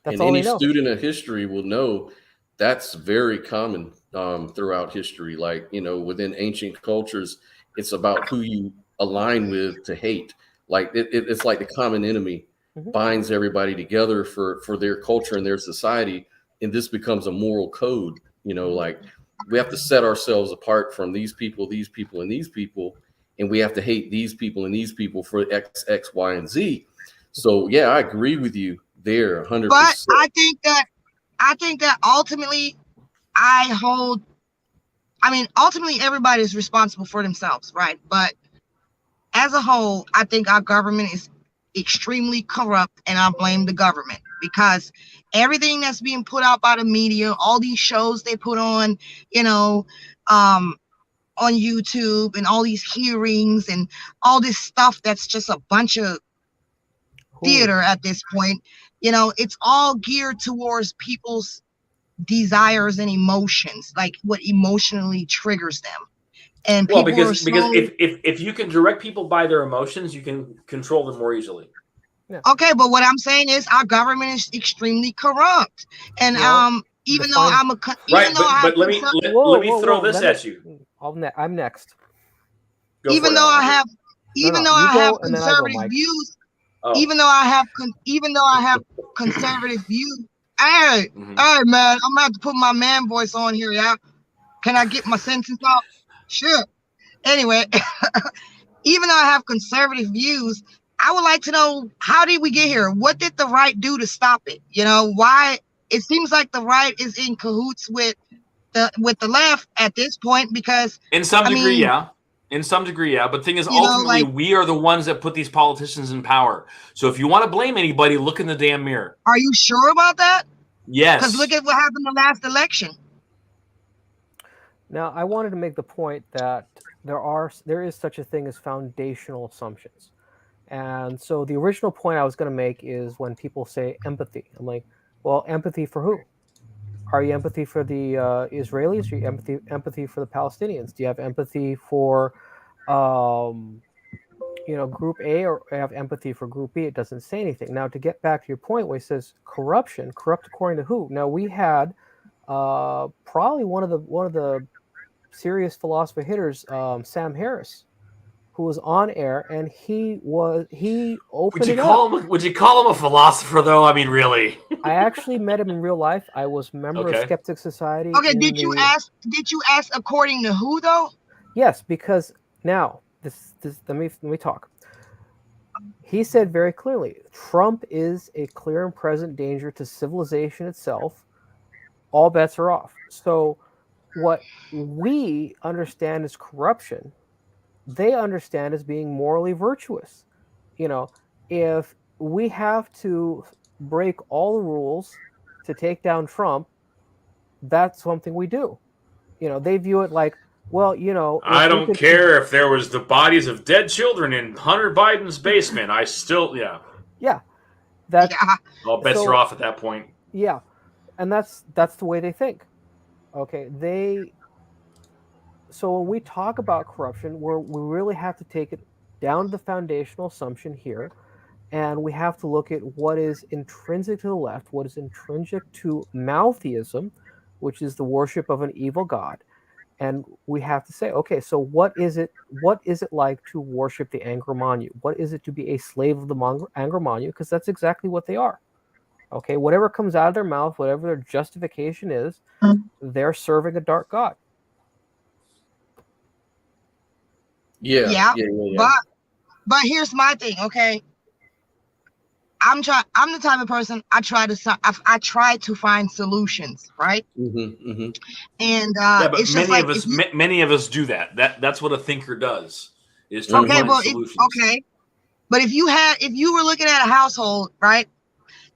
That's and all any they know. student of history will know that's very common throughout history. Like, within ancient cultures, it's about who you align with to hate. Like it's like the common enemy binds everybody together for their culture and their society. And this becomes a moral code, like we have to set ourselves apart from these people, and these people. And we have to hate these people and these people for X, Y, and Z. So yeah, I agree with you there 100%. But I think that ultimately ultimately everybody is responsible for themselves, right? But as a whole, I think our government is extremely corrupt, and I blame the government because everything that's being put out by the media, all these shows they put on, on YouTube, and all these hearings and all this stuff that's just a bunch of theater at this point. It's all geared towards people's desires and emotions, like what emotionally triggers them. And because if you can direct people by their emotions, you can control them more easily. Yeah. Okay, but what I'm saying is our government is extremely corrupt, and even though I'm a but let me throw this at you. I'm next. Even though I have conservative views. Oh. Even though I have conservative views, hey man, I'm gonna have to put my man voice on here, yeah. Can I get my sentence out? Sure. Anyway, even though I have conservative views, I would like to know, how did we get here? What did the right do to stop it? Why it seems like the right is in cahoots with the left at this point, because in some degree, yeah. But the thing is, ultimately, we are the ones that put these politicians in power. So if you want to blame anybody, look in the damn mirror. Are you sure about that? Yes. Because look at what happened the last election. Now, I wanted to make the point that there is such a thing as foundational assumptions. And so the original point I was going to make is when people say empathy. I'm like, well, empathy for who? Are you empathy for the Israelis? Are you empathy for the Palestinians? Do you have empathy for, Group A, or have empathy for Group B? It doesn't say anything. Now, to get back to your point where it says corrupt according to who? Now, we had probably one of the serious philosopher hitters, Sam Harris, who was on air, and he opened it up. Would you call him a philosopher, though? I mean, really? I actually met him in real life. I was a member of Skeptic Society. Okay, did you ask according to who, though? Yes, because now let me talk. He said very clearly, Trump is a clear and present danger to civilization itself. All bets are off. So what we understand as corruption, they understand as being morally virtuous. If we have to break all the rules to take down Trump, that's something we do. They view it like, well, I don't care if there was the bodies of dead children in Hunter Biden's basement. I still, that all bets are off at that point. Yeah, and that's the way they think. Okay, so when we talk about corruption, we really have to take it down to the foundational assumption here, and we have to look at what is intrinsic to the left, what is intrinsic to Maltheism, which is the worship of an evil god. And we have to say, okay, so what is it like to worship the Angkor Monyu? What is it to be a slave of the Angkor Monyu? Because that's exactly what they are. Okay, whatever comes out of their mouth, whatever their justification is, they're serving a dark god. Yeah. But here's my thing, okay? I'm the type of person I try to find solutions, right? And Yeah, but it's just like many of us do that. That's what a thinker does. Is to okay, find well, solutions. But if you were looking at a household, right?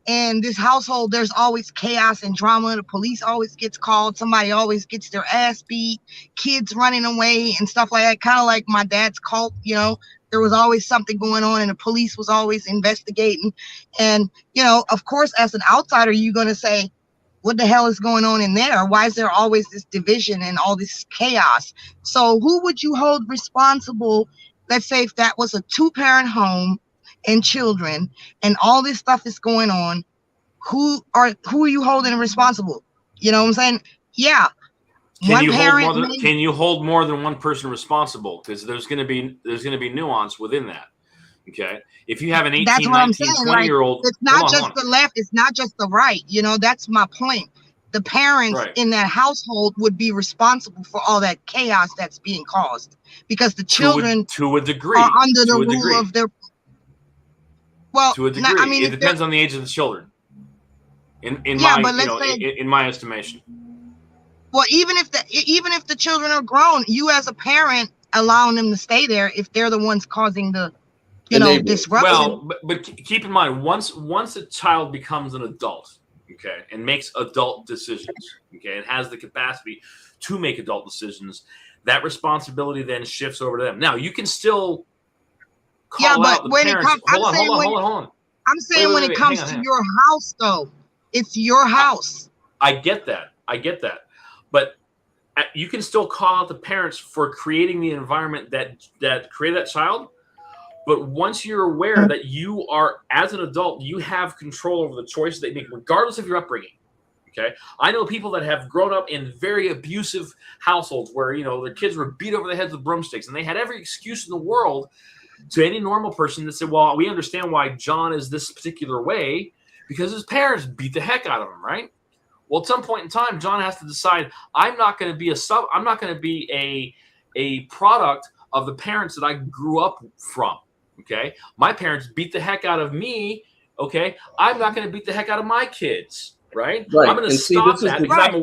And this household, there's always chaos and drama. The police always gets called. Somebody always gets their ass beat. Kids running away and stuff like that. Kind of like my dad's cult, you know. There was always something going on, and the police was always investigating. And you know, of course, as an outsider, you're gonna say, "What the hell is going on in there? Why is there always this division and all this chaos?" So, who would you hold responsible? Let's say if that was a 2-parent home and children and all this stuff is going on, who are you holding responsible? You know what I'm saying? Yeah. Can you hold more than one person responsible? Because there's going to be nuance within that. Okay. If you have an 18, 19, 20-year-old, it's not just the left, it's not just the right. You know, that's my point. The parents in that household would be responsible for all that chaos that's being caused because the children to a degree are under the rule of their. Well, to a degree, I mean, it depends on the age of the children. In my estimation. Well, even if the children are grown, you as a parent allowing them to stay there if they're the ones causing the, disruption. Well, but keep in mind, once a child becomes an adult, okay, and makes adult decisions, okay, and has the capacity to make adult decisions, that responsibility then shifts over to them. Now, you can still call out the parents. Hold on. I'm saying when it comes to your house, though, it's your house. I get that. But you can still call out the parents for creating the environment that created that child. But once you're aware that you are, as an adult, you have control over the choices they make, regardless of your upbringing. Okay, I know people that have grown up in very abusive households where their kids were beat over the heads with broomsticks, and they had every excuse in the world to any normal person that said, "Well, we understand why John is this particular way because his parents beat the heck out of him, right?" Well, at some point in time, John has to decide, I'm not going to be a product of the parents that I grew up from. Okay, my parents beat the heck out of me. Okay, I'm not going to beat the heck out of my kids. Right. I'm going to stop that because I'm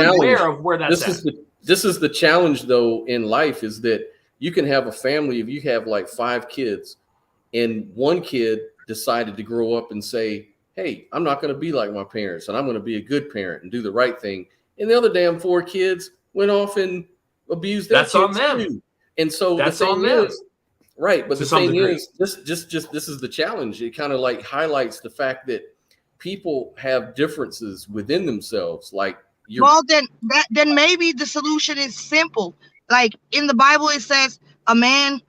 aware of where that's at. This is the challenge, though, in life is that you can have a family if you have like 5 kids, and one kid decided to grow up and say, "Hey, I'm not going to be like my parents, and I'm going to be a good parent and do the right thing." And the other damn 4 kids went off and abused their kids. That's on them. Too. And so that's on them. Right. But the thing is, this is the challenge. It kind of like highlights the fact that people have differences within themselves. Like, then maybe the solution is simple. Like in the Bible, it says a man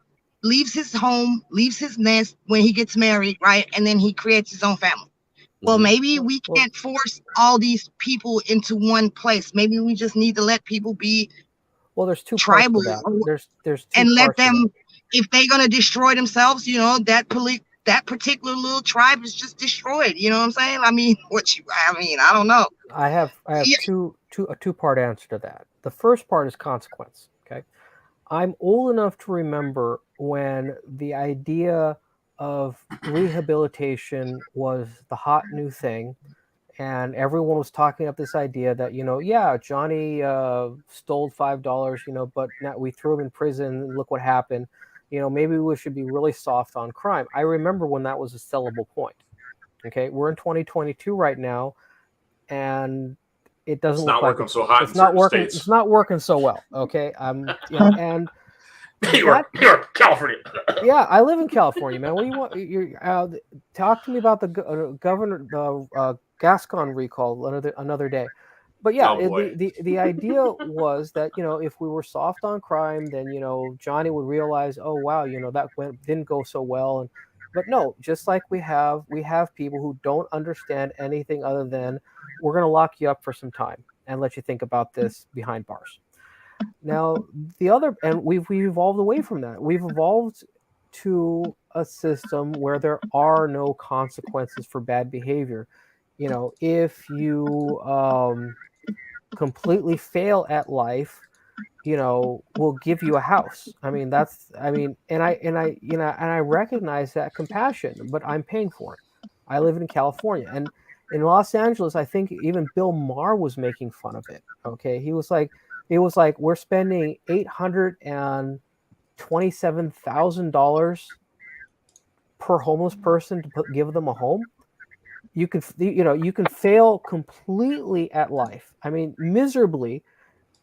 leaves his home, leaves his nest when he gets married, right? And then he creates his own family. Well, maybe we can't force all these people into one place. Maybe we just need to let people be there's 2 tribal. There's 2 and let them, if they're gonna destroy themselves, that particular little tribe is just destroyed. You know what I'm saying? I mean, I don't know. I have a 2-part answer to that. The first part is consequence. Okay, I'm old enough to remember when the idea of rehabilitation was the hot new thing, and everyone was talking up this idea that Johnny stole $5, but now we threw him in prison and look what happened. Maybe we should be really soft on crime. I remember when that was a sellable point. Okay, we're in 2022 right now, and it doesn't look like so hot. It's not working. It's not working so well. Okay, and you're California. Yeah, I live in California, man. What do you want? Talk to me about the Gascon recall another day. But yeah, Oh, boy. the idea was that, you know, if we were soft on crime, then, you know, Johnny would realize, oh wow, you know, that didn't go so well. But no, just like we have people who don't understand anything other than we're going to lock you up for some time and let you think about this behind bars. Now, we've evolved away from that. We've evolved to a system where there are no consequences for bad behavior. You know, if you completely fail at life, you know, we'll give you a house. I mean, and I recognize that compassion, but I'm paying for it. I live in California, and in Los Angeles, I think even Bill Maher was making fun of it. Okay, it was like we're spending $827,000 per homeless person to give them a home. You can fail completely at life. I mean, miserably.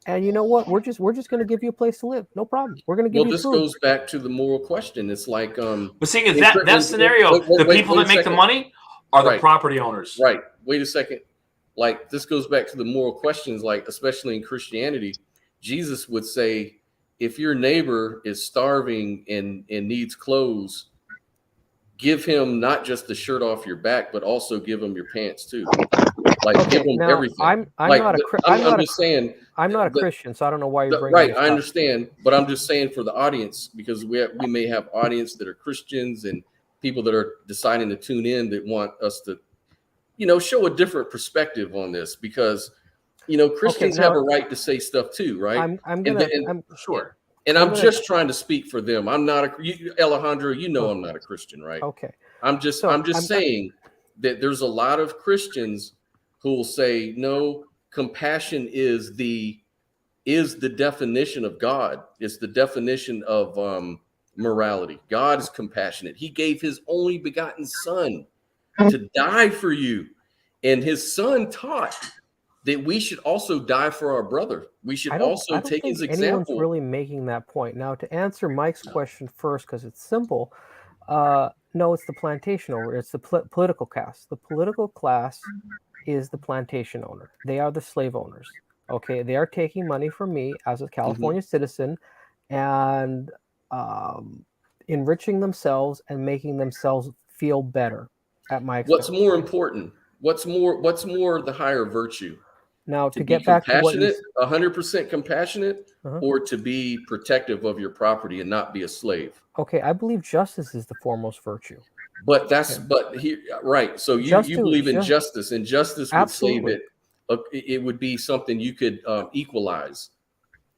And you know what? We're just going to give you a place to live. No problem. We're going to give you this food. goes back to the moral question. It's like But seeing that scenario, the people that make the money are the property owners. Right. Wait a second. Like, this goes back to the moral questions, like, especially in Christianity, Jesus would say, if your neighbor is starving and needs clothes, give him not just the shirt off your back, but also give him your pants too. Like, give them everything. I'm not a Christian, so I don't know why you're bringing this up. I understand, but I'm just saying for the audience, because we may have audience that are Christians and people that are deciding to tune in that want us to, you know, show a different perspective on this, because, you know, Christians have a right to say stuff too, right? I'm sure. And I'm just trying to speak for them. I'm not Alejandro, you know, I'm not a Christian, right? Okay. I'm just saying that there's a lot of Christians who will say, no, compassion is the definition of God. It's the definition of morality. God is compassionate. He gave his only begotten son to die for you. And his son taught that we should also die for our brother. We should also take his example. Anyone's really making that point. Now, to answer Mike's question first, because it's simple, no, it's the plantation owner. It's the political class. The political class is the plantation owner. They are the slave owners. Okay, they are taking money from me as a California citizen and enriching themselves and making themselves feel better at my expense. What's more important? What's more the higher virtue? Now, to get back to what you 100% compassionate, or to be protective of your property and not be a slave. Okay, I believe justice is the foremost virtue. But here, right? So you believe in justice, and justice would say that it would be something you could equalize.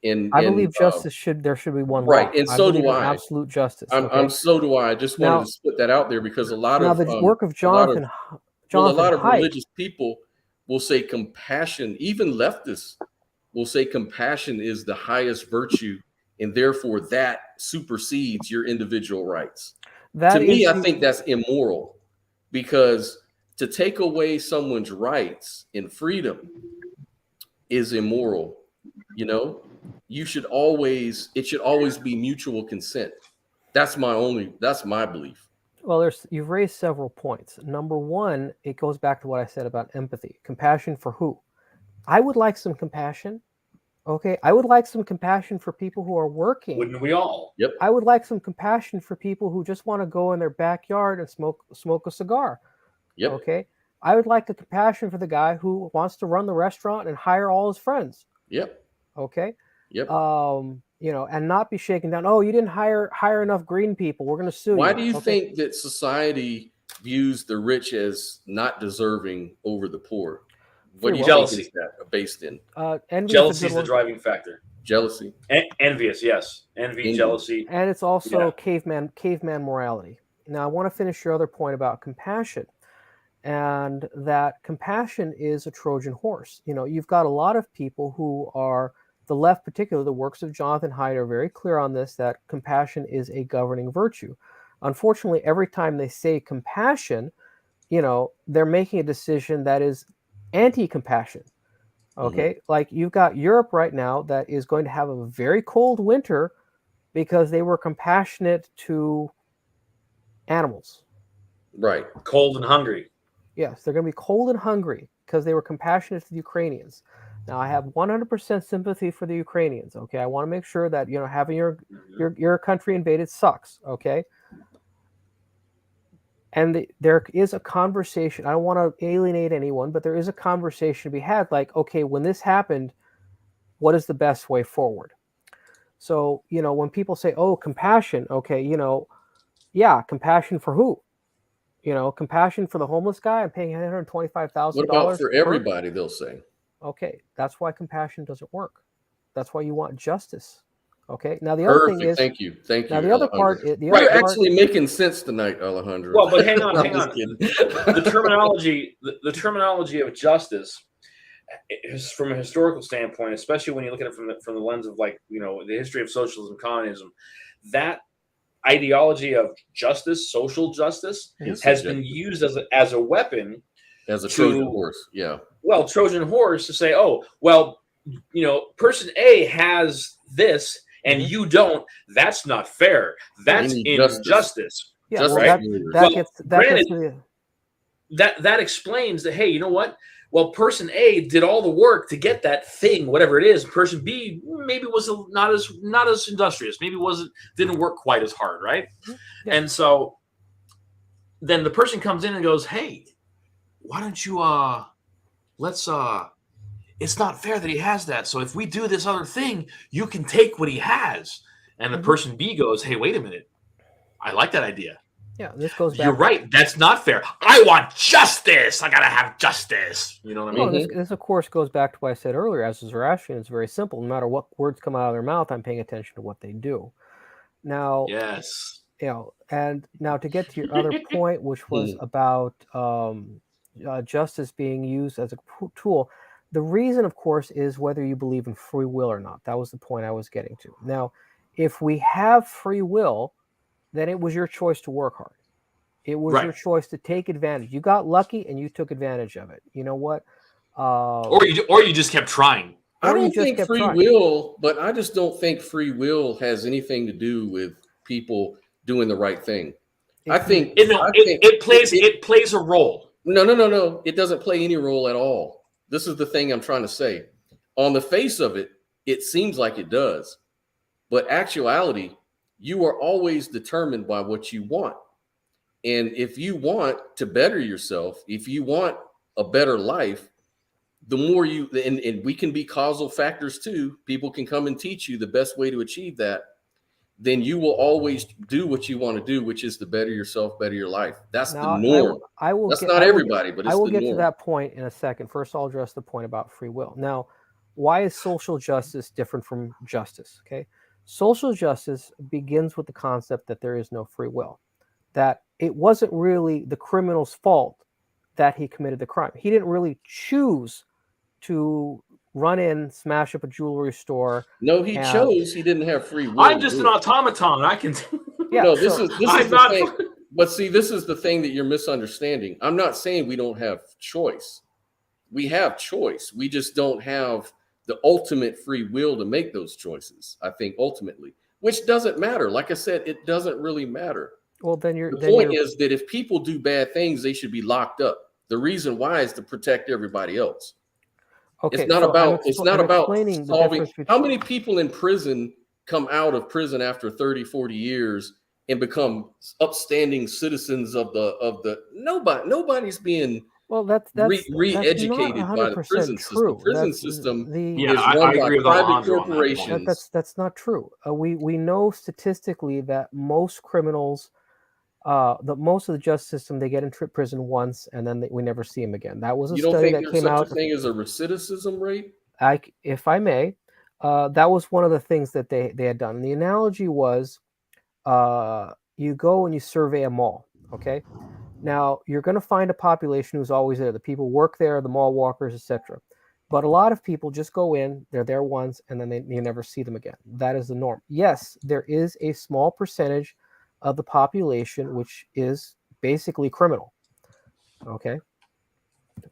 I believe justice there should be one right, law. and so do I. Absolute justice. So do I. I just wanted to put that out there, because a lot of the work of Jonathan Haidt, religious people will say compassion, even leftists will say compassion is the highest virtue, and therefore that supersedes your individual rights. To me, I think that's immoral, because to take away someone's rights and freedom is immoral. You know, it should always be mutual consent. That's my belief. Well, you've raised several points. Number one, it goes back to what I said about empathy. Compassion for who? I would like some compassion. Okay, I would like some compassion for people who are working. Wouldn't we all? Yep. I would like some compassion for people who just want to go in their backyard and smoke a cigar. Yep. Okay. I would like the compassion for the guy who wants to run the restaurant and hire all his friends. Yep. Okay. Yep. You know, and not be shaken down. Oh, you didn't hire enough green people. We're going to sue you. Why do you think that society views the rich as not deserving over the poor? What do you think is that based in? Jealousy is the driving factor. Jealousy. Envious, yes. Envy, jealousy. And it's also caveman morality. Now, I want to finish your other point about compassion, and that compassion is a Trojan horse. You know, you've got a lot of people who are, the left particularly, the works of Jonathan Haidt are very clear on this, that compassion is a governing virtue. Unfortunately, every time they say compassion, you know, they're making a decision that is anti-compassion. Okay, like you've got Europe right now that is going to have a very cold winter because they were compassionate to animals. Right. Cold and hungry. Yes, they're going to be cold and hungry because they were compassionate to the Ukrainians. Now, I have 100% sympathy for the Ukrainians. Okay, I want to make sure that having your country invaded sucks. Okay, and there is a conversation. I don't want to alienate anyone, but there is a conversation to be had. Like, okay, when this happened, what is the best way forward? So, when people say, "Oh, compassion," okay, yeah, compassion for who? Compassion for the homeless guy. I'm paying $125,000. What about for everybody? They'll say. Okay, that's why compassion doesn't work. That's why you want justice. Okay. Now the other thing Perfect. is, Thank you. now the other part, Right, actually making sense tonight, Alejandro. Well, but hang on, I'm hang just on. kidding. The terminology of justice is from a historical standpoint, especially when you look at it from the lens of the history of socialism, communism, that ideology of justice, social justice, has been used as a weapon, as a Trojan horse. Yeah. Well, Trojan horse to say, oh, well, person A has this and you don't. That's not fair. That's injustice. Yeah, Well, that explains that, hey, you know what? Well, person A did all the work to get that thing, whatever it is. Person B maybe was not as industrious. Maybe didn't work quite as hard, right? Yeah. And so then the person comes in and goes, hey, why don't you it's not fair that he has that. So if we do this other thing, you can take what he has. And the person B goes, hey, wait a minute. I like that idea. Yeah, this goes back. You're right. That's not fair. I want justice. I got to have justice. You know what I mean? This, of course, goes back to what I said earlier. As a Zoroastrian, it's very simple. No matter what words come out of their mouth, I'm paying attention to what they do. Now, yes. And now to get to your other point, which was about justice being used as a tool, the reason, of course, is whether you believe in free will or not. That was the point I was getting to. Now, if we have free will, then it was your choice to work hard. It was your choice to take advantage. You got lucky and you took advantage of it. You know what? Or you just kept trying. I don't think free will, but I just don't think free will has anything to do with people doing the right thing. It plays a role. No. It doesn't play any role at all. This is the thing I'm trying to say. On the face of it, it seems like it does. But actuality, you are always determined by what you want. And if you want to better yourself, if you want a better life, the more and we can be causal factors too. People can come and teach you the best way to achieve that. Then you will always do what you want to do, which is to better yourself, better your life. That's the norm. That's not everybody, but it's the norm. I will get to that point in a second. First, I'll address the point about free will. Now, why is social justice different from justice? Okay. Social justice begins with the concept that there is no free will, that it wasn't really the criminal's fault that he committed the crime. He didn't really choose to run in, smash up a jewelry store. No, he chose. He didn't have free will. I'm just an automaton. I can. Yeah, no, this is the thing. But see, this is the thing that you're misunderstanding. I'm not saying we don't have choice. We have choice. We just don't have the ultimate free will to make those choices, I think, ultimately, which doesn't matter. Like I said, it doesn't really matter. Well, the point is that if people do bad things, they should be locked up. The reason why is to protect everybody else. Okay, it's not about solving. How many people in prison come out of prison after 30, 40 years and become upstanding citizens of the nobody's being re-educated by the prison system. The prison system is run by private corporations. That's not true. We know statistically that most criminals, most of the justice system, they get in prison once and then we never see them again. That was a study that came out. You don't think there's such a thing as a recidivism rate? If I may, that was one of the things that they had done. And the analogy was, you go and you survey a mall. Okay. Now, you're going to find a population who's always there. The people work there, the mall walkers, etc. But a lot of people just go in, they're there once, and then you never see them again. That is the norm. Yes, there is a small percentage of the population which is basically criminal. Okay.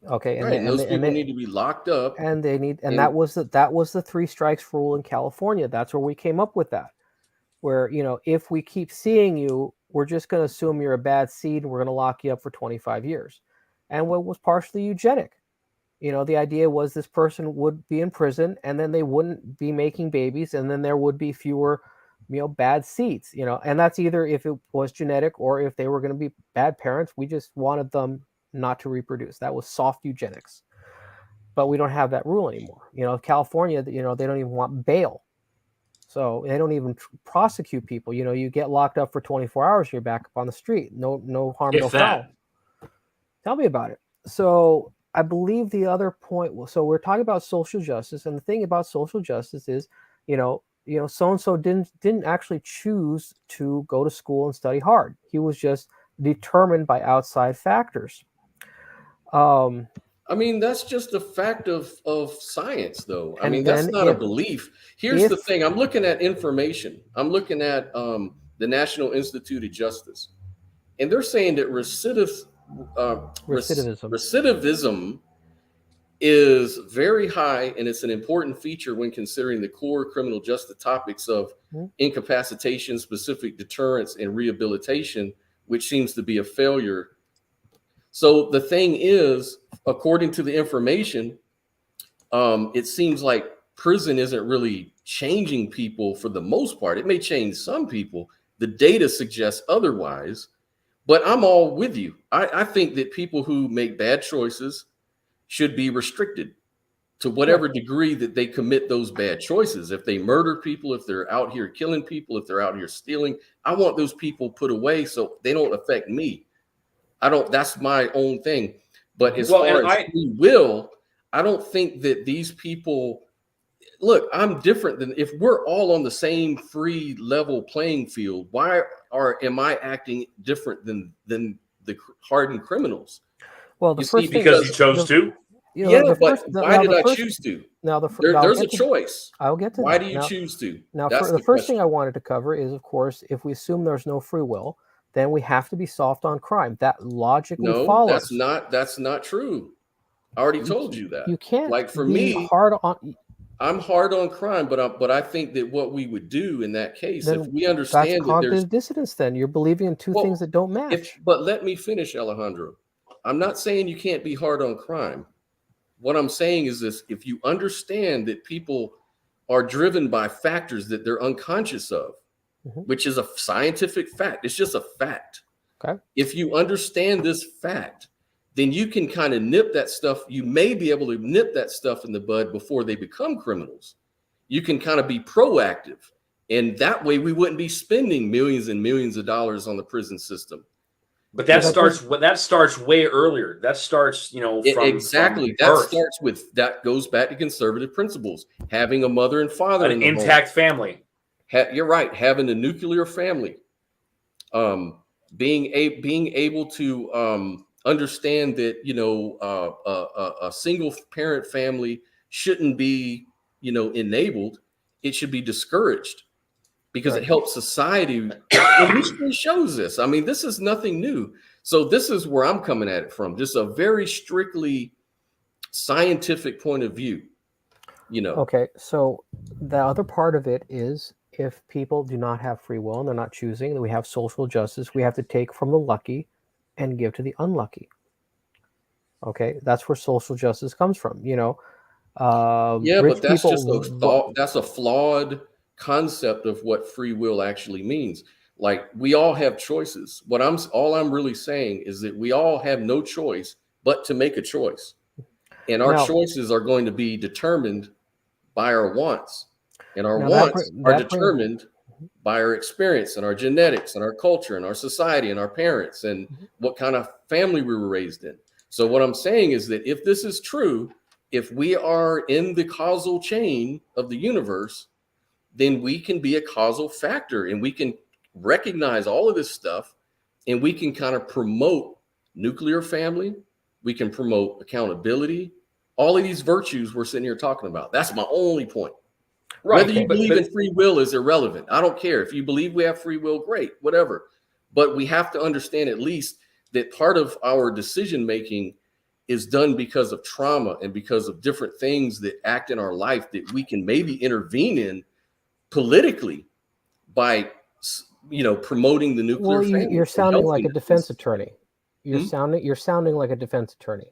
And those people need to be locked up. And that was the 3 strikes rule in California. That's where we came up with that. Where, if we keep seeing you, we're just going to assume you're a bad seed and we're going to lock you up for 25 years. And what was partially eugenic. You know, the idea was this person would be in prison and then they wouldn't be making babies, and then there would be fewer, bad seeds, and that's either if it was genetic or if they were going to be bad parents. We just wanted them not to reproduce. That was soft eugenics. But we don't have that rule anymore. California, they don't even want bail. So they don't even prosecute people. You get locked up for 24 hours, you're back up on the street. No harm, If no that. foul. Tell me about it. So I believe the other point, so we're talking about social justice, and the thing about social justice is, so-and-so didn't actually choose to go to school and study hard. He was just determined by outside factors. I mean, that's just a fact of science, though. I And mean, that's then not a belief. Here's the if- thing. I'm looking at information. I'm looking at the National Institute of Justice, and they're saying that recidivism is very high, and it's an important feature when considering the core criminal justice topics of incapacitation, specific deterrence, and rehabilitation, which seems to be a failure. So the thing is, according to the information, it seems like prison isn't really changing people for the most part. It may change some people. The data suggests otherwise, but I'm all with you. I think that people who make bad choices should be restricted to whatever degree that they commit those bad choices. If they murder people, if they're out here killing people, if they're out here stealing, I want those people put away so they don't affect me. That's my own thing. But as far as free will, I don't think that these people, look, I'm different than, if we're all on the same free level playing field, why am I acting different than the hardened criminals? Well, the first thing, because you chose to. Why did I choose to? Now, there's a choice. I'll get to why that. do you choose to? Now, That's the the first question. thing I wanted to cover is, of course, if we assume there's no free will, then we have to be soft on crime. That logically follows. That's not true. I already told you that. You can't, like, for be me, hard on. I'm hard on crime, but I think that what we would do in that case, if we understand that's cognitive dissonance, then you're believing in two things that don't match. But let me finish, Alejandro. I'm not saying you can't be hard on crime. What I'm saying is this: if you understand that people are driven by factors that they're unconscious of, which is a scientific fact, it's just a fact. Okay. If you understand this fact, then you can kind of nip that stuff. You may be able to nip that stuff in the bud before they become criminals. You can kind of be proactive. And that way we wouldn't be spending millions and millions of dollars on the prison system. But that starts way earlier. That starts, from exactly. That goes back to conservative principles. Having a mother and father an in the intact home. family. You're right. Having a nuclear family. Being able to understand that a single parent family shouldn't be enabled. It should be discouraged because it helps society. And history shows this. I mean, this is nothing new. So this is where I'm coming at it from. Just a very strictly scientific point of view. Okay, so the other part of it is, if people do not have free will and they're not choosing, then we have social justice. We have to take from the lucky and give to the unlucky. Okay, that's where social justice comes from. But that's just a thought. That's a flawed concept of what free will actually means. Like, we all have choices. All I'm really saying is that we all have no choice but to make a choice, and our choices are going to be determined by our wants, and our wants are determined by our experience and our genetics and our culture and our society and our parents and what kind of family we were raised in. So what I'm saying is that if this is true, if we are in the causal chain of the universe, then we can be a causal factor, and we can recognize all of this stuff, and we can kind of promote nuclear family. We can promote accountability. All of these virtues we're sitting here talking about. That's my only point. Right. Whether you believe in free will is irrelevant. I don't care. If you believe we have free will, great, whatever. But we have to understand at least that part of our decision making is done because of trauma and because of different things that act in our life that we can maybe intervene in politically by promoting the nuclear family. You're sounding like a defense attorney. You're sounding like a defense attorney.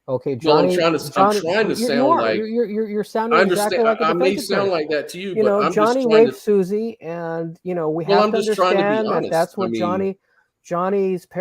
Okay, Well, Johnny. I'm Johnny, trying to you sound are. like You're I sounding exactly understand. like a I may defense sound attorney. like that to you, You but know, I'm just Johnny trying raped to. Susie, and you know we Well, have I'm to just trying to be understand that honest. that's I what mean,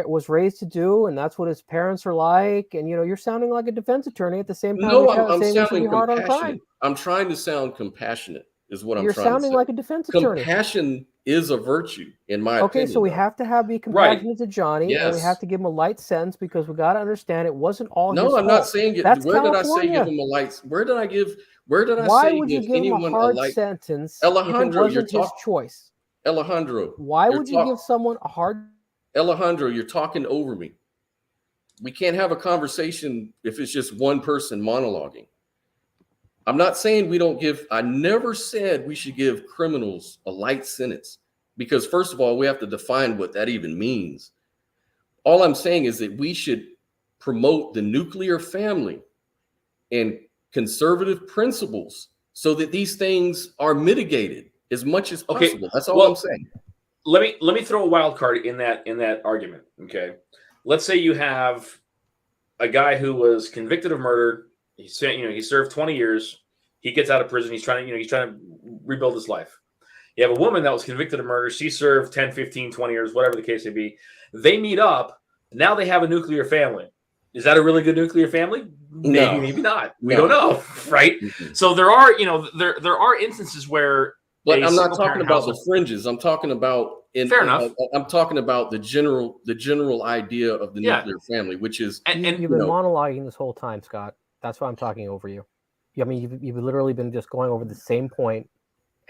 was raised to do, and that's what his parents are like. And you know, you're sounding like a defense attorney at the same time no, you're I'm saying we should be sounding hard on crime. compassionate. I'm trying to sound compassionate, is what I'm You're trying to sounding say. like a defense attorney. Compassion is a virtue, in my Okay, so opinion, we though. have to be Right. compassionate to Johnny, and we have Yes. to give him a light sentence because we got to understand it wasn't all his No, I'm not fault. saying it. That's Where did I say give California. him a light? Where did I give? Where did I Why say would you give give him a anyone a hard light? sentence if it Alejandro, you're wasn't his talking. choice? Alejandro, Why you're would you talk- give someone a hard? Alejandro, you're talking over me. We can't have a conversation if it's just one person monologuing. I'm not saying we don't give. I never said we should give criminals a light sentence because, first of all, we have to define what that even means. All I'm saying is that we should promote the nuclear family and conservative principles so that these things are mitigated as much as Okay, possible. That's all well, I'm saying. Let me throw a wild card in that argument. Okay, let's say you have a guy who was convicted of murder. He served 20 years. He gets out of prison. He's trying to rebuild his life. You have a woman that was convicted of murder. She served 10, 15, 20 years, whatever the case may be. They meet up. Now they have a nuclear family. Is that a really good nuclear family? Maybe, No. maybe not. We No. don't know, right? Mhm. So there are instances where But a I'm not single talking parent about the household- fringes. I'm talking about Fair enough. I'm talking about the general idea of the Yeah. nuclear family, which is and You've been monologuing this whole time, Scott. That's why I'm talking over you. I mean, you've literally been just going over the same point,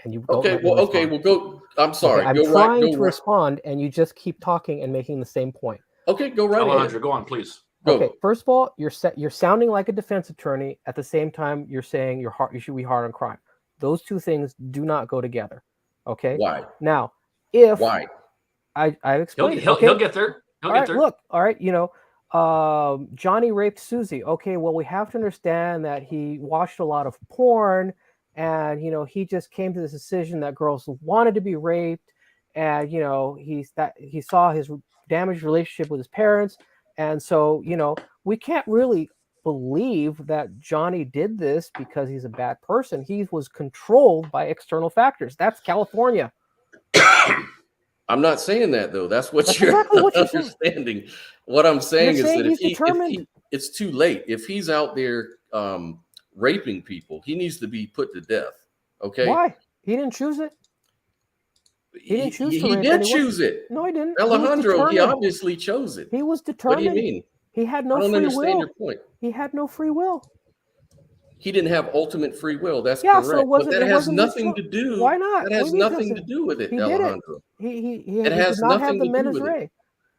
and you don't okay. let me Well, okay. respond. Well, go. I'm sorry. Okay, I'm go trying right. to Go right. respond, and you just keep talking and making the same point. Okay, go right ahead. Alejandro, go on, please. Go. Okay, first of all, you're sounding like a defense attorney. At the same time, you're saying you should be hard on crime. Those two things do not go together. Okay. Why? Now, if Why? I explained, He'll get there. He'll all get right, there. look, all right, Johnny raped Susie. Okay, well, we have to understand that he watched a lot of porn, and he just came to this decision that girls wanted to be raped, and he saw his damaged relationship with his parents, and so we can't really believe that Johnny did this because he's a bad person. He was controlled by external factors. That's California. I'm not saying that though. That's That's you're exactly what you're saying. understanding. What I'm saying You're is saying that he's determined. it's too late. If he's out there raping people, he needs to be put to death. Okay. Why? He didn't choose it. He didn't choose to He rape did anyone. choose it. No, he didn't. Alejandro, he determined. obviously chose it. He was What do determined. you mean? He had I no don't free understand will. your point. He had no free will. He didn't have ultimate free will. That's Yeah, correct. so it wasn't. But that it has wasn't his nothing to do. Why not? That What has do you mean it nothing to doesn't? do with it, He did it. Alejandro. He It has did not have nothing the to do mens with it. rea.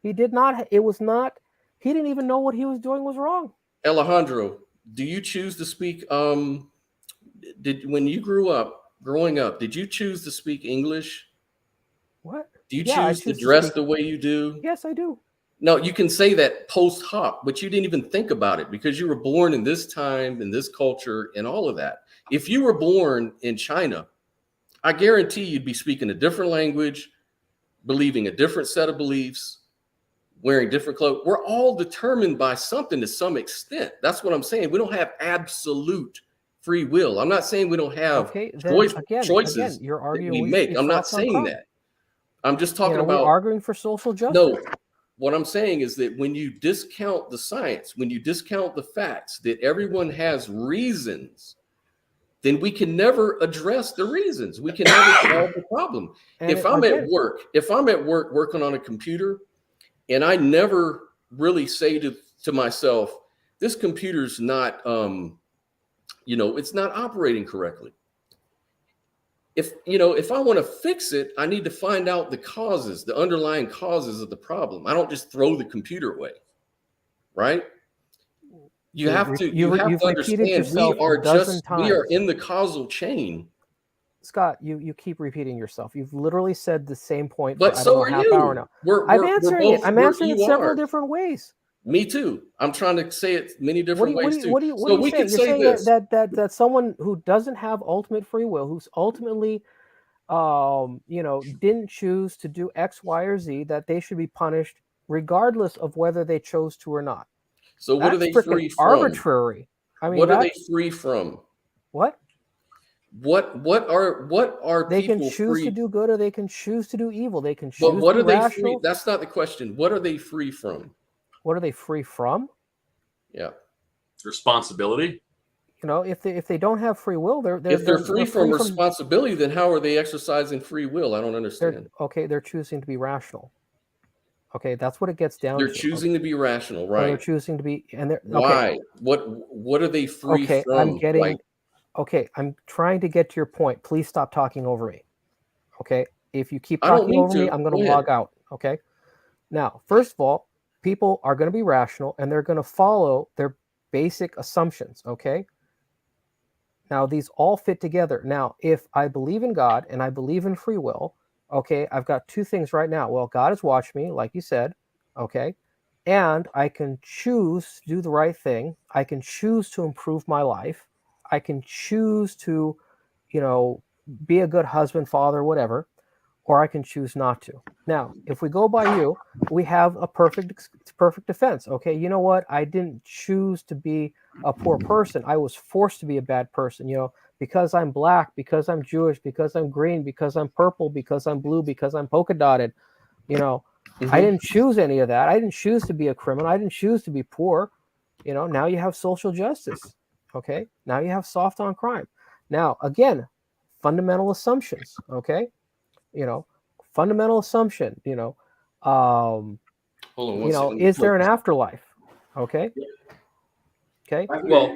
He did not. It was not. He didn't even know what he was doing was wrong. Alejandro, do you choose to speak? When you growing up, did you choose to speak English? What? Do you Yeah, I choose to choose to dress speak- the way you do? Yes, I do. No, you can say that post hoc, but you didn't even think about it because you were born in this time, in this culture, and all of that. If you were born in China, I guarantee you'd be speaking a different language, believing a different set of beliefs, wearing different clothes. We're all determined by something to some extent. That's what I'm saying. We don't have absolute free will. I'm not saying we don't have Okay, then choices you're that arguing we should make. be I'm not soft on saying crime. that. I'm just talking We're about arguing for social justice. no. What I'm saying is that when you discount the science, when you discount the facts that everyone has reasons, then we can never address the reasons. We can never solve the problem. And If I'm at work working on a computer, and I never really say to myself, this computer's not it's not operating correctly. If I want to fix it, I need to find out the underlying causes of the problem. I don't just throw the computer away, right? You have to You've repeated understand yourself we are a dozen we are times. in the causal chain. Scott, you keep repeating yourself. You've literally said the same point But for I so don't are know, half you. hour now. I'm answering it. I'm answering it several different ways. Me too. I'm trying to say it many different ways too. What are you we saying? could You're say saying this. that someone who doesn't have ultimate free will, who's ultimately didn't choose to do X, Y, or Z, that they should be punished regardless of whether they chose to or not. So what are That's they freaking free from? arbitrary. I mean, What are they that's free from? what What are they can people choose free? to do good or they can choose to do evil. They can But choose what to are be they rational. free? That's not the question. What are they free from? What are they free from? Yeah. Responsibility. You know, if they don't have free will, If they're free from free responsibility, then how are they exercising free will? I don't they're understand. okay. They're choosing to be rational. Okay, that's what it gets down They're to. choosing to be rational, So they're right? choosing to be, and they're okay. Why? What are they free Okay, from? I'm trying to get to your point. Please stop talking over me. Okay, if you keep I don't talking mean over me, to. I'm going Go to ahead. log out. Okay. Now, first of all, people are going to be rational and they're going to follow their basic assumptions. Okay. Now, these all fit together. Now, if I believe in God and I believe in free will, okay, I've got two things right now. Well, God has watched me, like you said, okay, and I can choose to do the right thing. I can choose to improve my life. I can choose to, you know, be a good husband, father, whatever, or I can choose not to. Now, if we go by you, we have a perfect defense. Okay, you know what? I didn't choose to be a poor person. I was forced to be a bad person, you know, because I'm black, because I'm Jewish, because I'm green, because I'm purple, because I'm blue, because I'm polka dotted. You know, I didn't choose any of that. I didn't choose to be a criminal. I didn't choose to be poor. You know, now you have social justice. Okay, now you have soft on crime. Now, again, fundamental assumptions. Okay, you know, fundamental assumption. Hold on one You know, second. is there an afterlife? Okay. Okay. Well,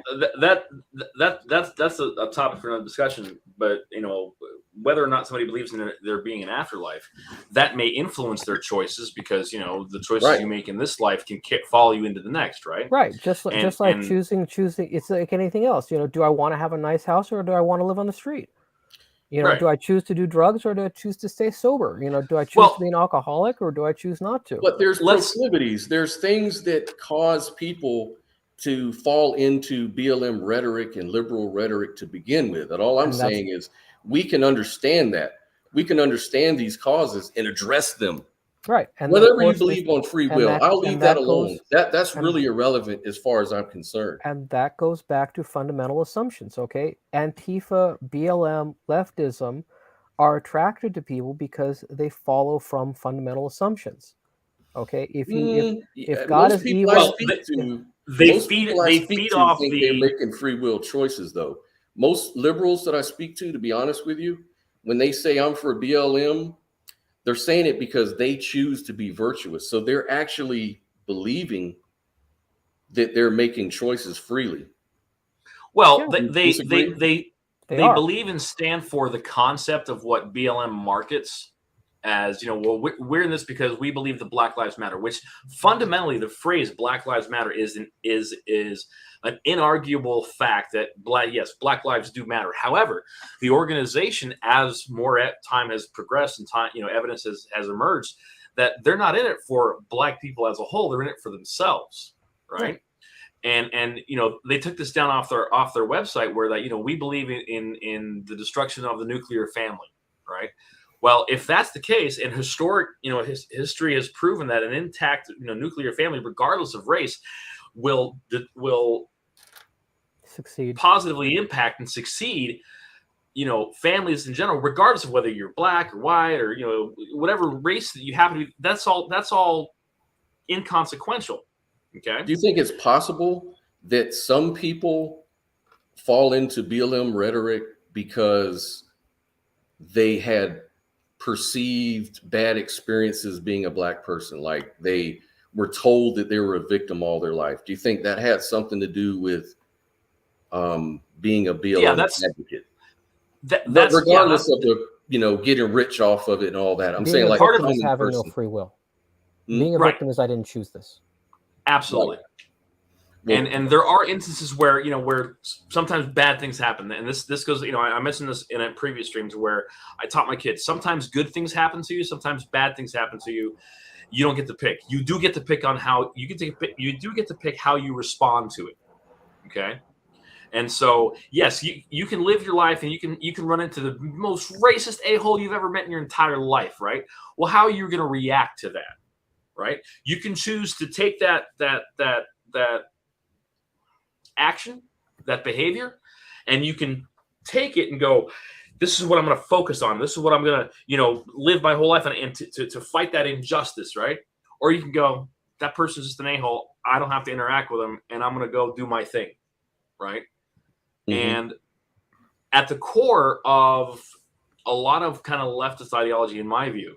that's a topic for another discussion. But you know, whether or not somebody believes in there being an afterlife, that may influence their choices because you know the choices Right. you make in this life can follow you into the next, right? Right. Just like And choosing. It's like anything else. You know, do I want to have a nice house or do I want to live on the street? You know, Right. do I choose to do drugs or do I choose to stay sober? You know, do I choose Well- to be an alcoholic or do I choose not to? But there's Let's- proclivities. There's things that cause people to fall into BLM rhetoric and liberal rhetoric to begin with. And all I'm And that's- saying is we can understand that. We can understand these causes and address them. Right. And Whatever of you course, believe on free and will, that- I'll and leave that that alone. goes- That's and- really irrelevant as far as I'm concerned. And that goes back to fundamental assumptions. Okay. Antifa, BLM, leftism are attracted to people because they follow from fundamental assumptions. Okay. If God most is people evil, I Well, speak to, they most feed people I they speak feed to off think they're the making free will choices, though. Most liberals that I speak to be honest with you, when they say I'm for BLM, they're saying it because they choose to be virtuous. So they're actually believing that they're making choices freely. well Yeah. they Disagree? they are. believe and stand for the concept of what BLM markets as, you know, well, we're in this because we believe that Black Lives Matter, which fundamentally the phrase Black Lives Matter is an inarguable fact that Black lives do matter. However, the organization, as more time has progressed and time, you know, evidence has emerged that they're not in it for Black people as a whole. They're in it for themselves, right? And you know, they took this down off their website where that, you know, we believe in the destruction of the nuclear family, right? Well, if that's the case, and historic, you know, history has proven that an intact, you know, nuclear family, regardless of race, will succeed, positively impact and succeed, you know, families in general, regardless of whether you're black or white or, you know, whatever race that you happen to be. That's all inconsequential. Okay. Do you think it's possible that some people fall into BLM rhetoric because they had perceived bad experiences being a Black person? Like they were told that they were a victim all their life. Do you think that had something to do with being a BLM advocate? But regardless of the, you know, getting rich off of it and all that, I'm saying like part of us having no free will. Being a victim is I didn't choose this. Absolutely. Right. Well, and there are instances where, you know, where sometimes bad things happen. And this goes, you know, I mentioned this in a previous streams where I taught my kids, sometimes good things happen to you, sometimes bad things happen to you. You don't get to pick. You do get to pick on how you do get to pick how you respond to it. Okay. And so, yes, you can live your life and you can run into the most racist a-hole you've ever met in your entire life, right? Well, how are you going to react to that? Right? You can choose to take that action, that behavior, and you can take it and go, this is what I'm going to focus on. This is what I'm going to, live my whole life on, and to fight that injustice, right? Or you can go, that person's just an a-hole. I don't have to interact with them, and I'm going to go do my thing, right? Mm-hmm. And at the core of a lot of kind of leftist ideology, in my view,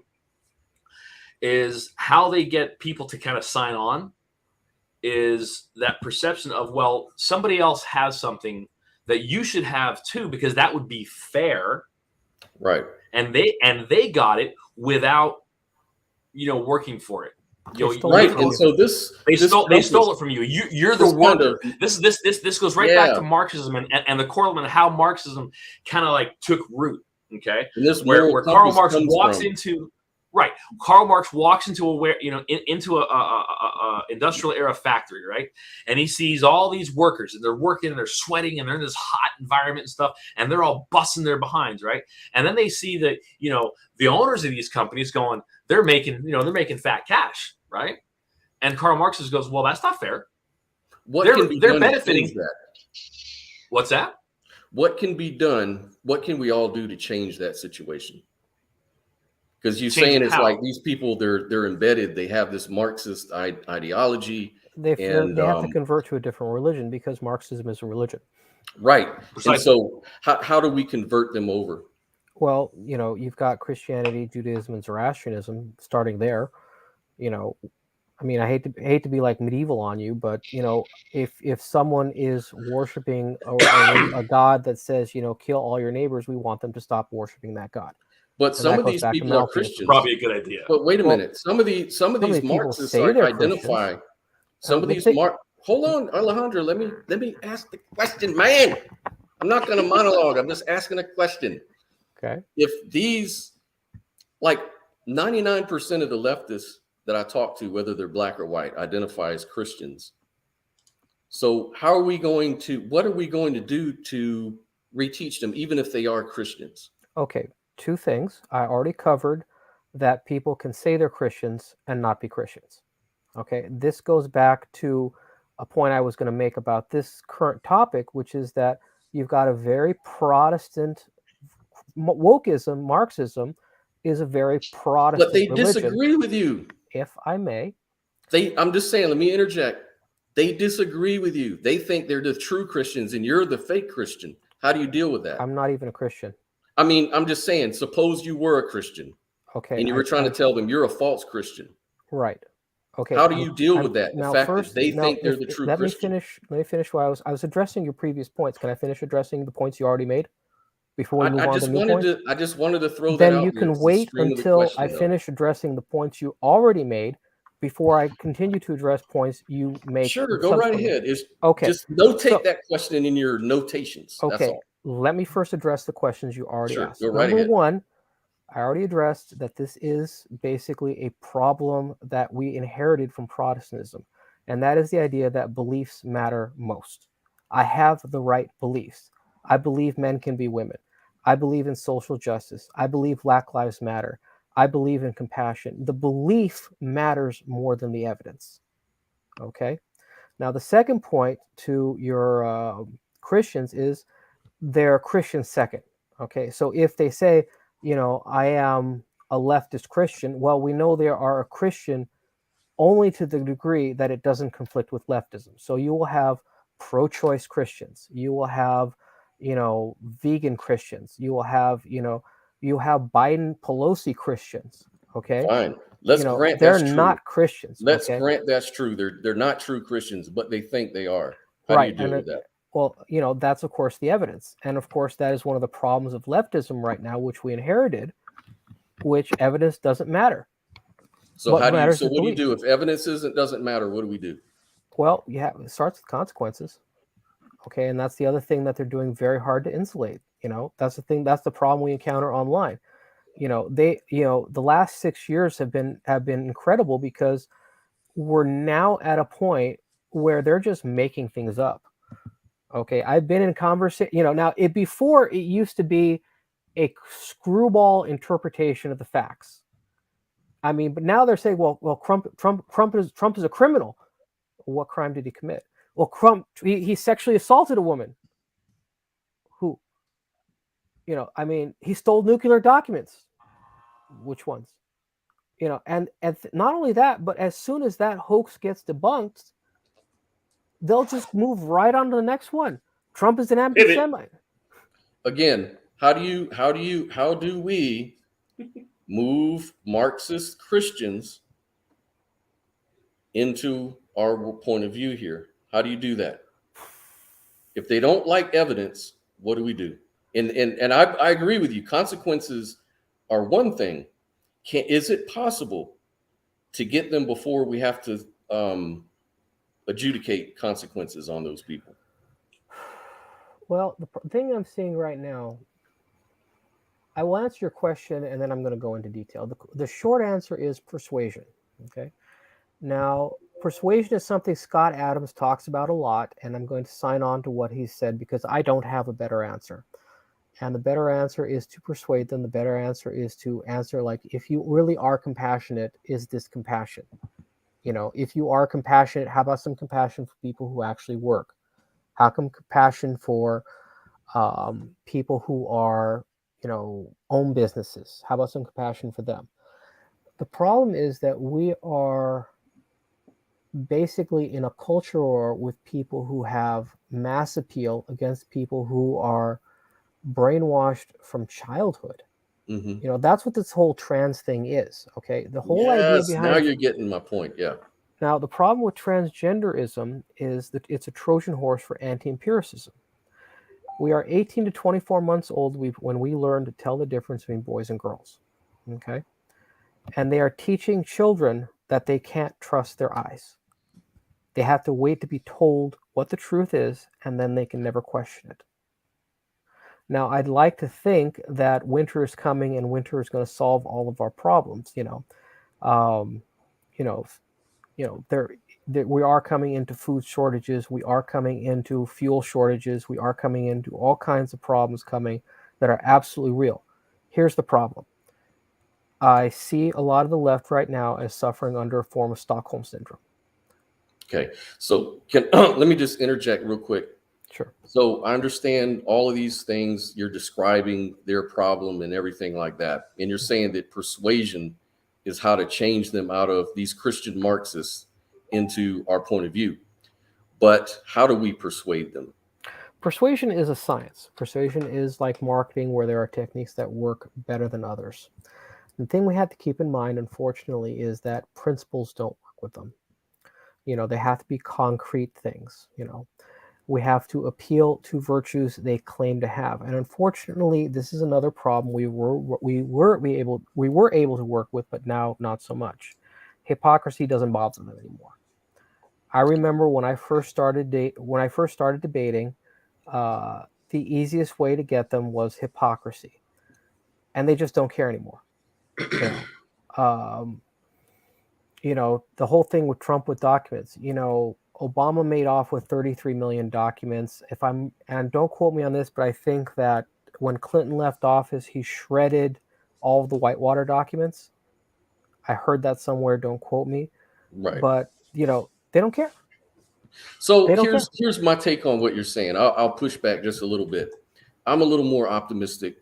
is how they get people to kind of sign on is that perception of, well, somebody else has something that you should have too, because that would be fair. Right. And they got it without, working for it. Right. And so they stole it from you. You're the worker. This goes right back to Marxism and the correlation of how Marxism kind of like took root. Okay. And this where Karl Marx walks into Karl Marx walks into into a industrial era factory, right? And he sees all these workers, and they're working, and they're sweating, and they're in this hot environment and stuff, and they're all busting their behinds, right? And then they see that the owners of these companies going, they're making fat cash, right? And Karl Marx just goes, well, that's not fair. They're benefiting. What's that? What can be done? What can we all do to change that situation? Because you're saying it's like these people, they're embedded. They have this Marxist ideology. They have to convert to a different religion because Marxism is a religion. Right. And so how do we convert them over? Well, you've got Christianity, Judaism, and Zoroastrianism starting there. I mean, I hate to be like medieval on you, but if someone is worshiping a god that says, kill all your neighbors, we want them to stop worshiping that god. But some of these people are Christians. Probably a good idea. But wait a minute. Some of these Marxists identify. Some of these Hold on, Alejandro. Let me ask the question, man. I'm not going to monologue. I'm just asking a question. Okay. If these, like 99% of the leftists that I talk to, whether they're black or white, identify as Christians. So what are we going to do to reteach them, even if they are Christians? Okay. Two things. I already covered that people can say they're Christians and not be Christians. Okay. This goes back to a point I was going to make about this current topic, which is that you've got a very Protestant wokeism. Marxism is a very Protestant But they religion, disagree with you. if I may. I'm just saying, let me interject. They disagree with you. They think they're the true Christians and you're the fake Christian. How do you deal with that? I'm not even a Christian. I mean, I'm just saying, suppose you were a Christian. Okay. And you were trying to tell them you're a false Christian. Right. Okay. How do you deal with that? The fact that they think they're the true Christian. Let me finish while I was addressing your previous points. Can I finish addressing the points you already made before we move on to new points? I just wanted to throw that out. Then you can wait until I finish addressing the points you already made before I continue to address points you make. Sure, go right ahead. Okay. Just notate that question in your notations. Okay. That's all. Let me first address the questions you already asked. Go right Number ahead. one, I already addressed that this is basically a problem that we inherited from Protestantism, and that is the idea that beliefs matter most. I have the right beliefs. I believe men can be women. I believe in social justice. I believe Black Lives Matter. I believe in compassion. The belief matters more than the evidence. Okay? Now, the second point to your Christians is they're Christian second. Okay? So if they say, I am a leftist Christian, well, we know they are a Christian only to the degree that it doesn't conflict with leftism. So you will have pro-choice Christians. You will have, vegan Christians. You will have, you have Biden Pelosi Christians. Okay. Fine. Let's grant they're that's true. not Christians. Let's grant that's true. They're not true Christians, but they think they are. How Right. do you deal with that? Well, that's of course the evidence. And of course, that is one of the problems of leftism right now, which we inherited, which evidence doesn't matter. So what do you do if evidence doesn't matter? What do we do? Well, it starts with consequences. Okay, and that's the other thing that they're doing very hard to insulate. That's the thing. That's the problem we encounter online. The last 6 years have been incredible because we're now at a point where they're just making things up. Okay, I've been in conversation. Now before it used to be a screwball interpretation of the facts. I mean, but now they're saying, well, Trump is a criminal. What crime did he commit? Well, Trump, he sexually assaulted a woman. Who? I mean, he stole nuclear documents. Which ones? And not only that, but as soon as that hoax gets debunked, they'll just move right on to the next one. Trump is an anti-Semite. Again, how do we move Marxist Christians into our point of view here? How do you do that? If they don't like evidence, what do we do? And I agree with you. Consequences are one thing. Is it possible to get them before we have to adjudicate consequences on those people? Well, the thing I'm seeing right now, I will answer your question and then I'm going to go into detail. The short answer is persuasion. Okay. Now, persuasion is something Scott Adams talks about a lot, and I'm going to sign on to what he said because I don't have a better answer. And the better answer is to persuade them. The better answer is to answer like, if you really are compassionate, is this compassion? If you are compassionate, how about some compassion for people who actually work? How come compassion for people who are, own businesses? How about some compassion for them? The problem is that we are basically in a culture war with people who have mass appeal against people who are brainwashed from childhood. Mm-hmm. That's what this whole trans thing is. Okay, the whole idea behind. Now you're getting my point. Yeah. Now the problem with transgenderism is that it's a Trojan horse for anti-empiricism. We are 18 to 24 months old when we learn to tell the difference between boys and girls. Okay, and they are teaching children that they can't trust their eyes. They have to wait to be told what the truth is, and then they can never question it. Now, I'd like to think that winter is coming and winter is going to solve all of our problems. We are coming into food shortages. We are coming into fuel shortages. We are coming into all kinds of problems coming that are absolutely real. Here's the problem. I see a lot of the left right now as suffering under a form of Stockholm syndrome. Okay, so let me just interject real quick. Sure. So I understand all of these things. You're describing their problem and everything like that. And you're saying that persuasion is how to change them out of these Christian Marxists into our point of view. But how do we persuade them? Persuasion is a science. Persuasion is like marketing, where there are techniques that work better than others. The thing we have to keep in mind, unfortunately, is that principles don't work with them. They have to be concrete things. We have to appeal to virtues they claim to have, and unfortunately, this is another problem we were able to work with, but now not so much. Hypocrisy doesn't bother them anymore. I remember when I first started debating, the easiest way to get them was hypocrisy, and they just don't care anymore. The whole thing with Trump with documents. Obama made off with 33 million documents. And don't quote me on this, but I think that when Clinton left office, he shredded all of the Whitewater documents. I heard that somewhere. Don't quote me. Right. But they don't care. So here's my take on what you're saying. I'll push back just a little bit. I'm a little more optimistic.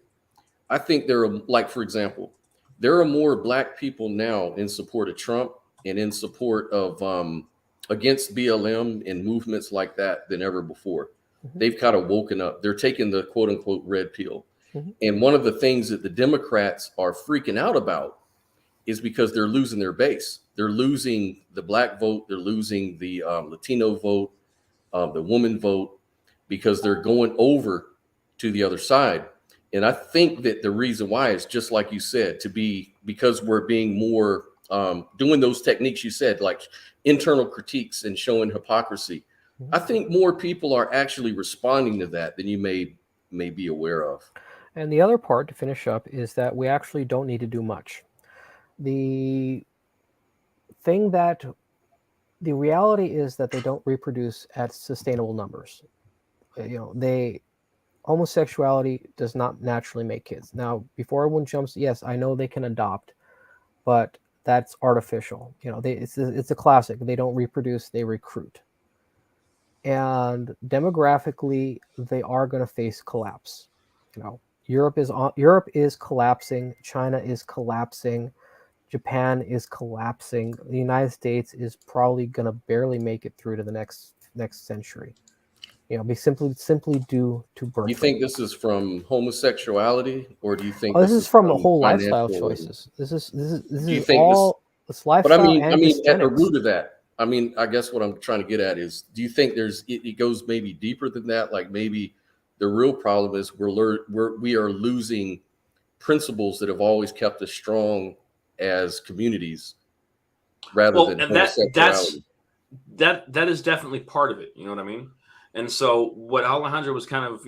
I think for example, there are more Black people now in support of Trump and in support of against BLM and movements like that than ever before. Mm-hmm. They've kind of woken up. They're taking the quote unquote red pill. Mm-hmm. And one of the things that the Democrats are freaking out about is because they're losing their base. They're losing the Black vote. They're losing the Latino vote, the woman vote, because they're going over to the other side. And I think that the reason why is just like you said, because we're being more doing those techniques you said, like internal critiques and showing hypocrisy. Mm-hmm. I think more people are actually responding to that than you may be aware of. And the other part to finish up is that we actually don't need to do much. The reality is that they don't reproduce at sustainable numbers. Homosexuality does not naturally make kids. Now, before everyone jumps, yes, I know they can adopt, but that's artificial. It's a classic. They don't reproduce, they recruit. and demographically, they are going to face collapse. You know, Europe is collapsing, China is collapsing, Japan is collapsing. The United States is probably going to barely make it through to the next century. You know, be simply due to birth. You think this is from homosexuality, or do you think this is from a whole lifestyle financial- choices? This is you think all this lifestyle. But I mean, and at the genetics. root of that, I mean, I guess what I'm trying to get at is, do you think it goes maybe deeper than that? Like maybe the real problem is we are losing principles that have always kept us strong as communities, rather than and homosexuality. that is definitely part of it. You know what I mean? And so what Alejandro was kind of,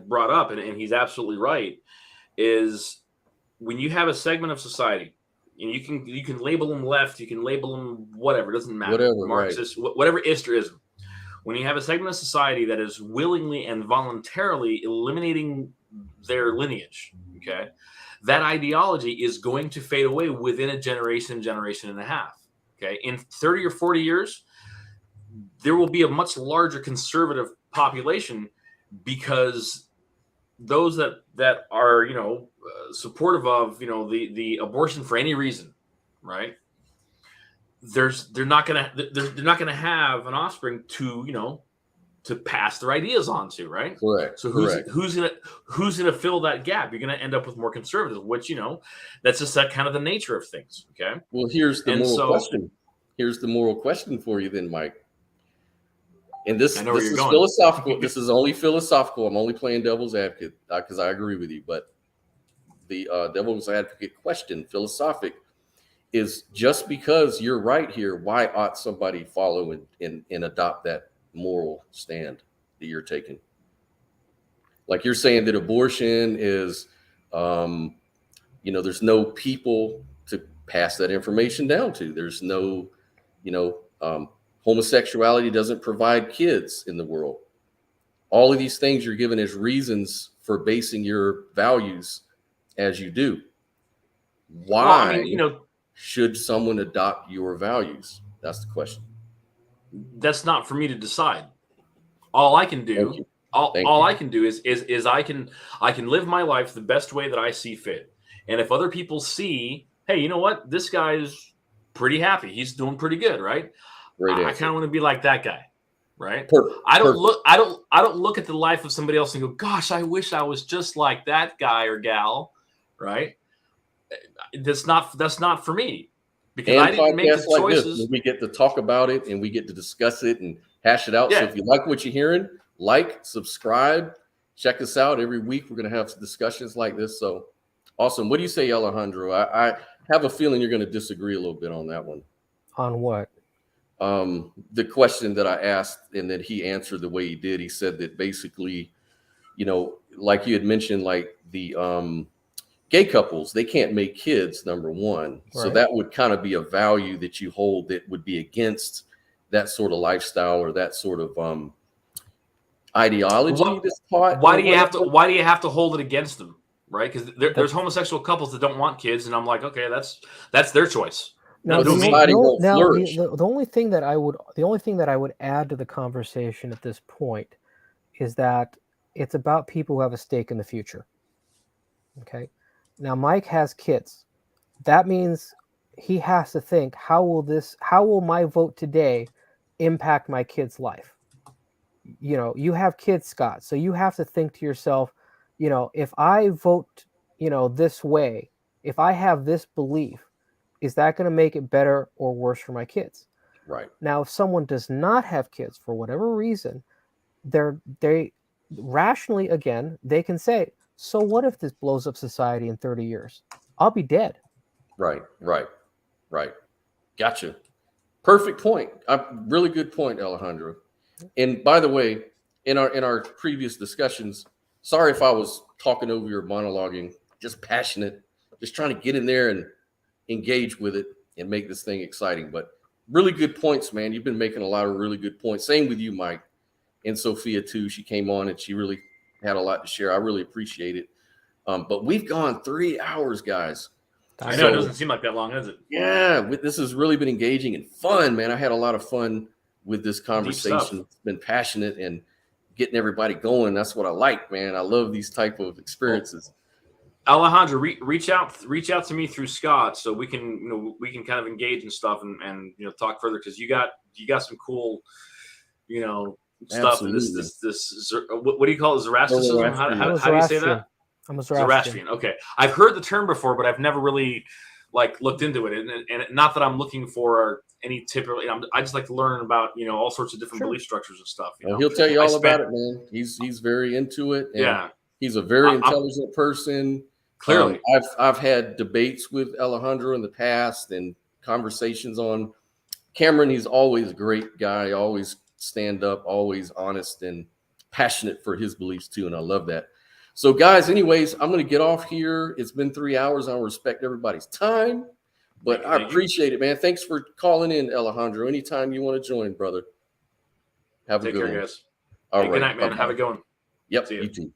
brought up, and he's absolutely right, is when you have a segment of society, and you can label them left, you can label them whatever, it doesn't matter, Whatever, Marxist, whatever ist or ism. When you have a segment of society that is willingly and voluntarily eliminating their lineage, okay, that ideology is going to fade away within a generation and a half. Okay, in 30 or 40 years, there will be a much larger conservative population, because those that are supportive of the abortion for any reason, right? They're not gonna have an offspring to pass their ideas on to, right? Correct. So who's gonna fill that gap? You're gonna end up with more conservatives, which that's just that kind of the nature of things. Okay. Well, here's the moral question. Here's the moral question for you, then, Mike. And this is philosophical. This is only philosophical. I'm only playing devil's advocate because I agree with you. But the devil's advocate question, philosophic, is just because you're right here, why ought somebody follow and adopt that moral stand that you're taking? Like you're saying that abortion is, there's no people to pass that information down to. There's no, homosexuality doesn't provide kids in the world. All of these things you're given as reasons for basing your values as you do. Why should someone adopt your values? That's the question. That's not for me to decide. All I can do, I can do is I can live my life the best way that I see fit. And if other people see, hey, you know what, this guy is pretty happy, he's doing pretty good, right? I kind of want to be like that guy, right? I don't look at the life of somebody else and go, gosh, I wish I was just like that guy or gal, right? That's not for me, because I didn't make the choices. Like we get to talk about it and we get to discuss it and hash it out. Yeah. So if you like what you're hearing, like, subscribe, check us out every week. We're going to have discussions like this. So awesome. What do you say, Alejandro? I have a feeling you're going to disagree a little bit on that one. On what? The question that I asked, and that he answered the way he did. He said that basically, like you had mentioned, like the gay couples, they can't make kids, number one. Right. So that would kind of be a value that you hold that would be against that sort of lifestyle or that sort of ideology that's taught. Why do you have to hold it against them, right? Because there's homosexual couples that don't want kids, and I'm like, okay, that's their choice. Now, the only thing that I would add to the conversation at this point is that it's about people who have a stake in the future. Okay. Now, Mike has kids. That means he has to think, how will my vote today impact my kid's life? You have kids, Scott, so you have to think to yourself, if I vote, this way, if I have this belief, is that going to make it better or worse for my kids? Right. Now, if someone does not have kids for whatever reason, they rationally, again, they can say, so what if this blows up society in 30 years? I'll be dead. Right. Gotcha. Perfect point. Really good point, Alejandro. And by the way, in our previous discussions, sorry if I was talking over your monologuing, just passionate, just trying to get in there and engage with it and make this thing exciting. But really good points, man. You've been making a lot of really good points. Same with you, Mike, and Sophia too. She came on and she really had a lot to share. I really appreciate it. But we've gone 3 hours, guys. I know, it doesn't seem like that long, has it? Yeah, this has really been engaging and fun, man. I had a lot of fun with this stuff. conversation. It's been passionate and getting everybody going. That's what I like, man. I love these type of experiences. Alejandro, reach out to me through Scott so we can kind of engage and stuff and talk further, because you got some cool stuff. And this what do you call it? Zoroastrianism? How do you say that? I'm a Zoroastrian. Okay, I've heard the term before, but I've never really looked into it. And not that I'm looking for any typical. I just like to learn about all sorts of different belief structures and stuff. Well, he'll tell you all about it, man. He's very into it. And yeah, he's a very intelligent person. Clearly, I've had debates with Alejandro in the past and conversations on Cameron. He's always a great guy, always stand up, always honest and passionate for his beliefs too. And I love that. So guys, anyways, I'm going to get off here. It's been 3 hours. I respect everybody's time, but I appreciate it, man. Thanks for calling in, Alejandro. Anytime you want to join, brother. Have a good one. Take care, guys. All right. Good night, man. Bye-bye. Have a good one. Yep, you too.